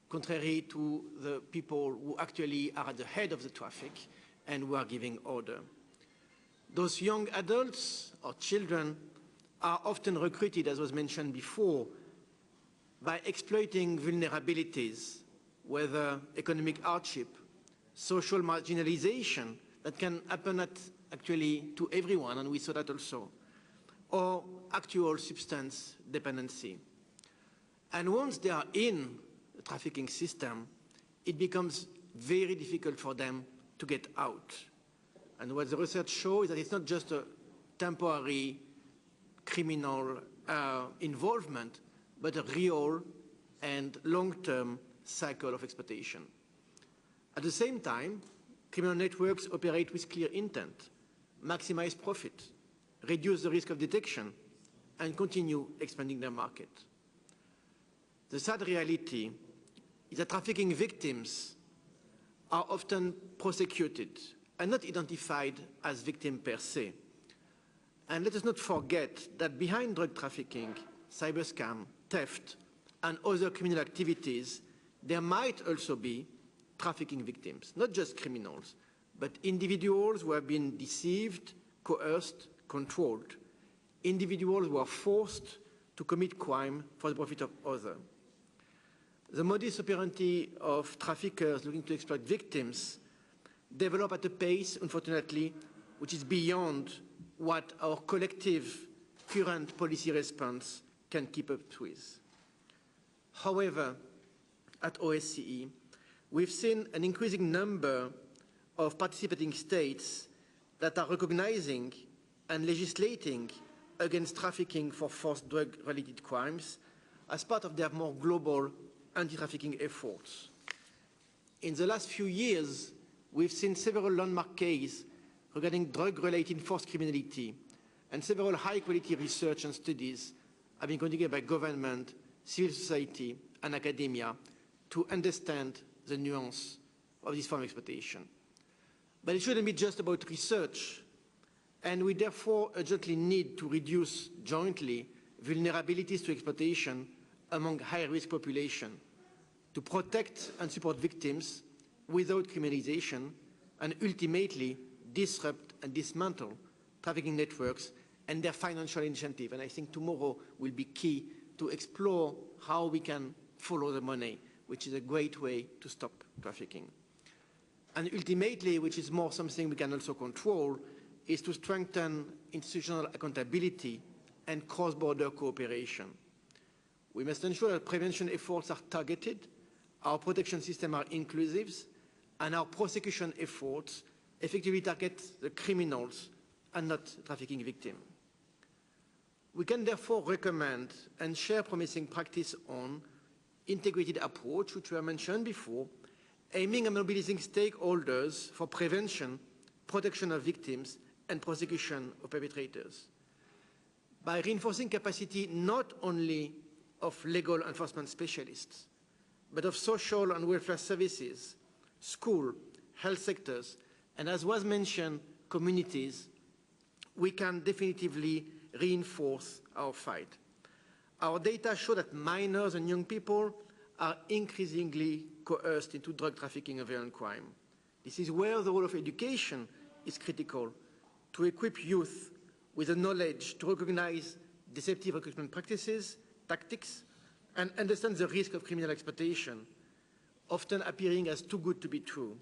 contrary to the people who actually are at the head of the traffic and who are giving order. Those young adults or children are often recruited, as was mentioned before, by exploiting vulnerabilities, whether economic hardship, social marginalization that can happen actually to everyone, and we saw that also, or actual substance dependency. And once they are in the trafficking system, it becomes very difficult for them to get out. And what the research shows is that it's not just a temporary criminal involvement, but a real and long-term cycle of exploitation. At the same time, criminal networks operate with clear intent, maximize profit, reduce the risk of detection, and continue expanding their market. The sad reality is that trafficking victims are often prosecuted and not identified as victims per se. And let us not forget that behind drug trafficking, cyberscam, theft, and other criminal activities, there might also be trafficking victims, not just criminals, but individuals who have been deceived, coerced, controlled, individuals who are forced to to commit crime for the profit of others. The modus operandi of traffickers looking to exploit victims develop at a pace, unfortunately, which is beyond what our collective current policy response can keep up with. However, at OSCE, we've seen an increasing number of participating states that are recognizing and legislating against trafficking for forced drug-related crimes as part of their more global anti-trafficking efforts. In the last few years, we've seen several landmark cases regarding drug-related forced criminality, and several high-quality research and studies have been conducted by government, civil society, and academia to understand the nuance of this form of exploitation. But it shouldn't be just about research, and we therefore urgently need to reduce jointly vulnerabilities to exploitation among high-risk population, to protect and support victims without criminalization, and ultimately disrupt and dismantle trafficking networks and their financial incentive. And I think tomorrow will be key to explore how we can follow the money, which is a great way to stop trafficking. And ultimately, which is more something we can also control, is to strengthen institutional accountability and cross-border cooperation. We must ensure that prevention efforts are targeted, our protection systems are inclusive, and our prosecution efforts effectively target the criminals and not trafficking victims. We can therefore recommend and share promising practice on integrated approach, which were mentioned before, aiming at mobilizing stakeholders for prevention, protection of victims, and prosecution of perpetrators. By reinforcing capacity not only of legal enforcement specialists, but of social and welfare services, school, health sectors, and as was mentioned, communities, we can definitively reinforce our fight. Our data show that minors and young people are increasingly coerced into drug trafficking and violent crime. This is where the role of education is critical, to equip youth with the knowledge to recognize deceptive recruitment practices, tactics, and understand the risk of criminal exploitation, often appearing as too good to be true.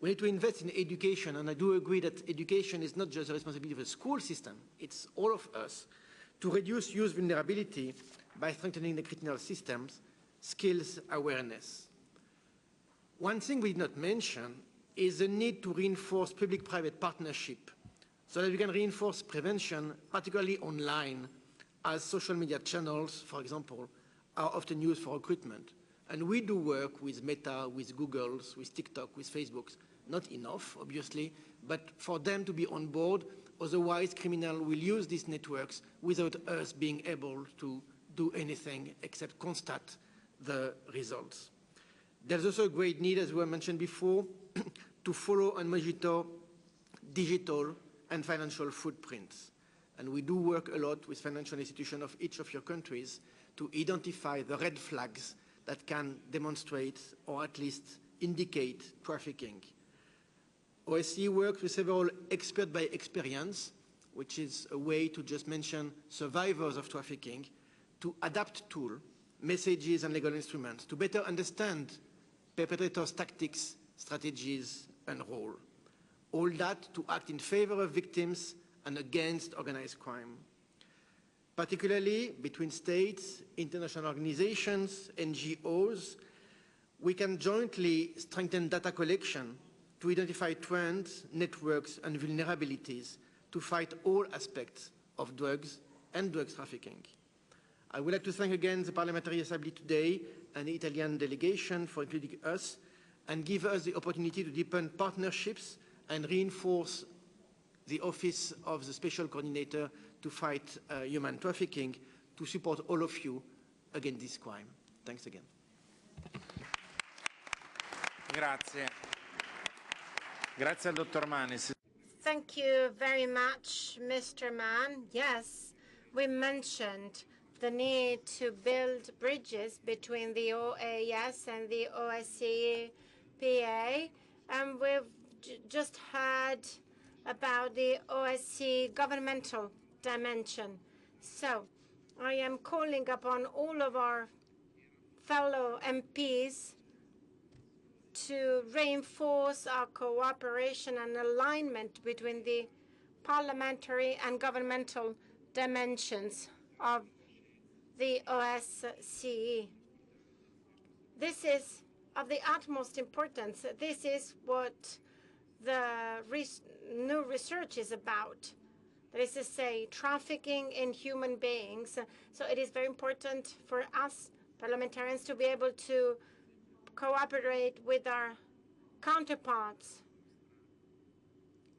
We need to invest in education, and I do agree that education is not just the responsibility of the school system, it's all of us, to reduce youth vulnerability by strengthening the criminal systems, skills, awareness. One thing we did not mention is the need to reinforce public-private partnership so that we can reinforce prevention, particularly online, as social media channels, for example, are often used for recruitment. And we do work with Meta, with Googles, with TikTok, with Facebooks. Not enough, obviously, but for them to be on board, otherwise criminals will use these networks without us being able to do anything except constate the results. There's also a great need, as we mentioned before, to follow and monitor digital and financial footprints. And we do work a lot with financial institutions of each of your countries to identify the red flags that can demonstrate or at least indicate trafficking. OSCE works with several expert by experience, which is a way to just mention survivors of trafficking, to adapt tools, messages and legal instruments to better understand perpetrators' tactics, strategies and role. All that to act in favor of victims and against organized crime. Particularly between states, international organizations, NGOs, we can jointly strengthen data collection to identify trends, networks, and vulnerabilities to fight all aspects of drugs and drugs trafficking. I would like to thank again the Parliamentary Assembly today and the Italian delegation for including us and give us the opportunity to deepen partnerships and reinforce the Office of the Special Coordinator to fight human trafficking to support all of you against this crime. Thanks again. Grazie. Grazie al dottor Manis. Thank you very much, Mr. Mann. Yes, we mentioned the need to build bridges between the OAS and the OSCE PA, and we've just heard about the OSCE governmental dimension. So I am calling upon all of our fellow MPs to reinforce our cooperation and alignment between the parliamentary and governmental dimensions of the OSCE. This is of the utmost importance. This is what the new research is about. That is to say, trafficking in human beings. So it is very important for us parliamentarians to be able to cooperate with our counterparts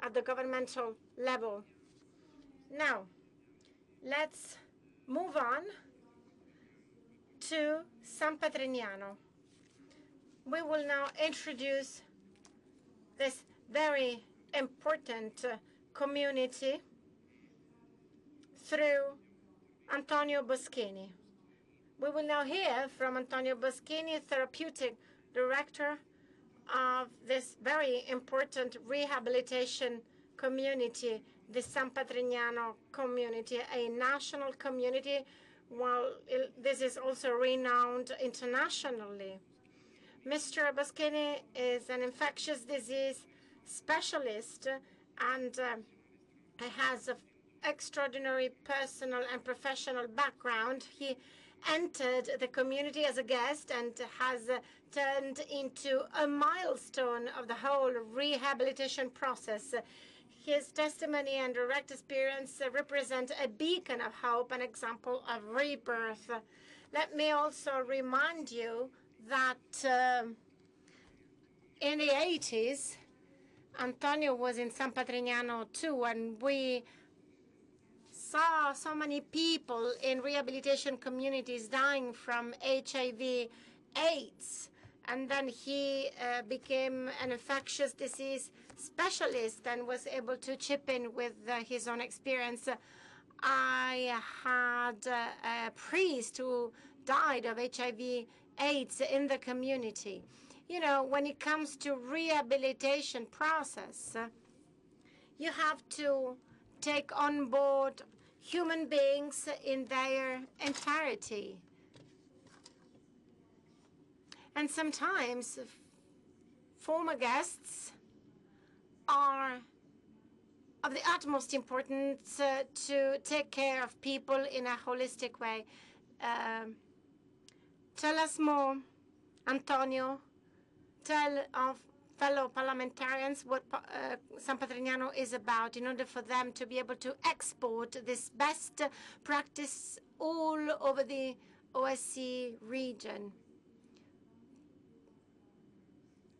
at the governmental level. Now, let's move on to San Patrignano. We will now introduce this very important community through Antonio Boschini. We will now hear from Antonio Boschini, Therapeutic Director of this very important rehabilitation community, the San Patrignano community, a national community, while this is also renowned internationally. Mr. Boschini is an infectious disease specialist and has an extraordinary personal and professional background. He entered the community as a guest and has turned into a milestone of the whole rehabilitation process. His testimony and direct experience represent a beacon of hope, an example of rebirth. Let me also remind you that in the 80s, Antonio was in San Patrignano too, and we saw so many people in rehabilitation communities dying from HIV/AIDS. And then he became an infectious disease specialist and was able to chip in with his own experience. I had a priest who died of HIV/AIDS in the community. You know, when it comes to rehabilitation process, you have to take on board human beings in their entirety. And sometimes former guests are of the utmost importance to take care of people in a holistic way. Tell us more, Antonio. Tell our fellow parliamentarians what San Patrignano is about in order for them to be able to export this best practice all over the OSCE region.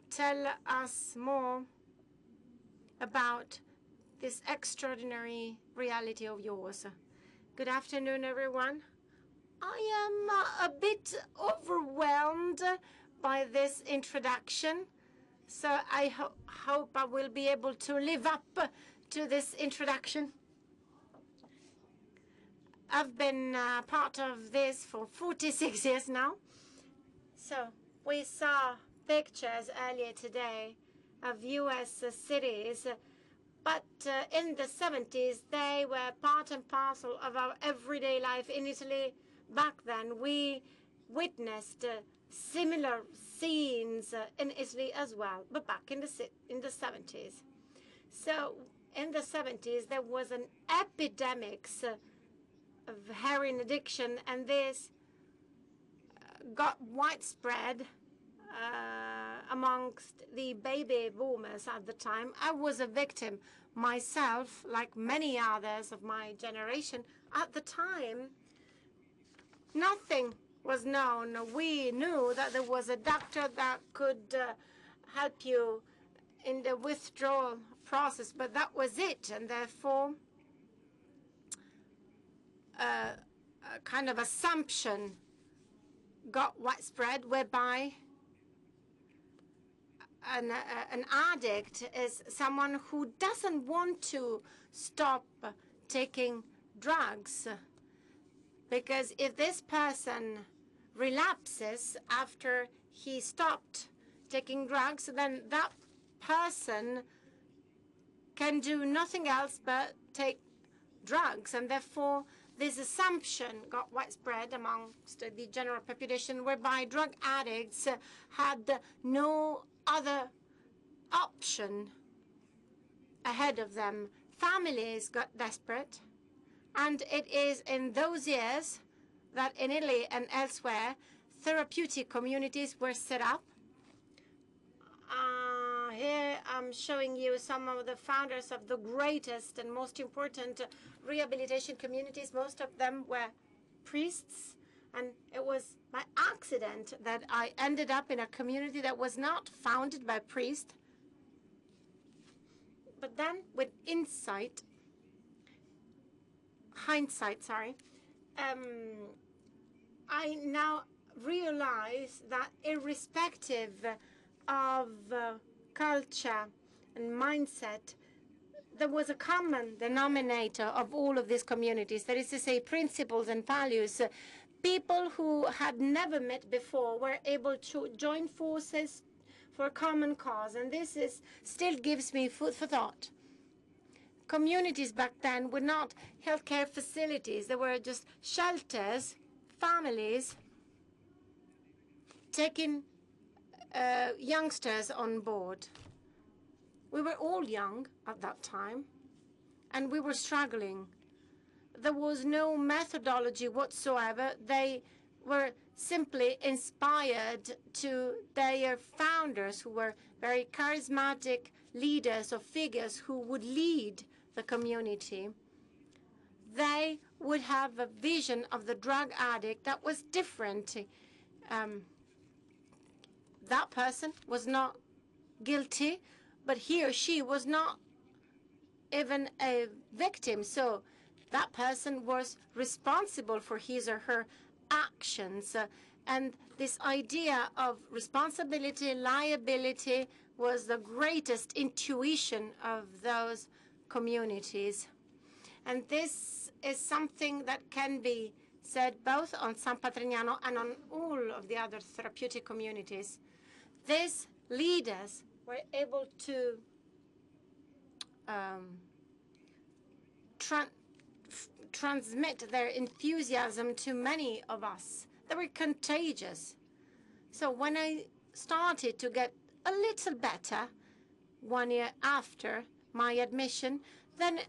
Tell us more about this extraordinary reality of yours. Good afternoon, everyone. I am a bit overwhelmed by this introduction, so I hope I will be able to live up to this introduction. I've been part of this for 46 years now. So we saw pictures earlier today of US cities, but in the 70s, they were part and parcel of our everyday life in Italy. Back then, we witnessed similar scenes in Italy as well, but back in the 70s. So in the 70s, there was an epidemic of heroin addiction, and this got widespread amongst the baby boomers at the time. I was a victim myself, like many others of my generation. At the time, nothing was known. We knew that there was a doctor that could help you in the withdrawal process, but that was it. And therefore, a kind of assumption got widespread whereby an addict is someone who doesn't want to stop taking drugs. Because if this person relapses after he stopped taking drugs, then that person can do nothing else but take drugs. And therefore, this assumption got widespread amongst the general population, whereby drug addicts had no other option ahead of them. Families got desperate, and it is in those years that in Italy and elsewhere, therapeutic communities were set up. Here I'm showing you some of the founders of the greatest and most important rehabilitation communities. Most of them were priests, and it was by accident that I ended up in a community that was not founded by priests. But then with hindsight, I now realize that irrespective of culture and mindset, there was a common denominator of all of these communities, that is to say, principles and values. People who had never met before were able to join forces for a common cause, and this still gives me food for thought. Communities back then were not healthcare facilities. They were just shelters, families taking youngsters on board. We were all young at that time, and we were struggling. There was no methodology whatsoever. They were simply inspired to their founders, who were very charismatic leaders or figures who would lead the community. They would have a vision of the drug addict that was different. That person was not guilty, but he or she was not even a victim. So that person was responsible for his or her actions. And this idea of responsibility, liability, was the greatest intuition of those communities. And this is something that can be said both on San Patrignano and on all of the other therapeutic communities. These leaders were able to transmit their enthusiasm to many of us. They were contagious. So when I started to get a little better 1 year after my admission, then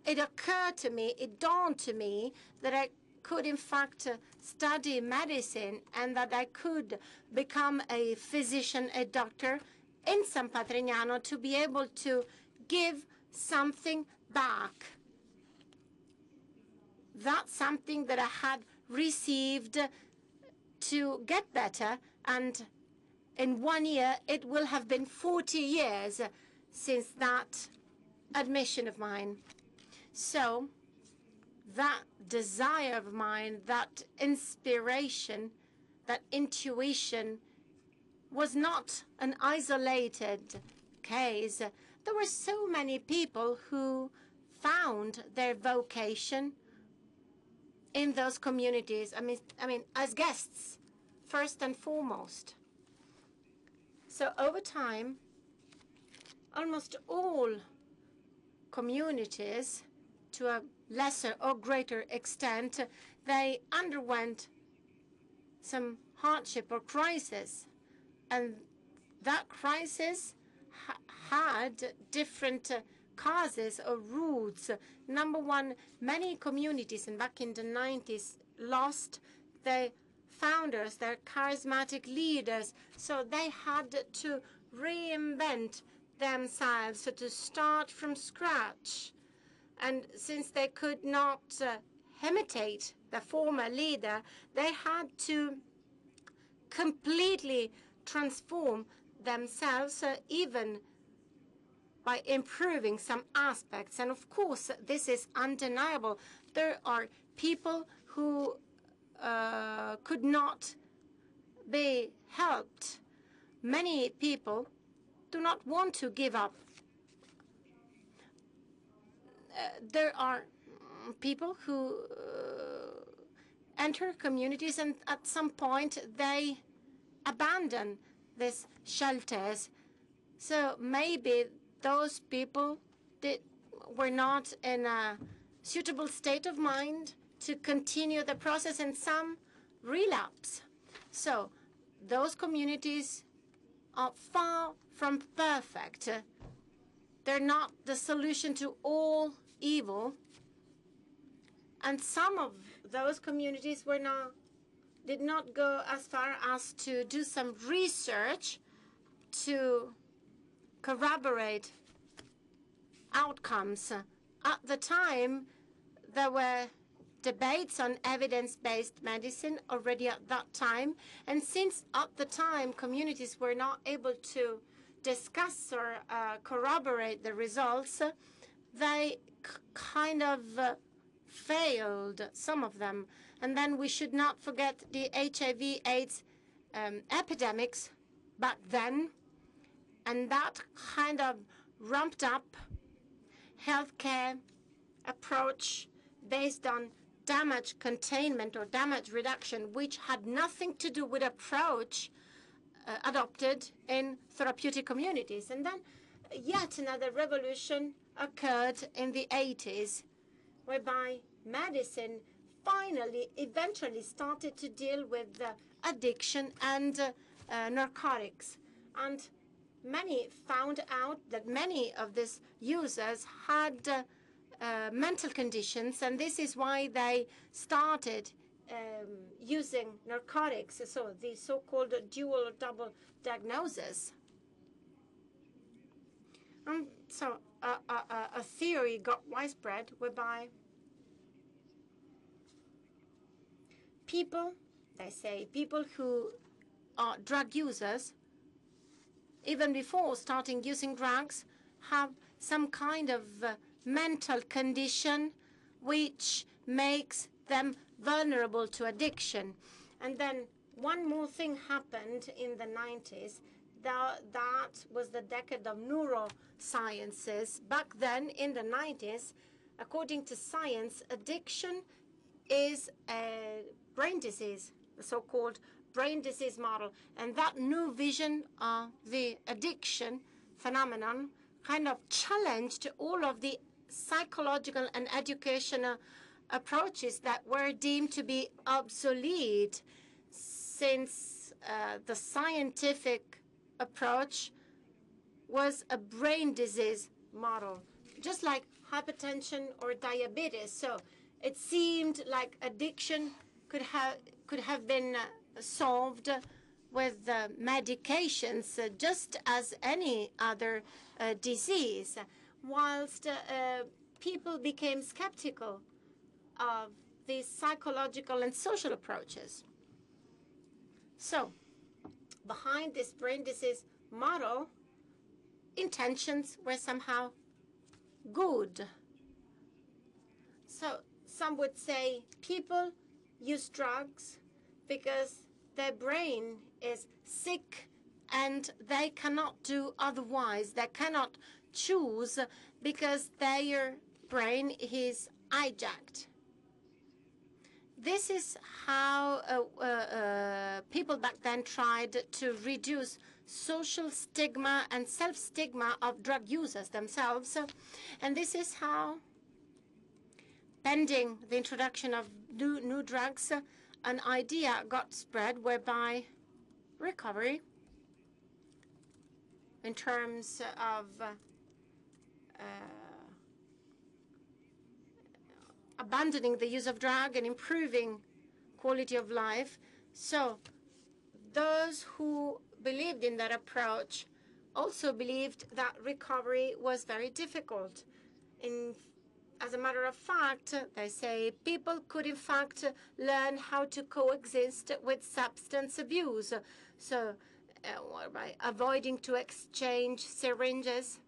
it occurred to me, it dawned to me that I could in fact study medicine and that I could become a physician, a doctor in San Patrignano, to be able to give something back. That's something that I had received to get better, and in 1 year it will have been 40 years since that admission of mine. So that desire of mine, that inspiration, that intuition was not an isolated case. There were so many people who found their vocation in those communities. I mean, as guests, first and foremost. So over time, almost all communities, to a lesser or greater extent, they underwent some hardship or crisis. And that crisis had different causes or roots. Number one, many communities, and back in the 90s, lost their founders, their charismatic leaders. So they had to reinvent themselves, so to start from scratch. And since they could not imitate the former leader, they had to completely transform themselves, even by improving some aspects. And of course, this is undeniable. There are people who could not be helped. Many people do not want to give up. There are people who enter communities and at some point they abandon these shelters. So maybe those people were not in a suitable state of mind to continue the process, and some relapse. So those communities are far from perfect. They're not the solution to all evil. And some of those communities did not go as far as to do some research to corroborate outcomes. At the time, there were debates on evidence-based medicine already at that time. And since at the time communities were not able to discuss or corroborate the results, they kind of failed, some of them. And then we should not forget the HIV/AIDS epidemics back then. And that kind of ramped up healthcare approach based on damage containment or damage reduction, which had nothing to do with approach adopted in therapeutic communities. And then yet another revolution occurred in the 80s, whereby medicine finally, eventually started to deal with addiction and narcotics. And many found out that many of these users had mental conditions, and this is why they started using narcotics, so the so-called dual or double diagnosis. And so a theory got widespread whereby people, they say, people who are drug users, even before starting using drugs, have some kind of mental condition which makes them vulnerable to addiction. And then one more thing happened in the 90s. That was the decade of neurosciences. Back then, in the 90s, according to science, addiction is a brain disease, the so-called brain disease model. And that new vision of the addiction phenomenon kind of challenged all of the psychological and educational approaches that were deemed to be obsolete, since the scientific approach was a brain disease model, just like hypertension or diabetes. So it seemed like addiction could have been solved with medications, just as any other disease, whilst people became skeptical of these psychological and social approaches. So behind this brain disease model, intentions were somehow good. So some would say people use drugs because their brain is sick and they cannot do otherwise. They cannot choose because their brain is hijacked. This is how people back then tried to reduce social stigma and self-stigma of drug users themselves. And this is how, pending the introduction of new drugs, an idea got spread whereby recovery in terms of abandoning the use of drug and improving quality of life. So those who believed in that approach also believed that recovery was very difficult. As a matter of fact, they say people could in fact learn how to coexist with substance abuse. So by avoiding to exchange syringes,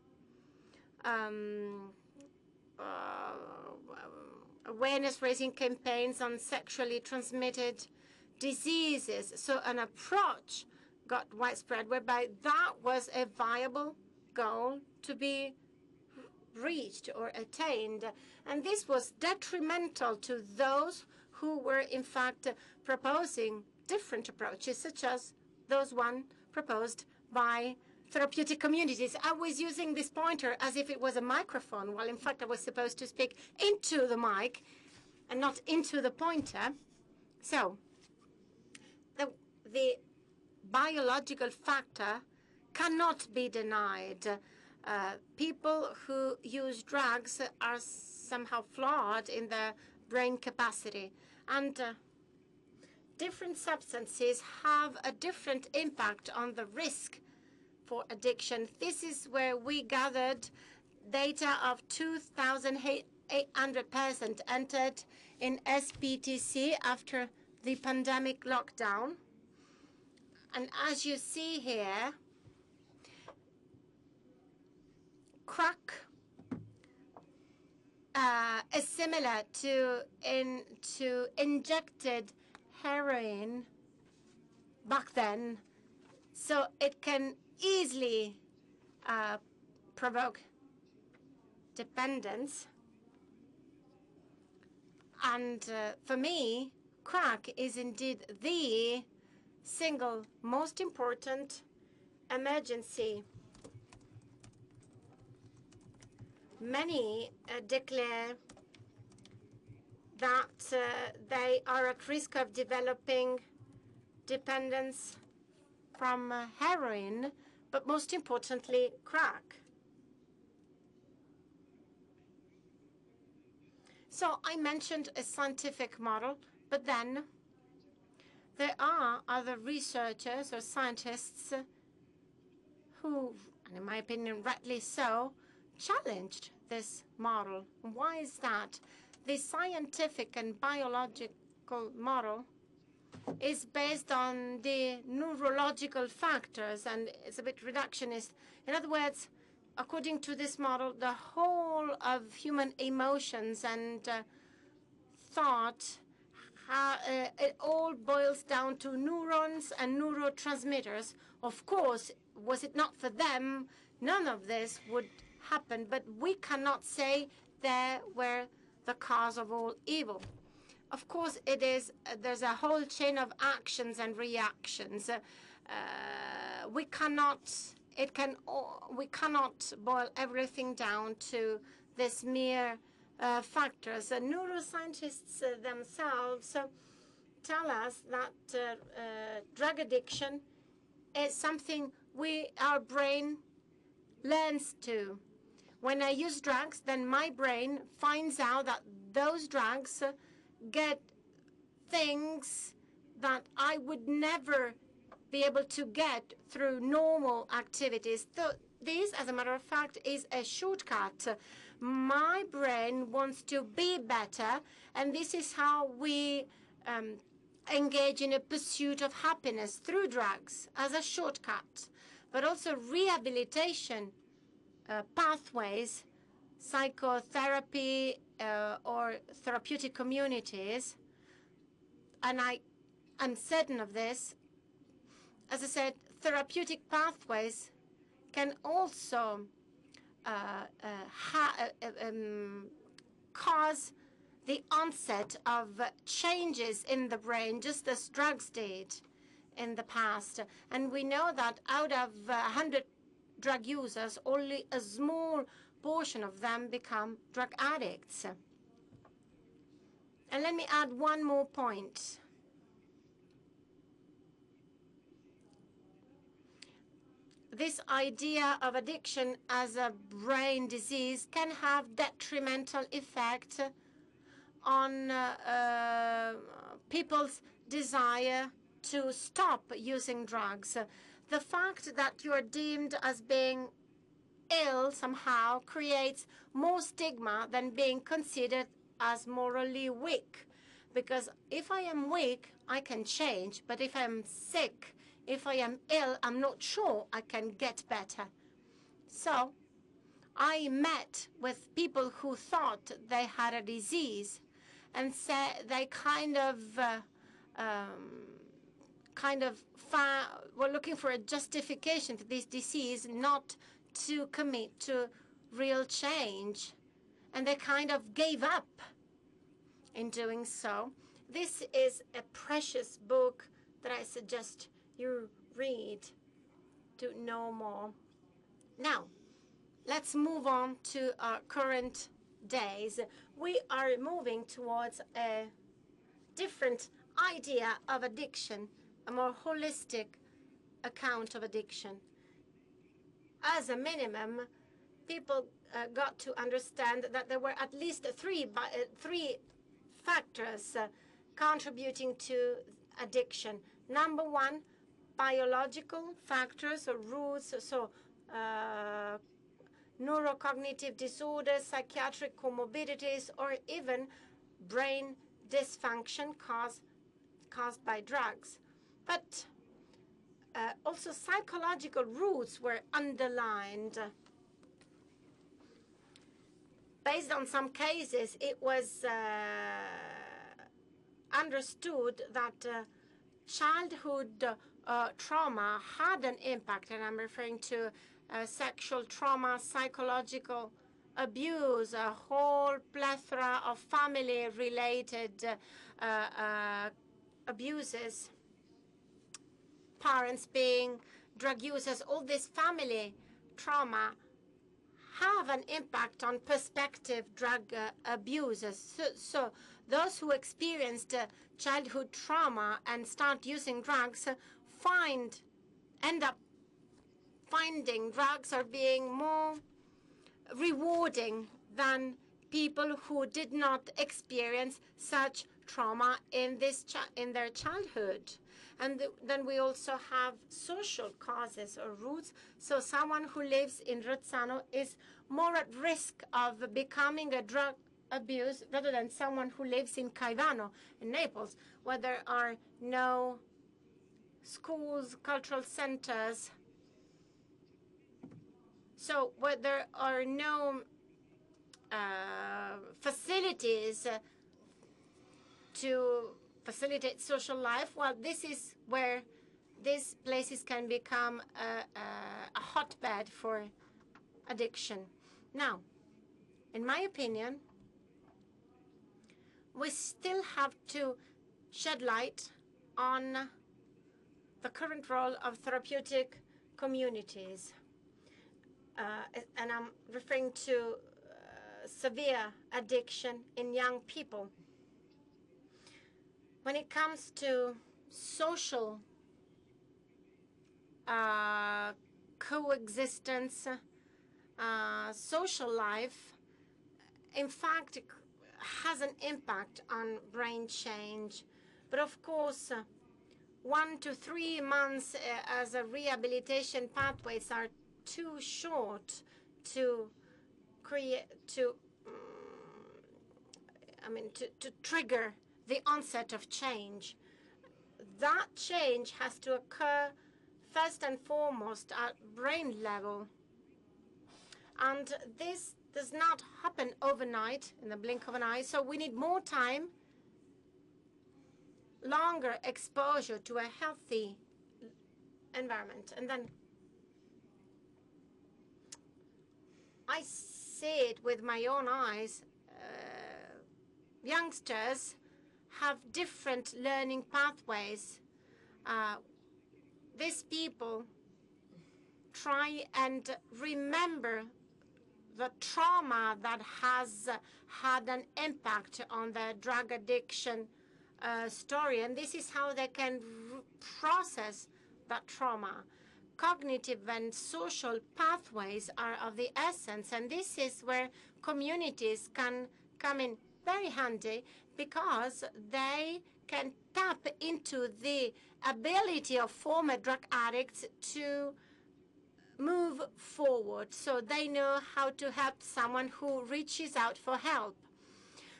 awareness-raising campaigns on sexually transmitted diseases. So an approach got widespread whereby that was a viable goal to be reached or attained. And this was detrimental to those who were in fact proposing different approaches, such as those one proposed by therapeutic communities. I was using this pointer as if it was a microphone, while in fact I was supposed to speak into the mic. and not into the pointer. So the biological factor cannot be denied. People who use drugs are somehow flawed in their brain capacity, and different substances have a different impact on the risk for addiction. This is where we gathered data of 2,800 persons entered in SPTC after the pandemic lockdown. And as you see here, crack is similar to injected heroin back then, so it can easily provoke dependence. And for me, crack is indeed the single most important emergency. Many declare that they are at risk of developing dependence from heroin, but most importantly, crack. So I mentioned a scientific model, but then there are other researchers or scientists who, and in my opinion, rightly so, challenged this model. Why is that? The scientific and biological model is based on the neurological factors, and it's a bit reductionist. In other words, according to this model, the whole of human emotions and thought, it all boils down to neurons and neurotransmitters. Of course, was it not for them, none of this would happen, but we cannot say they were the cause of all evil. Of course, it is. There's a whole chain of actions and reactions. We cannot boil everything down to this mere factors. Neuroscientists themselves tell us that drug addiction is something our brain learns to. When I use drugs, then my brain finds out that those drugs get things that I would never be able to get through normal activities. This, as a matter of fact, is a shortcut. My brain wants to be better, and this is how we engage in a pursuit of happiness through drugs as a shortcut, but also rehabilitation pathways, psychotherapy or therapeutic communities, and I'm certain of this. As I said, therapeutic pathways can also cause the onset of changes in the brain, just as drugs did in the past. And we know that out of 100 drug users, only a small portion of them become drug addicts. And let me add one more point. This idea of addiction as a brain disease can have detrimental effect on people's desire to stop using drugs. The fact that you are deemed as being ill somehow creates more stigma than being considered as morally weak. Because if I am weak, I can change. But if I'm sick, if I am ill, I'm not sure I can get better. So I met with people who thought they had a disease, and said they were looking for a justification for this disease, not to commit to real change. And they kind of gave up in doing so. This is a precious book that I suggest you read to know more. Now, let's move on to our current days. we are moving towards a different idea of addiction, a more holistic account of addiction. As a minimum, people got to understand that there were at least three factors contributing to addiction. Number one, biological factors or roots, so neurocognitive disorders, psychiatric comorbidities, or even brain dysfunction caused by drugs. But also psychological roots were underlined. Based on some cases, it was understood that childhood trauma had an impact, and I'm referring to sexual trauma, psychological abuse, a whole plethora of family-related abuses, parents being drug users. All this family trauma have an impact on prospective drug abusers. So those who experienced childhood trauma and start using drugs end up finding drugs are being more rewarding than people who did not experience such trauma in their childhood. And then we also have social causes or roots. So someone who lives in Rozzano is more at risk of becoming a drug abuse rather than someone who lives in Caivano, in Naples, where there are no schools, cultural centers. So where there are no facilities to facilitate social life, well, this is where these places can become a hotbed for addiction. Now, in my opinion, we still have to shed light on the current role of therapeutic communities. And I'm referring to severe addiction in young people. When it comes to social coexistence, social life, in fact, has an impact on brain change. But of course, 1 to 3 months as a rehabilitation pathways are too short to create, to trigger the onset of change. That change has to occur first and foremost at brain level. And this does not happen overnight, in the blink of an eye, so we need more time, longer exposure to a healthy environment. And then I see it with my own eyes. Youngsters have different learning pathways. These people try and remember the trauma that has had an impact on their drug addiction story, and this is how they can process that trauma. Cognitive and social pathways are of the essence, and this is where communities can come in very handy, because they can tap into the ability of former drug addicts to move forward, so they know how to help someone who reaches out for help.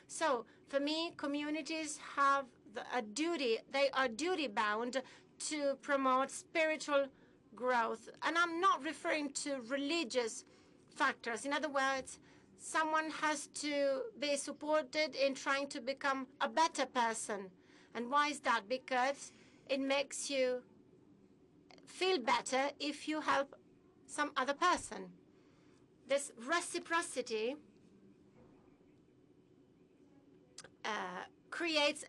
So for me, communities have a duty, they are duty-bound to promote spiritual growth. And I'm not referring to religious factors. In other words, someone has to be supported in trying to become a better person. And why is that? Because it makes you feel better if you help some other person. This reciprocity creates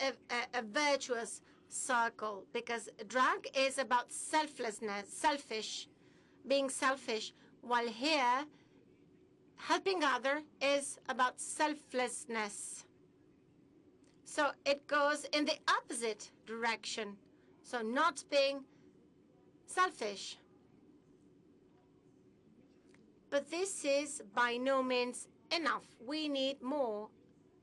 a virtuous circle, because drug is about selflessness, being selfish, while here helping other is about selflessness. So it goes in the opposite direction. So not being selfish. But this is by no means enough. We need more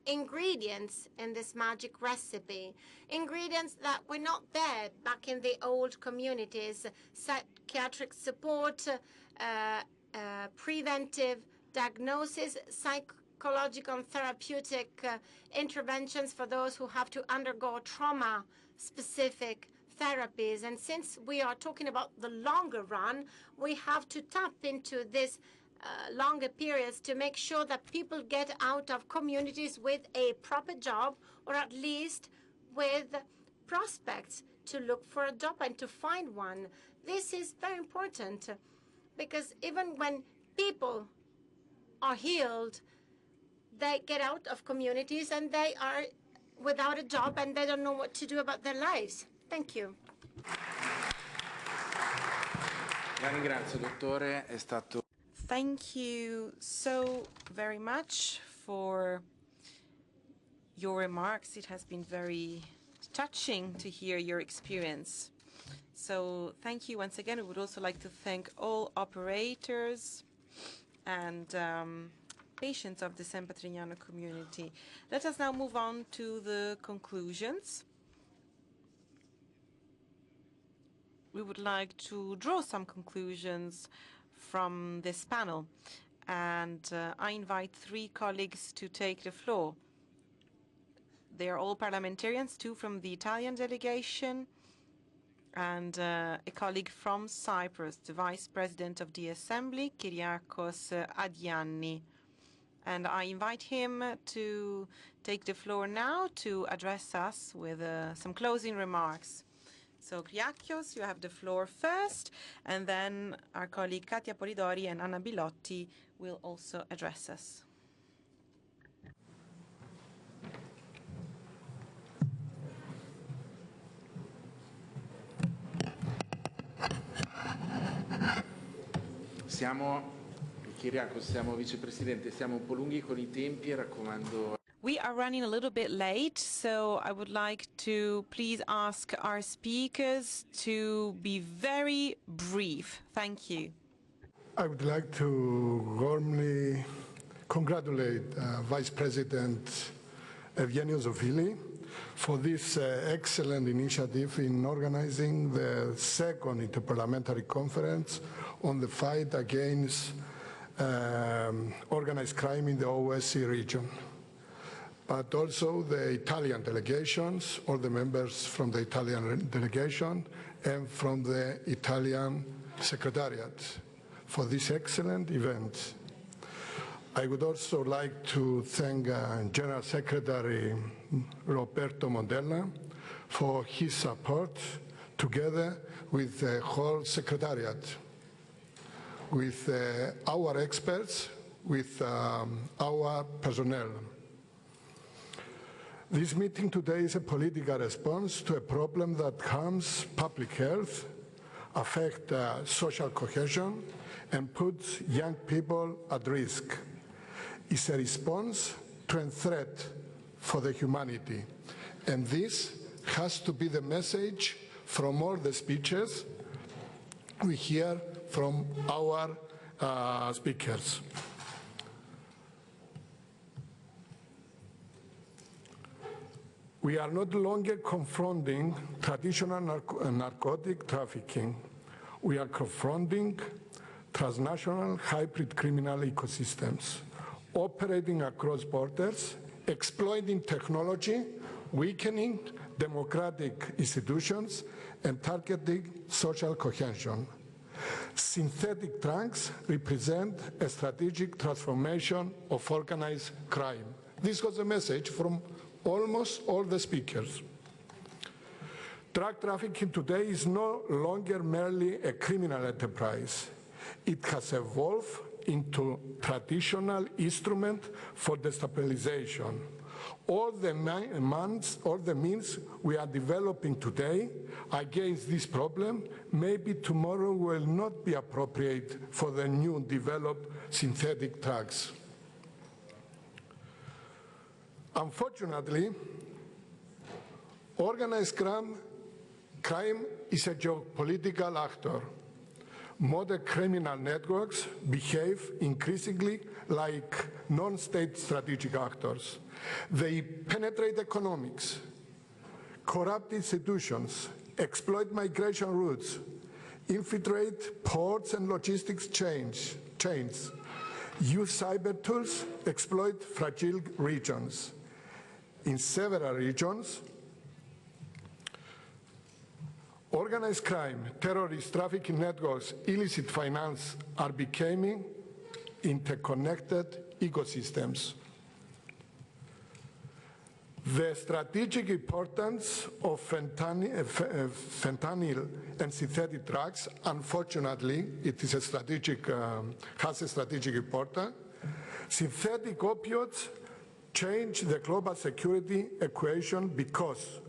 ingredients in this magic recipe. Ingredients that were not there back in the old communities. Psychiatric support, preventive diagnosis, psychological and therapeutic interventions for those who have to undergo trauma-specific therapies. And since we are talking about the longer run, we have to tap into this longer periods to make sure that people get out of communities with a proper job, or at least with prospects to look for a job and to find one. This is very important because even when people are healed, they get out of communities and they are without a job and they don't know what to do about their lives. Thank you. La ringrazio, dottore, è stato... Thank you so very much for your remarks. It has been very touching to hear your experience. So thank you once again. We would also like to thank all operators and patients of the San Patrignano community. Let us now move on to the conclusions. We would like to draw some conclusions from this panel, and I invite 3 colleagues to take the floor. They are all parliamentarians, 2 from the Italian delegation, and a colleague from Cyprus, the Vice President of the Assembly, Kyriakos Adianni. And I invite him to take the floor now to address us with some closing remarks. So, Kyriakos, you have the floor first, and then our colleague Katia Polidori and Anna Bilotti will also address us. Kyriakos, siamo vicepresidente, siamo un po' lunghi con i tempi e raccomando... We are running a little bit late, so I would like to please ask our speakers to be very brief. Thank you. I would like to warmly congratulate Vice President Eugenio Zoffili for this excellent initiative in organizing the second interparliamentary conference on the fight against organized crime in the OSCE region, but also the Italian delegations, all the members from the Italian delegation and from the Italian Secretariat for this excellent event. I would also like to thank General Secretary Roberto Mondella for his support, together with the whole Secretariat, with our experts, with our personnel. This meeting today is a political response to a problem that harms public health, affects social cohesion, and puts young people at risk. It's a response to a threat for the humanity. And this has to be the message from all the speeches we hear from our speakers. We are no longer confronting traditional narcotic trafficking. We are confronting transnational hybrid criminal ecosystems, operating across borders, exploiting technology, weakening democratic institutions, and targeting social cohesion. Synthetic drugs represent a strategic transformation of organized crime. This was a message from almost all the speakers. Drug trafficking today is no longer merely a criminal enterprise. It has evolved into traditional instrument for destabilization. All the means we are developing today against this problem maybe tomorrow will not be appropriate for the new developed synthetic drugs. Unfortunately, organized crime is a geopolitical actor. Modern criminal networks behave increasingly like non-state strategic actors. They penetrate economics, corrupt institutions, exploit migration routes, infiltrate ports and logistics chains, use cyber tools, exploit fragile regions. In several regions, organized crime, terrorist trafficking networks, illicit finance are becoming interconnected ecosystems. The strategic importance of fentanyl and synthetic drugs, unfortunately, it is a strategic, has a strategic importance. Synthetic opioids change the global security equation because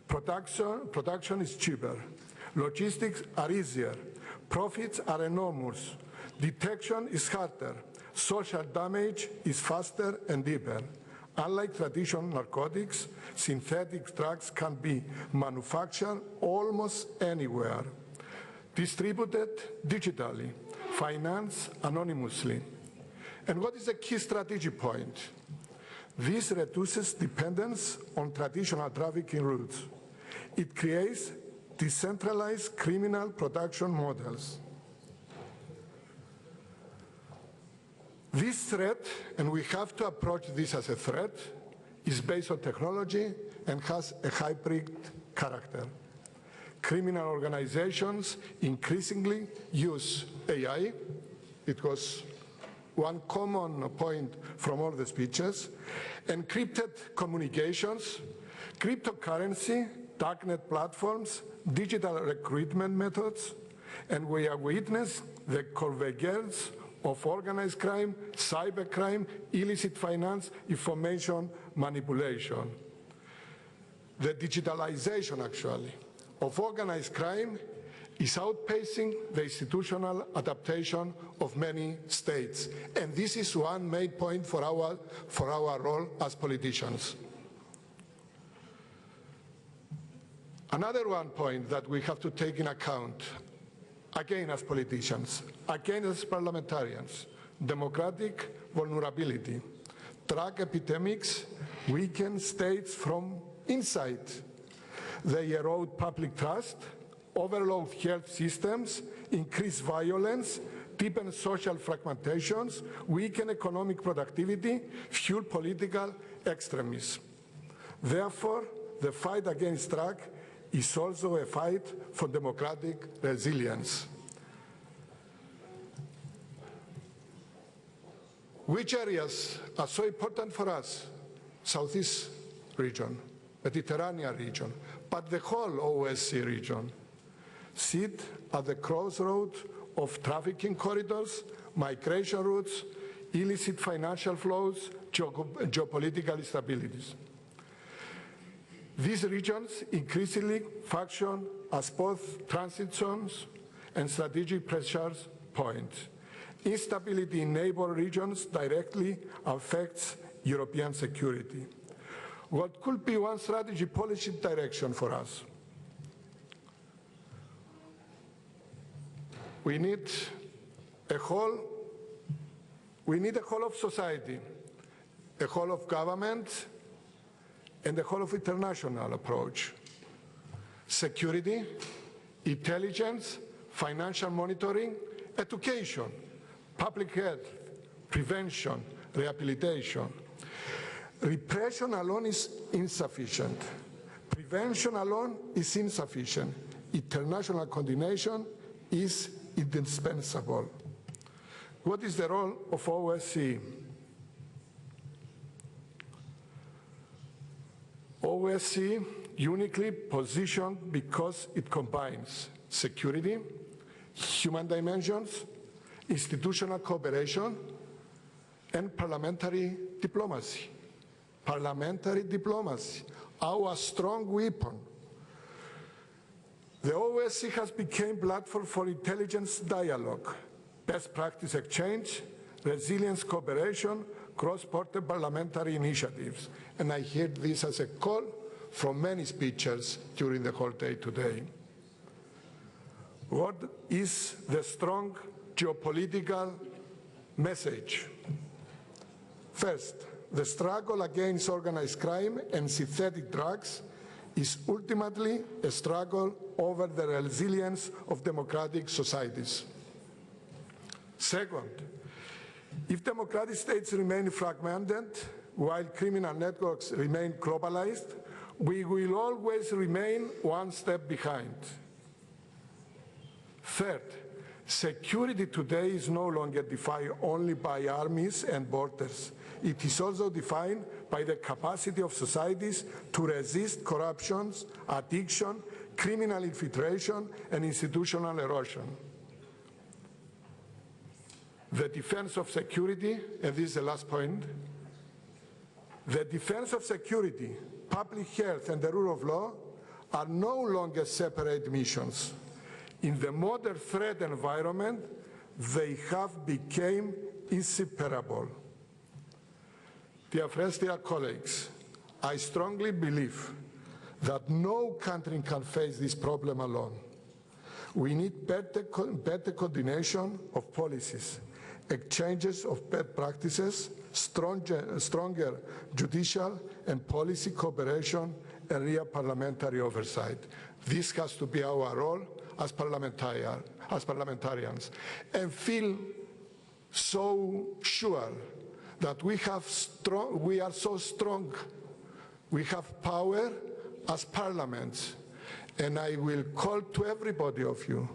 production is cheaper, logistics are easier, profits are enormous, detection is harder, social damage is faster and deeper. Unlike traditional narcotics, synthetic drugs can be manufactured almost anywhere, distributed digitally, financed anonymously. And what is the key strategy point? This reduces dependence on traditional trafficking routes. It creates decentralized criminal production models. This threat, and we have to approach this as a threat, is based on technology and has a hybrid character. Criminal organizations increasingly use AI. It was one common point from all the speeches. Encrypted communications, cryptocurrency, darknet platforms, digital recruitment methods, and we have witnessed the convergence of organized crime, cybercrime, illicit finance, information manipulation. The digitalization, actually, of organized crime is outpacing the institutional adaptation of many states. And this is one main point for our role as politicians. Another one point that we have to take in account, again as politicians, again as parliamentarians, democratic vulnerability. Drug epidemics weaken states from inside. They erode public trust, overload health systems, increase violence, deepen social fragmentations, weaken economic productivity, fuel political extremism. Therefore, the fight against drug is also a fight for democratic resilience. Which areas are so important for us? Southeast region, Mediterranean region, but the whole OSCE region sit at the crossroads of trafficking corridors, migration routes, illicit financial flows, geopolitical instabilities. These regions increasingly function as both transit zones and strategic pressure points. Instability in neighbor regions directly affects European security. What could be one strategy policy direction for us? We need a whole of society, a whole of government, and the whole of international approach. Security, intelligence, financial monitoring, education, public health, prevention, rehabilitation. Repression alone is insufficient. Prevention alone is insufficient. International coordination is indispensable. What is the role of OSCE? OSCE uniquely positioned because it combines security, human dimensions, institutional cooperation, and parliamentary diplomacy. Parliamentary diplomacy, our strong weapon. The OSCE has become a platform for intelligence dialogue, best practice exchange, resilience cooperation, cross-border parliamentary initiatives. And I heard this as a call from many speakers during the whole day today. What is the strong geopolitical message? First, the struggle against organized crime and synthetic drugs is ultimately a struggle over the resilience of democratic societies. Second, if democratic states remain fragmented while criminal networks remain globalized, we will always remain one step behind. Third, security today is no longer defined only by armies and borders. It is also defined by the capacity of societies to resist corruption, addiction, criminal infiltration, and institutional erosion. The defense of security, and this is the last point, the defense of security, public health, and the rule of law are no longer separate missions. In the modern threat environment, they have become inseparable. Dear friends, dear colleagues, I strongly believe that no country can face this problem alone. We need better coordination of policies, exchanges of best practices, stronger judicial and policy cooperation, and real parliamentary oversight. This has to be our role as parliamentarians, and feel so sure that we are so strong, we have power as parliaments, and I will call to everybody of you,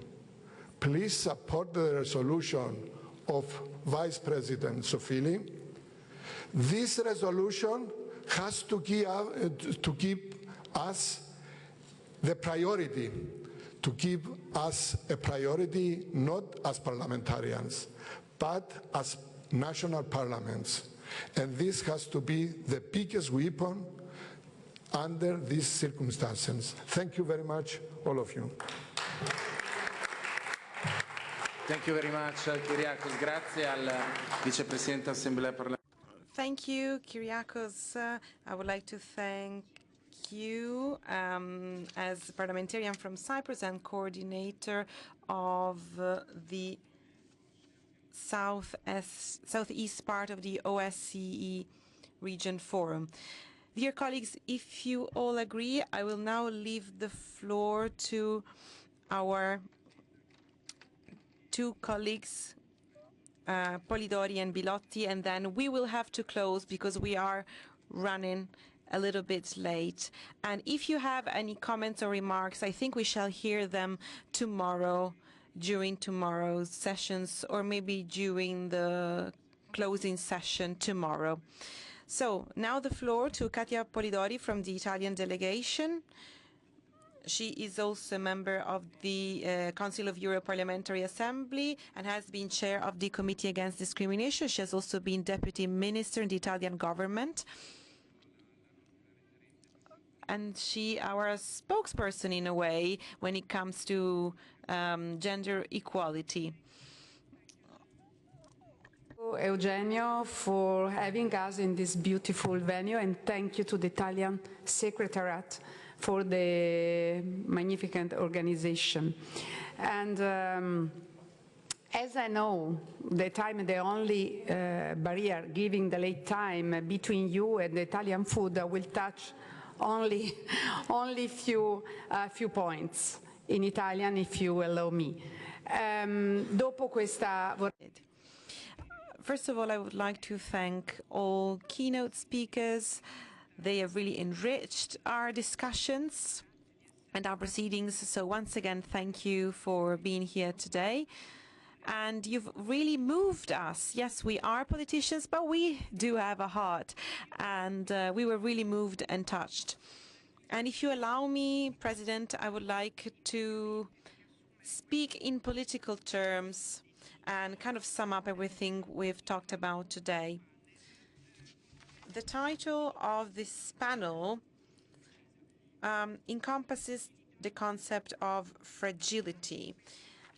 please support the resolution of Vice President Zoffili. This resolution has to give us the priority, to give us a priority not as parliamentarians, but as national parliaments. And this has to be the biggest weapon under these circumstances. Thank you very much, all of you. Thank you very much, Kyriakos. Grazie al Vicepresidente dell'Assemblea Parlamentare. Thank you, Kyriakos. I would like to thank you as parliamentarian from Cyprus and coordinator of the southeast part of the OSCE Region Forum. Dear colleagues, if you all agree, I will now leave the floor to our two colleagues, Polidori and Bilotti, and then we will have to close because we are running a little bit late. And if you have any comments or remarks, I think we shall hear them tomorrow, during tomorrow's sessions, or maybe during the closing session tomorrow. So now the floor to Katia Polidori from the Italian delegation. She is also a member of the Council of Europe Parliamentary Assembly and has been chair of the Committee Against Discrimination. She has also been deputy minister in the Italian government. And she our spokesperson in a way when it comes to gender equality. Eugenio for having us in this beautiful venue, and thank you to the Italian Secretariat for the magnificent organization. And as I know, the time, the only barrier giving the late time between you and the Italian food, I will touch only few points in Italian, if you allow me. Dopo questa First of all, I would like to thank all keynote speakers. They have really enriched our discussions and our proceedings. So once again, thank you for being here today. And you've really moved us. Yes, we are politicians, but we do have a heart. And we were really moved and touched. And if you allow me, President, I would like to speak in political terms and kind of sum up everything we've talked about today. The title of this panel encompasses the concept of fragility.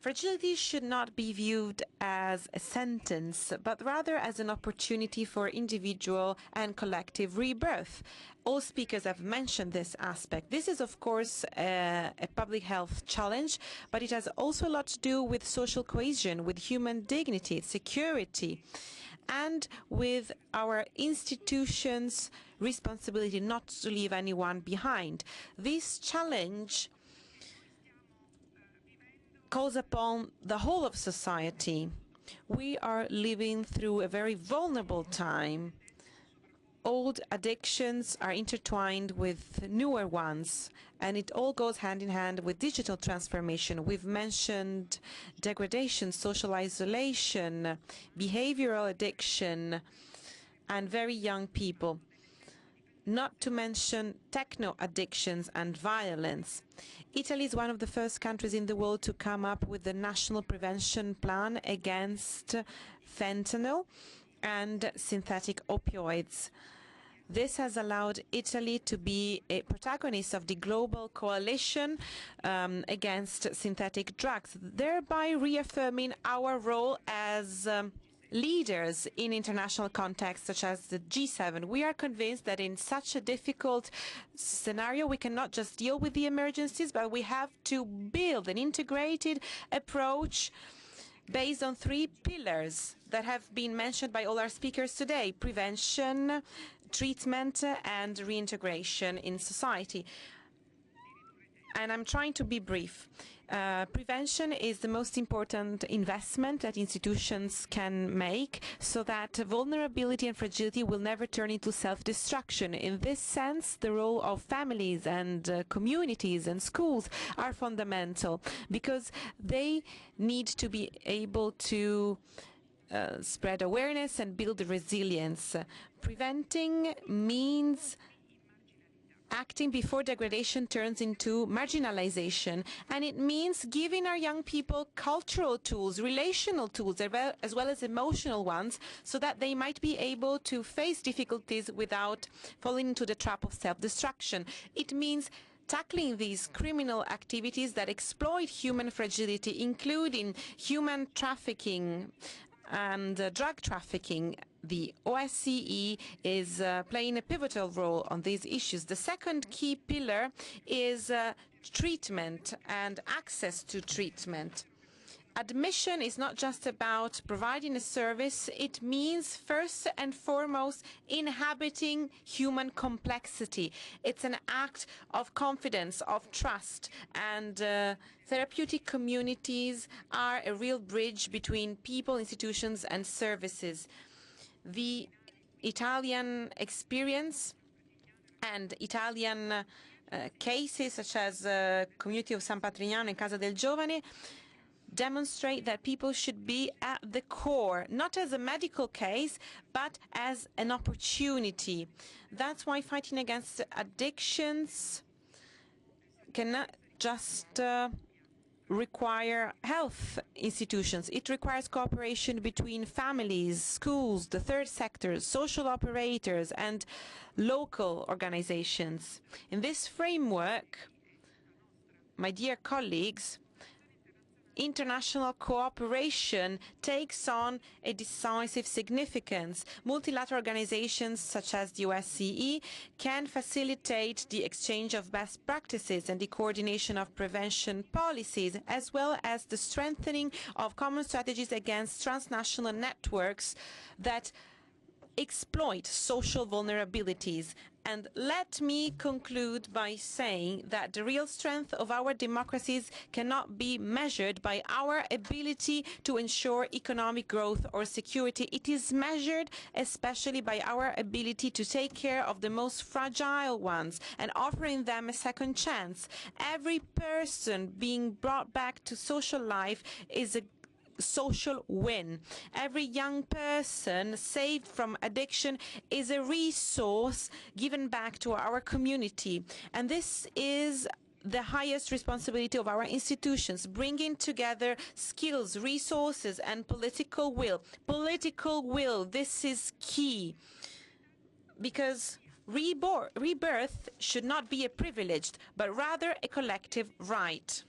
Fragility should not be viewed as a sentence, but rather as an opportunity for individual and collective rebirth. All speakers have mentioned this aspect. This is, of course, a public health challenge, but it has also a lot to do with social cohesion, with human dignity, security, and with our institutions' responsibility not to leave anyone behind. This challenge calls upon the whole of society. We are living through a very vulnerable time. Old addictions are intertwined with newer ones, and it all goes hand in hand with digital transformation. We've mentioned degradation, social isolation, behavioral addiction, and very young people, not to mention techno-addictions and violence. Italy is one of the first countries in the world to come up with the National Prevention Plan against fentanyl and synthetic opioids. This has allowed Italy to be a protagonist of the global coalition against synthetic drugs, thereby reaffirming our role as leaders in international contexts such as the G7. We are convinced that in such a difficult scenario we cannot just deal with the emergencies, but we have to build an integrated approach based on 3 pillars that have been mentioned by all our speakers today: prevention, treatment, and reintegration in society. And I'm trying to be brief. Prevention is the most important investment that institutions can make so that vulnerability and fragility will never turn into self-destruction. In this sense, the role of families and communities and schools are fundamental because they need to be able to spread awareness and build resilience. Preventing means acting before degradation turns into marginalization, and it means giving our young people cultural tools, relational tools, as well as emotional ones, so that they might be able to face difficulties without falling into the trap of self-destruction. It means tackling these criminal activities that exploit human fragility, including human trafficking and drug trafficking. The OSCE is playing a pivotal role on these issues. The second key pillar is treatment and access to treatment. Admission is not just about providing a service, it means first and foremost inhabiting human complexity. It's an act of confidence, of trust, and therapeutic communities are a real bridge between people, institutions, and services. The Italian experience and Italian cases such as community of San Patrignano and Casa del Giovane demonstrate that people should be at the core, not as a medical case, but as an opportunity. That's why fighting against addictions cannot just require health institutions. It requires cooperation between families, schools, the third sector, social operators, and local organizations. In this framework, my dear colleagues, international cooperation takes on a decisive significance. Multilateral organizations such as the OSCE can facilitate the exchange of best practices and the coordination of prevention policies, as well as the strengthening of common strategies against transnational networks that exploit social vulnerabilities. And let me conclude by saying that the real strength of our democracies cannot be measured by our ability to ensure economic growth or security. It is measured especially by our ability to take care of the most fragile ones and offering them a second chance. Every person being brought back to social life is a social win. Every young person saved from addiction is a resource given back to our community. And this is the highest responsibility of our institutions, bringing together skills, resources, and political will. Political will, this is key, because rebirth should not be a privilege, but rather a collective right.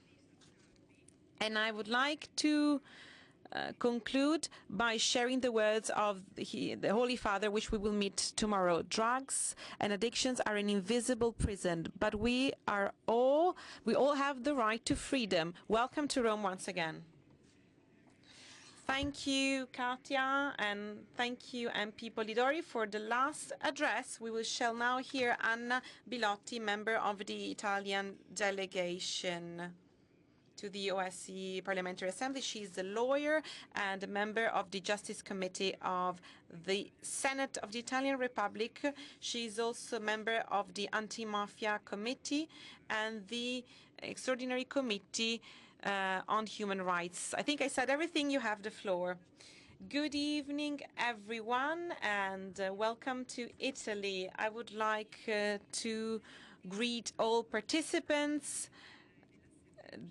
And I would like to conclude by sharing the words of the Holy Father, which we will meet tomorrow. Drugs and addictions are an invisible prison, but we all have the right to freedom. Welcome to Rome once again. Thank you, Katia, and thank you, MP Polidori, for the last address. We shall now hear Anna Bilotti, member of the Italian delegation to the OSCE Parliamentary Assembly. She is a lawyer and a member of the Justice Committee of the Senate of the Italian Republic. She is also a member of the Anti-Mafia Committee and the Extraordinary Committee on Human Rights. I think I said everything. You have the floor. Good evening, everyone, and welcome to Italy. I would like to greet all participants,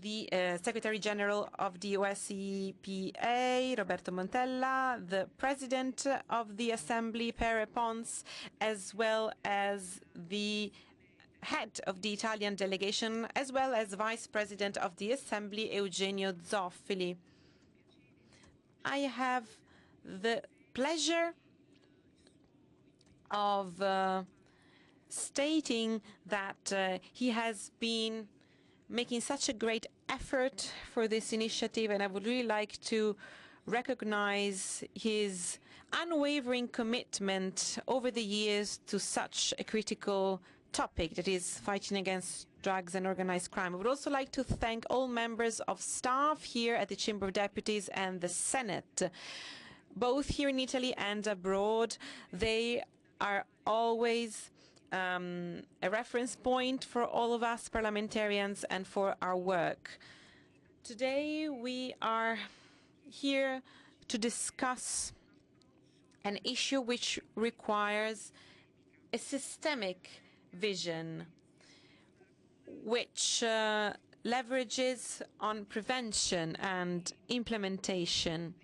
the Secretary General of the OSCE PA, Roberto Montella, the President of the Assembly, Pere Pons, as well as the head of the Italian delegation, as well as Vice President of the Assembly, Eugenio Zoffili. I have the pleasure of stating that he has been making such a great effort for this initiative, and I would really like to recognize his unwavering commitment over the years to such a critical topic, that is fighting against drugs and organized crime. I would also like to thank all members of staff here at the Chamber of Deputies and the Senate, both here in Italy and abroad. They are always a reference point for all of us parliamentarians and for our work. Today we are here to discuss an issue which requires a systemic vision, which leverages on prevention and implementation.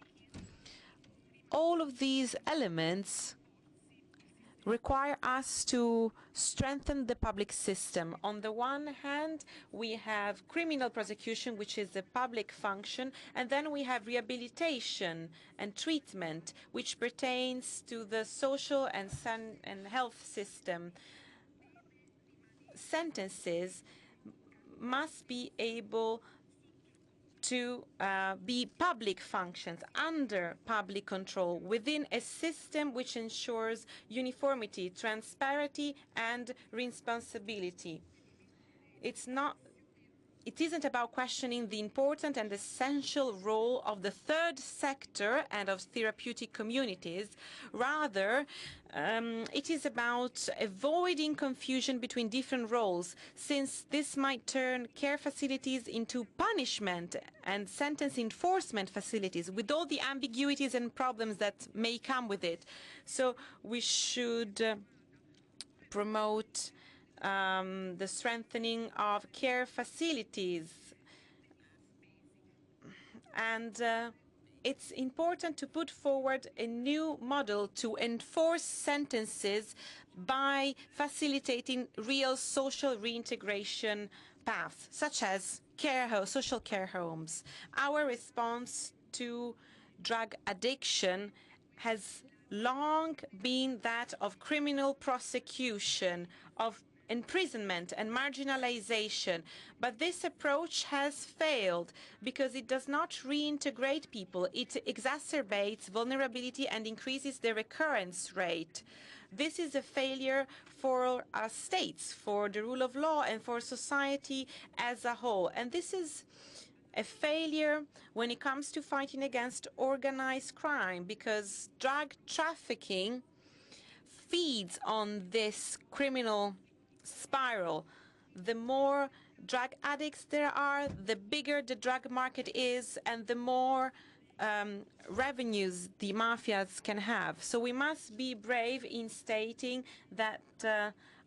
All of these elements require us to strengthen the public system. On the one hand, we have criminal prosecution, which is a public function, and then we have rehabilitation and treatment, which pertains to the social and health system. Sentences must be able to be public functions under public control within a system which ensures uniformity, transparency, and responsibility. It isn't about questioning the important and essential role of the third sector and of therapeutic communities. Rather, it is about avoiding confusion between different roles, since this might turn care facilities into punishment and sentence enforcement facilities, with all the ambiguities and problems that may come with it. So we should promote the strengthening of care facilities. And it's important to put forward a new model to enforce sentences by facilitating real social reintegration paths, such as social care homes. Our response to drug addiction has long been that of criminal prosecution, of imprisonment and marginalization, but this approach has failed because it does not reintegrate people. It exacerbates vulnerability and increases the recurrence rate. This is a failure for our states, for the rule of law, and for society as a whole. And this is a failure when it comes to fighting against organized crime, because drug trafficking feeds on this criminal spiral. The more drug addicts there are, the bigger the drug market is, and the more revenues the mafias can have. So we must be brave in stating that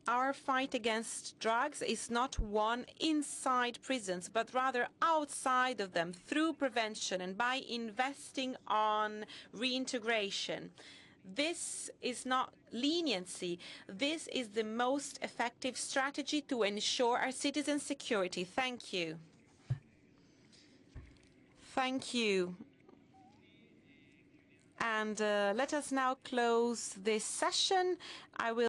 our fight against drugs is not won inside prisons, but rather outside of them, through prevention and by investing on reintegration. This is not leniency. This is the most effective strategy to ensure our citizens' security. Thank you. Thank you. And let us now close this session. I will